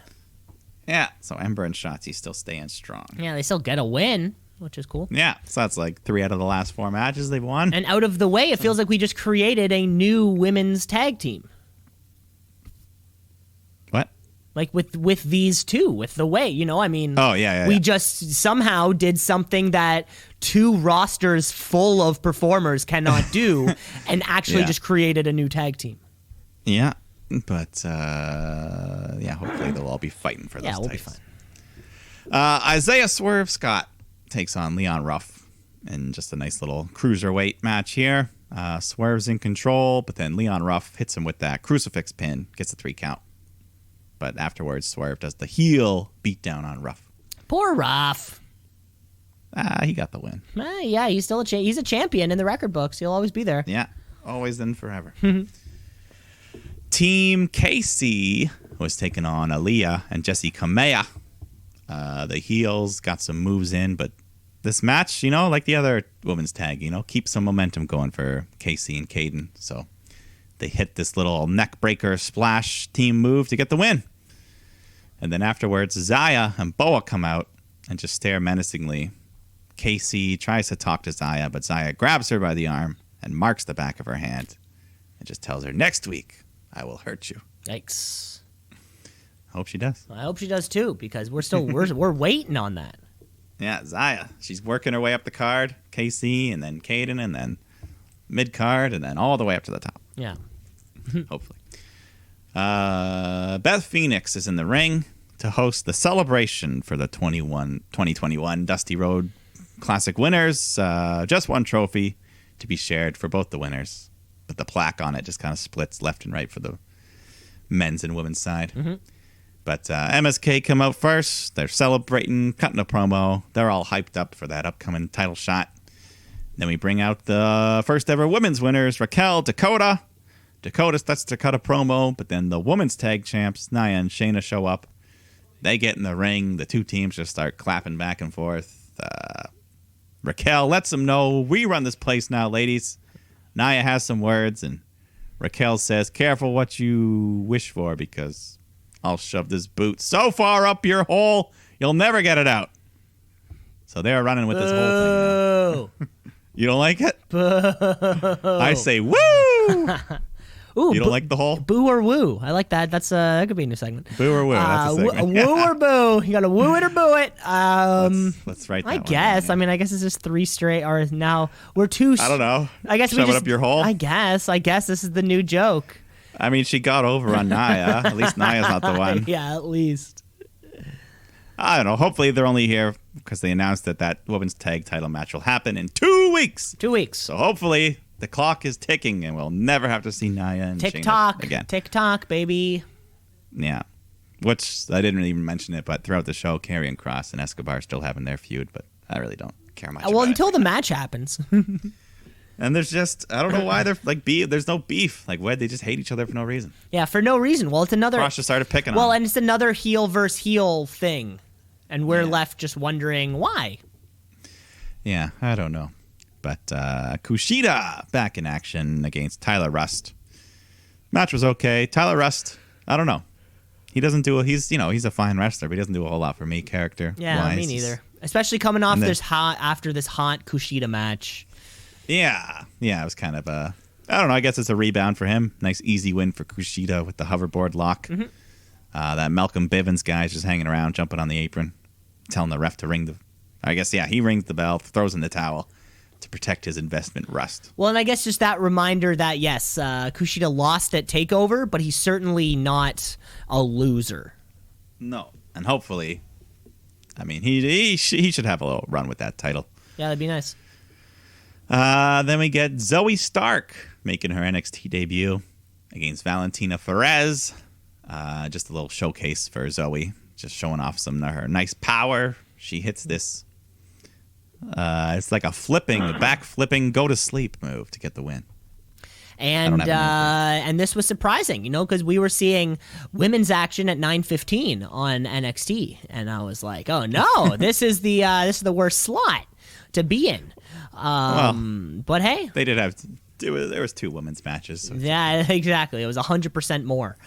Yeah, so Ember and Shotzi still staying strong. Yeah, they still get a win, which is cool. Yeah, so that's like 3 out of the last 4 matches they've won. And out of the way, it feels like we just created a new women's tag team. What? Like with these two, with the way, Oh, yeah. We just somehow did something that 2 rosters full of performers cannot do and actually just created a new tag team. Yeah. But, hopefully they'll all be fighting for those titles. Yeah, we'll be fine. Isaiah Swerve Scott takes on Leon Ruff in just a nice little cruiserweight match here. Swerve's in control, but then Leon Ruff hits him with that crucifix pin, gets a 3 count. But afterwards, Swerve does the heel beatdown on Ruff. Poor Ruff. He got the win. Yeah, he's still he's a champion in the record books. He'll always be there. Yeah, always and forever. Team KC was taking on Aaliyah and Jessie Kamea. The heels got some moves in, but this match, like the other women's tag, keeps some momentum going for KC and Caden. So they hit this little neck breaker splash team move to get the win. And then afterwards, Zaya and Boa come out and just stare menacingly. KC tries to talk to Zaya, but Zaya grabs her by the arm and marks the back of her hand and just tells her, next week, I will hurt you. Yikes. I hope she does. I hope she does too, because we're waiting on that. Yeah, Zaya. She's working her way up the card. KC, and then Caden, and then mid card, and then all the way up to the top. Yeah. Hopefully. Beth Phoenix is in the ring to host the celebration for the 2021 Dusty Road Classic winners. Just 1 trophy to be shared for both the winners. But the plaque on it just kind of splits left and right for the men's and women's side. Mm-hmm. But MSK come out first. They're celebrating, cutting a promo. They're all hyped up for that upcoming title shot. Then we bring out the first ever women's winners, Raquel, Dakota. Dakota starts to cut a promo, but then the women's tag champs, Nia and Shayna, show up. They get in the ring. The 2 teams just start clapping back and forth. Raquel lets them know, we run this place now, ladies. Nia has some words, and Raquel says, careful what you wish for, because I'll shove this boot so far up your hole, you'll never get it out. So they're running with this whole thing now. You don't like it? I say, woo! Ooh, You don't like the whole boo or woo? I like that. That could be a new segment. boo or woo? That's a segment. Woo or boo? You gotta woo it or boo it. Let's write that I one guess. down, I mean, I guess it's just 3 straight. Or now we're 2. I don't know. I guess Shove we it just up your hole? I guess this is the new joke. I mean, she got over on Nia. At least Nia's not the one. Yeah, at least. I don't know. Hopefully they're only here because they announced that women's tag title match will happen in 2 weeks. 2 weeks. So hopefully the clock is ticking and we'll never have to see Nia and Shayna TikTok again. TikTok, baby. Yeah. Which I didn't even mention it, but throughout the show, Karrion Kross and Escobar are still having their feud, but I really don't care much Well, about until it. the match happens. And there's just, I don't know why they're like beef. There's no beef. Like, why they just hate each other for no reason. Yeah, for no reason. Well, it's another. Kross just started picking on Well, him. and it's another heel versus heel thing, and we're left just wondering why. Yeah, I don't know. But Kushida back in action against Tyler Rust. Match was okay. Tyler Rust, I don't know. He doesn't do he's a fine wrestler, but he doesn't do a whole lot for me character. Yeah, me neither. Especially coming off then- this hot Kushida match. Yeah, it was kind of I don't know. I guess it's a rebound for him. Nice easy win for Kushida with the hoverboard lock. Mm-hmm. That Malcolm Bivens guy is just hanging around, jumping on the apron, telling the ref to ring the. I guess he rings the bell, throws in the towel to protect his investment Rust. Well, and I guess just that reminder that yes, Kushida lost at Takeover, but he's certainly not a loser. No, and hopefully, I mean he should have a little run with that title. Yeah, that'd be nice. Then we get Zoe Stark making her NXT debut against Valentina Perez. Just a little showcase for Zoe, just showing off some of her nice power. She hits this. It's like a back flipping, go to sleep move to get the win. And this was surprising, because we were seeing women's action at 9:15 on NXT, and I was like, oh no, this is the worst slot to be in. But hey, They did have. There was 2 women's matches. So yeah, exactly. It was 100% more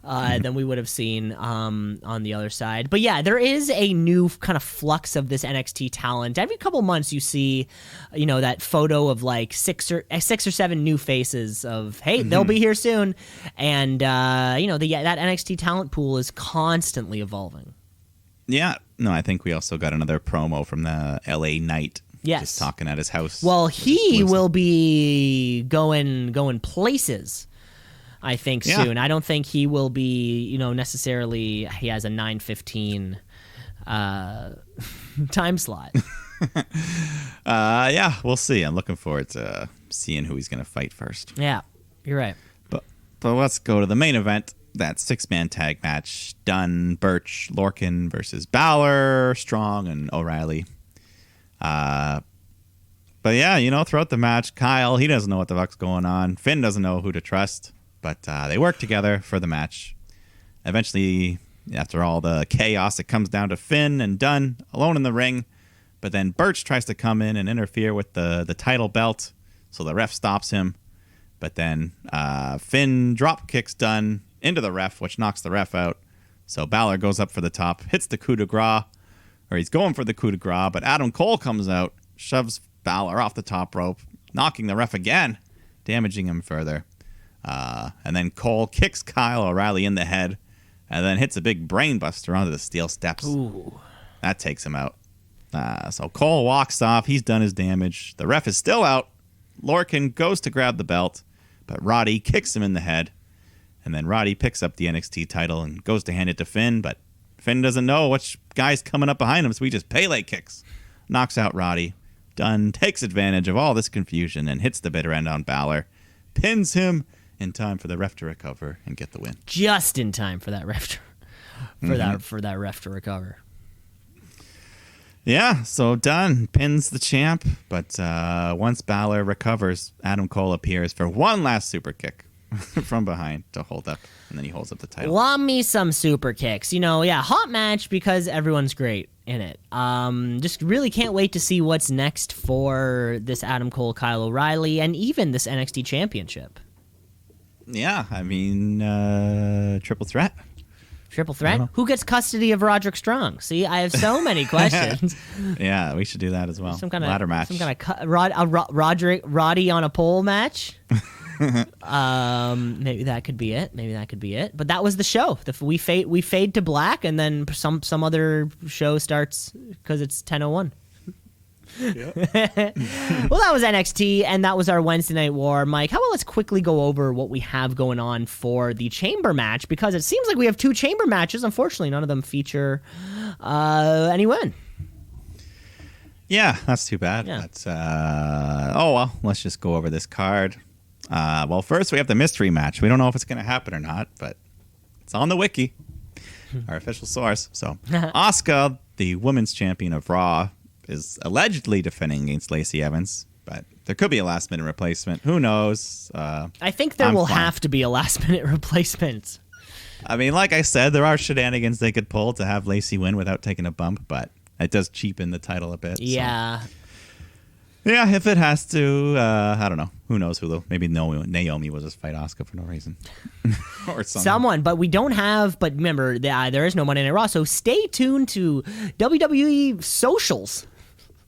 than we would have seen on the other side. But yeah, there is a new kind of flux of this NXT talent. Every couple months, you see, that photo of like 6 or 7 new faces of hey, they'll be here soon, and that NXT talent pool is constantly evolving. yeah, no, I think we also got another promo from the LA Knight. Yes. Just talking at his house. Well, he will be going places, I think, soon. I don't think he will be, necessarily he has a 9:15 time slot. Yeah, we'll see. I'm looking forward to seeing who he's going to fight first. Yeah, you're right. But let's go to the main event. That 6-man tag match. Dunn, Birch, Lorcan versus Balor, Strong, and O'Reilly. But yeah, throughout the match, Kyle, he doesn't know what the fuck's going on. Finn doesn't know who to trust, but they work together for the match. Eventually, after all the chaos, it comes down to Finn and Dunn alone in the ring, but then Birch tries to come in and interfere with the title belt, so the ref stops him. But then Finn drop kicks Dunn into the ref, which knocks the ref out. So Balor goes up for the top, hits the coup de grace, or he's going for the coup de grace, but Adam Cole comes out, shoves Balor off the top rope, knocking the ref again, damaging him further. And then Cole kicks Kyle O'Reilly in the head, and then hits a big brain buster onto the steel steps. Ooh. That takes him out. So Cole walks off. He's done his damage. The ref is still out. Lorcan goes to grab the belt, but Roddy kicks him in the head. And then Roddy picks up the NXT title and goes to hand it to Finn, but Finn doesn't know which guy's coming up behind him, so he just Pele kicks. Knocks out Roddy. Dunn takes advantage of all this confusion and hits the bitter end on Balor. Pins him in time for the ref to recover and get the win. Just in time for that ref for that ref to recover. Yeah, so Dunn pins the champ, but once Balor recovers, Adam Cole appears for one last super kick from behind to hold up, and then he holds up the title. Love me some super kicks. Hot match because everyone's great in it. Just really can't wait to see what's next for this Adam Cole, Kyle O'Reilly, and even this NXT Championship. Yeah, I mean, triple threat. Triple threat? Who gets custody of Roderick Strong? See, I have so many questions. Yeah, we should do that as well. Some kind of ladder match. Some kind of Roddy on a pole match. Maybe that could be it. But that was the show. We fade to black, and then some other show starts because it's 10:01. Yep. Well, that was NXT, and that was our Wednesday Night War. Mike, how about let's quickly go over what we have going on for the Chamber match, because it seems like we have 2 Chamber matches. Unfortunately, none of them feature any women. Yeah, that's too bad. Yeah. But, oh, well, let's just go over this card. Well, first we have the mystery match. We don't know if it's going to happen or not, but it's on the wiki, our official source. So, Asuka, the women's champion of Raw, is allegedly defending against Lacey Evans, but there could be a last-minute replacement. Who knows? I think there will have to be a last-minute replacement. I mean, like I said, there are shenanigans they could pull to have Lacey win without taking a bump, but it does cheapen the title a bit. Yeah. So. Yeah, if it has to, I don't know. Who knows who though? Maybe Naomi will just fight Asuka for no reason. Or something. Someone, but we don't have, but remember, there is no Monday Night Raw, so stay tuned to WWE socials.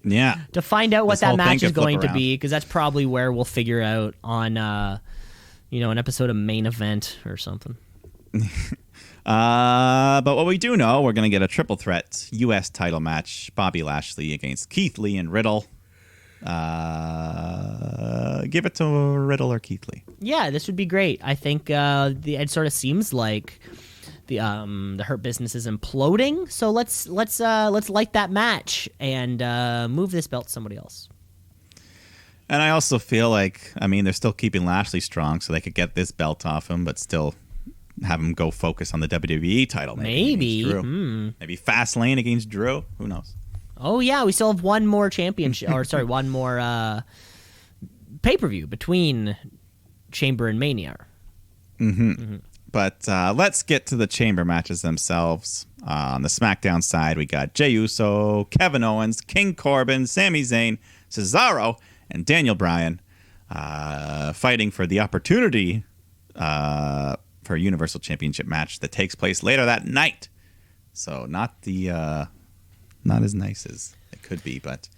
Yeah. To find out what that match is going to around. be, because that's probably where we'll figure out on, an episode of Main Event or something. But what we do know, we're going to get a triple threat U.S. title match. Bobby Lashley against Keith Lee and Riddle. Give it to Riddle or Keith Lee. Yeah, this would be great. I think it sort of seems like the Hurt Business is imploding. So let's light that match and move this belt to somebody else. And I also feel like, I mean, they're still keeping Lashley strong, so they could get this belt off him, but still have him go focus on the WWE title. Maybe. Maybe Fastlane against Drew. Who knows? Oh yeah, we still have one more championship, one more pay-per-view between Chamber and Mania. But let's get to the Chamber matches themselves. On the SmackDown side, we got Jey Uso, Kevin Owens, King Corbin, Sami Zayn, Cesaro, and Daniel Bryan fighting for the opportunity for a Universal Championship match that takes place later that night. So not as nice as it could be, but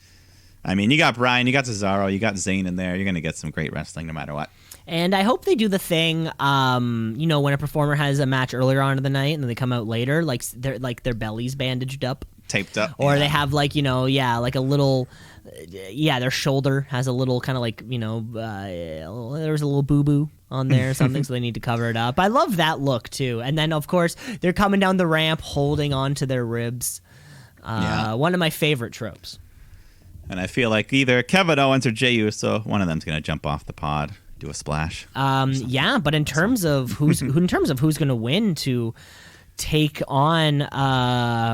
I mean, you got Bryan, you got Cesaro, you got Zayn in there. You're going to get some great wrestling no matter what. And I hope they do the thing, when a performer has a match earlier on in the night and then they come out later, like their belly's bandaged up, taped up, or they have like a little, their shoulder has a little kind of like there's a little boo boo on there or something, so they need to cover it up. I love that look too. And then of course they're coming down the ramp holding on to their ribs. One of my favorite tropes. And I feel like either Kevin Owens or Jey Uso, one of them's going to jump off the pod, do a splash. But in terms of who's going to win to take on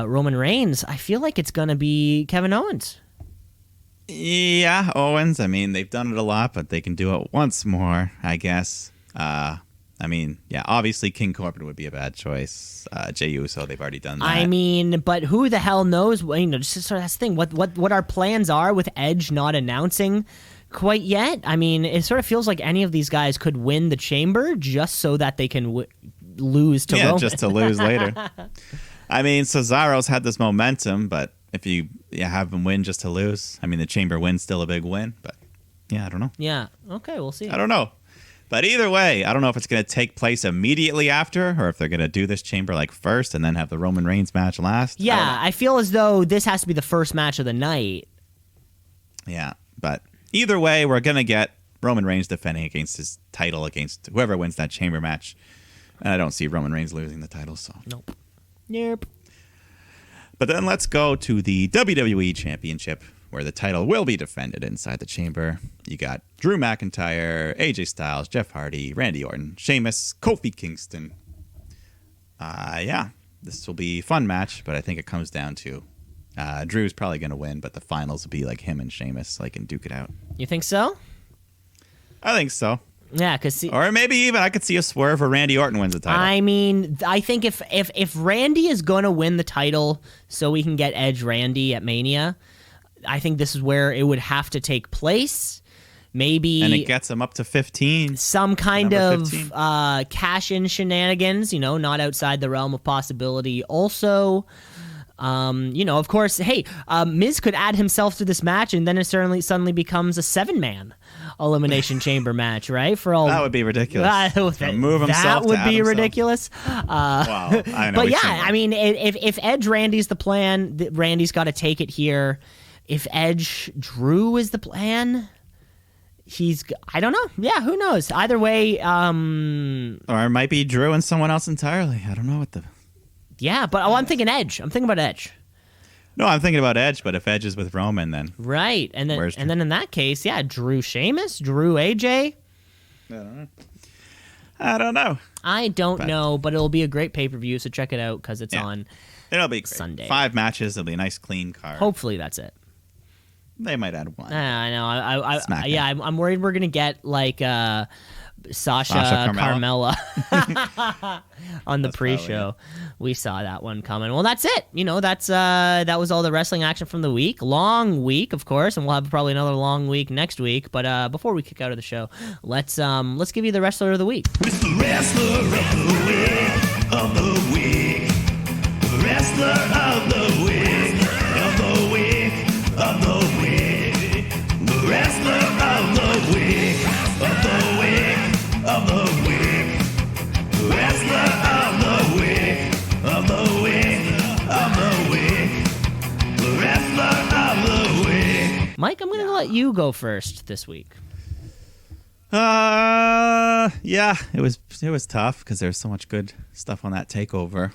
Roman Reigns, I feel like it's going to be Kevin Owens. Yeah, Owens. I mean, they've done it a lot, but they can do it once more, I guess. Obviously King Corbin would be a bad choice. Jey Uso, they've already done that. I mean, but who the hell knows? Just sort of that's the thing. What our plans are with Edge not announcing quite yet. I mean, it sort of feels like any of these guys could win the Chamber just so that they can lose to Roman. Just to lose later. I mean, Cesaro's had this momentum, but if you have him win just to lose, I mean, the Chamber win's still a big win, but I don't know. Yeah, okay, we'll see. I don't know. But either way, I don't know if it's going to take place immediately after or if they're going to do this Chamber like first and then have the Roman Reigns match last. Yeah, I feel as though this has to be the first match of the night. Yeah, but either way, we're going to get Roman Reigns defending against his title against whoever wins that Chamber match. And I don't see Roman Reigns losing the title, so. Nope. But then let's go to the WWE Championship, where the title will be defended inside the Chamber. You got Drew McIntyre, AJ Styles, Jeff Hardy, Randy Orton, Sheamus, Kofi Kingston. This will be a fun match, but I think it comes down to Drew's probably going to win, but the finals will be like him and Sheamus, and duke it out. You think so? I think so. Yeah, or maybe even I could see a swerve where Randy Orton wins the title. I mean, I think if Randy is going to win the title so we can get Edge Randy at Mania, I think this is where it would have to take place. Maybe, and it gets him up to 15. Some kind of cash-in shenanigans, not outside the realm of possibility. Also, Of course, hey, Miz could add himself to this match, and then it suddenly becomes a 7-man Elimination Chamber match, right? For all That would be ridiculous. Move himself that would to be add ridiculous. Wow. I know. But yeah, I mean, if Edge Randy's the plan, Randy's got to take it here. If Edge Drew is the plan, I don't know. Yeah, who knows? Either way, or it might be Drew and someone else entirely. I don't know what the. Yeah, but I'm thinking Edge. I'm thinking about Edge. No, I'm thinking about Edge, but if Edge is with Roman, then right, and then in that case, yeah, Drew Sheamus, Drew AJ. I don't know. I don't know, but it'll be a great pay-per-view, so check it out because it's on. It'll be great. Sunday. 5 matches. It'll be a nice, clean card. Hopefully, that's it. They might add 1. I know. I'm worried we're gonna get like Sasha Carmella on the pre-show. We saw that one coming. Well, that's it. That was all the wrestling action from the week. Long week, of course, and we'll have probably another long week next week. But before we kick out of the show, let's give you the wrestler of the week. It's the wrestler of the week, of the week. Wrestler of the week, of the week, of the week. The wrestler of the week, of the week, of the week. Wrestler of the week, of the week, of the week. The wrestler of the week. Mike, I'm going to let you go first this week. Yeah, it was tough because there's so much good stuff on that takeover.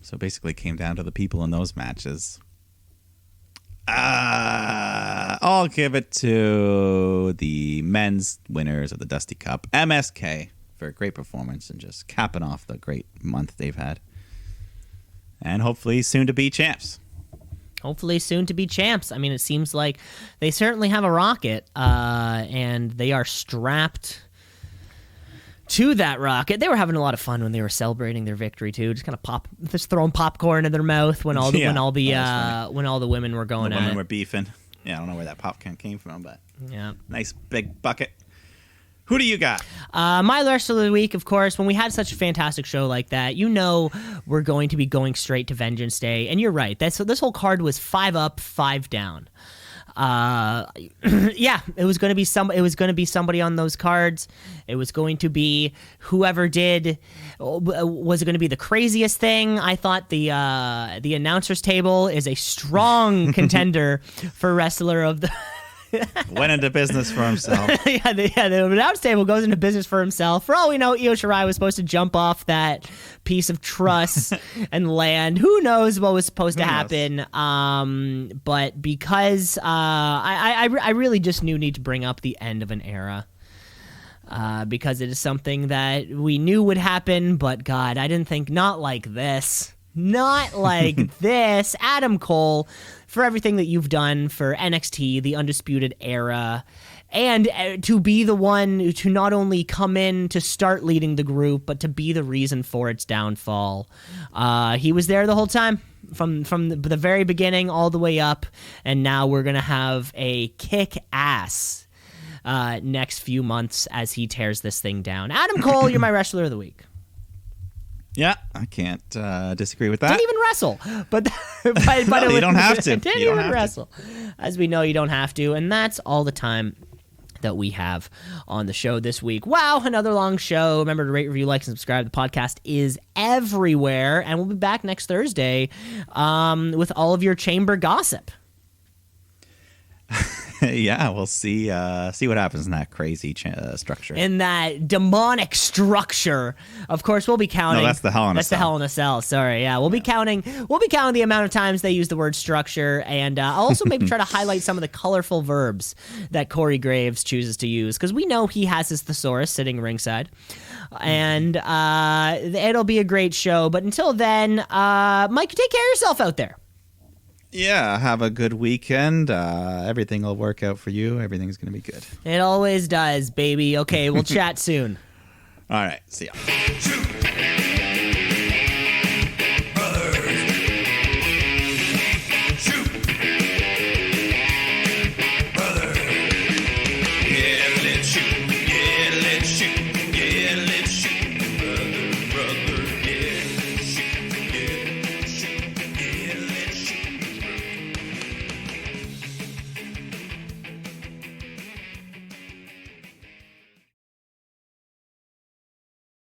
So basically, it came down to the people in those matches. I'll give it to the men's winners of the Dusty Cup, MSK, for a great performance and just capping off the great month they've had. And hopefully soon to be champs. Hopefully soon to be champs. I mean, it seems like they certainly have a rocket, and they are strapped to that rocket. They were having a lot of fun when they were celebrating their victory too. Just kind of throwing popcorn in their mouth when all the women were going the at women it. were beefing. Yeah, I don't know where that popcorn came from, but yeah, nice big bucket. Who do you got? My wrestler of the week, of course, when we had such a fantastic show like that, we're going to be going straight to Vengeance Day. And you're right. This whole card was 5 up, 5 down. Yeah, it was going to be somebody on those cards. It was going to be whoever did. Was it going to be the craziest thing? I thought the announcers table is a strong contender for wrestler of the. Went into business for himself. The announce table goes into business for himself. For all we know, Io Shirai was supposed to jump off that piece of truss and land. Who knows what was supposed to happen? But because I really just need to bring up the end of an era. Because it is something that we knew would happen, but God, I didn't think not like this. Not like this. Adam Cole, for everything that you've done for NXT, the Undisputed Era, and to be the one to not only come in to start leading the group, but to be the reason for its downfall. He was there the whole time, from the very beginning all the way up, and now we're going to have a kick-ass next few months as he tears this thing down. Adam Cole, you're my wrestler of the week. Yeah, I can't disagree with that. Didn't even wrestle, but no, you don't have to. Didn't even wrestle. As we know, you don't have to, and that's all the time that we have on the show this week. Wow, another long show. Remember to rate, review, like, and subscribe. The podcast is everywhere, and we'll be back next Thursday with all of your chamber gossip. Yeah, we'll see what happens in that crazy structure. In that demonic structure. Of course, we'll be counting. No, that's the Hell in a Cell. That's the Hell in a Cell. Sorry, yeah. We'll be counting the amount of times they use the word structure, and I'll also maybe try to highlight some of the colorful verbs that Corey Graves chooses to use, because we know he has his thesaurus sitting ringside. And it'll be a great show. But until then, Mike, take care of yourself out there. Yeah, have a good weekend. Everything will work out for you. Everything's going to be good. It always does, baby. Okay, we'll chat soon. All right, see ya.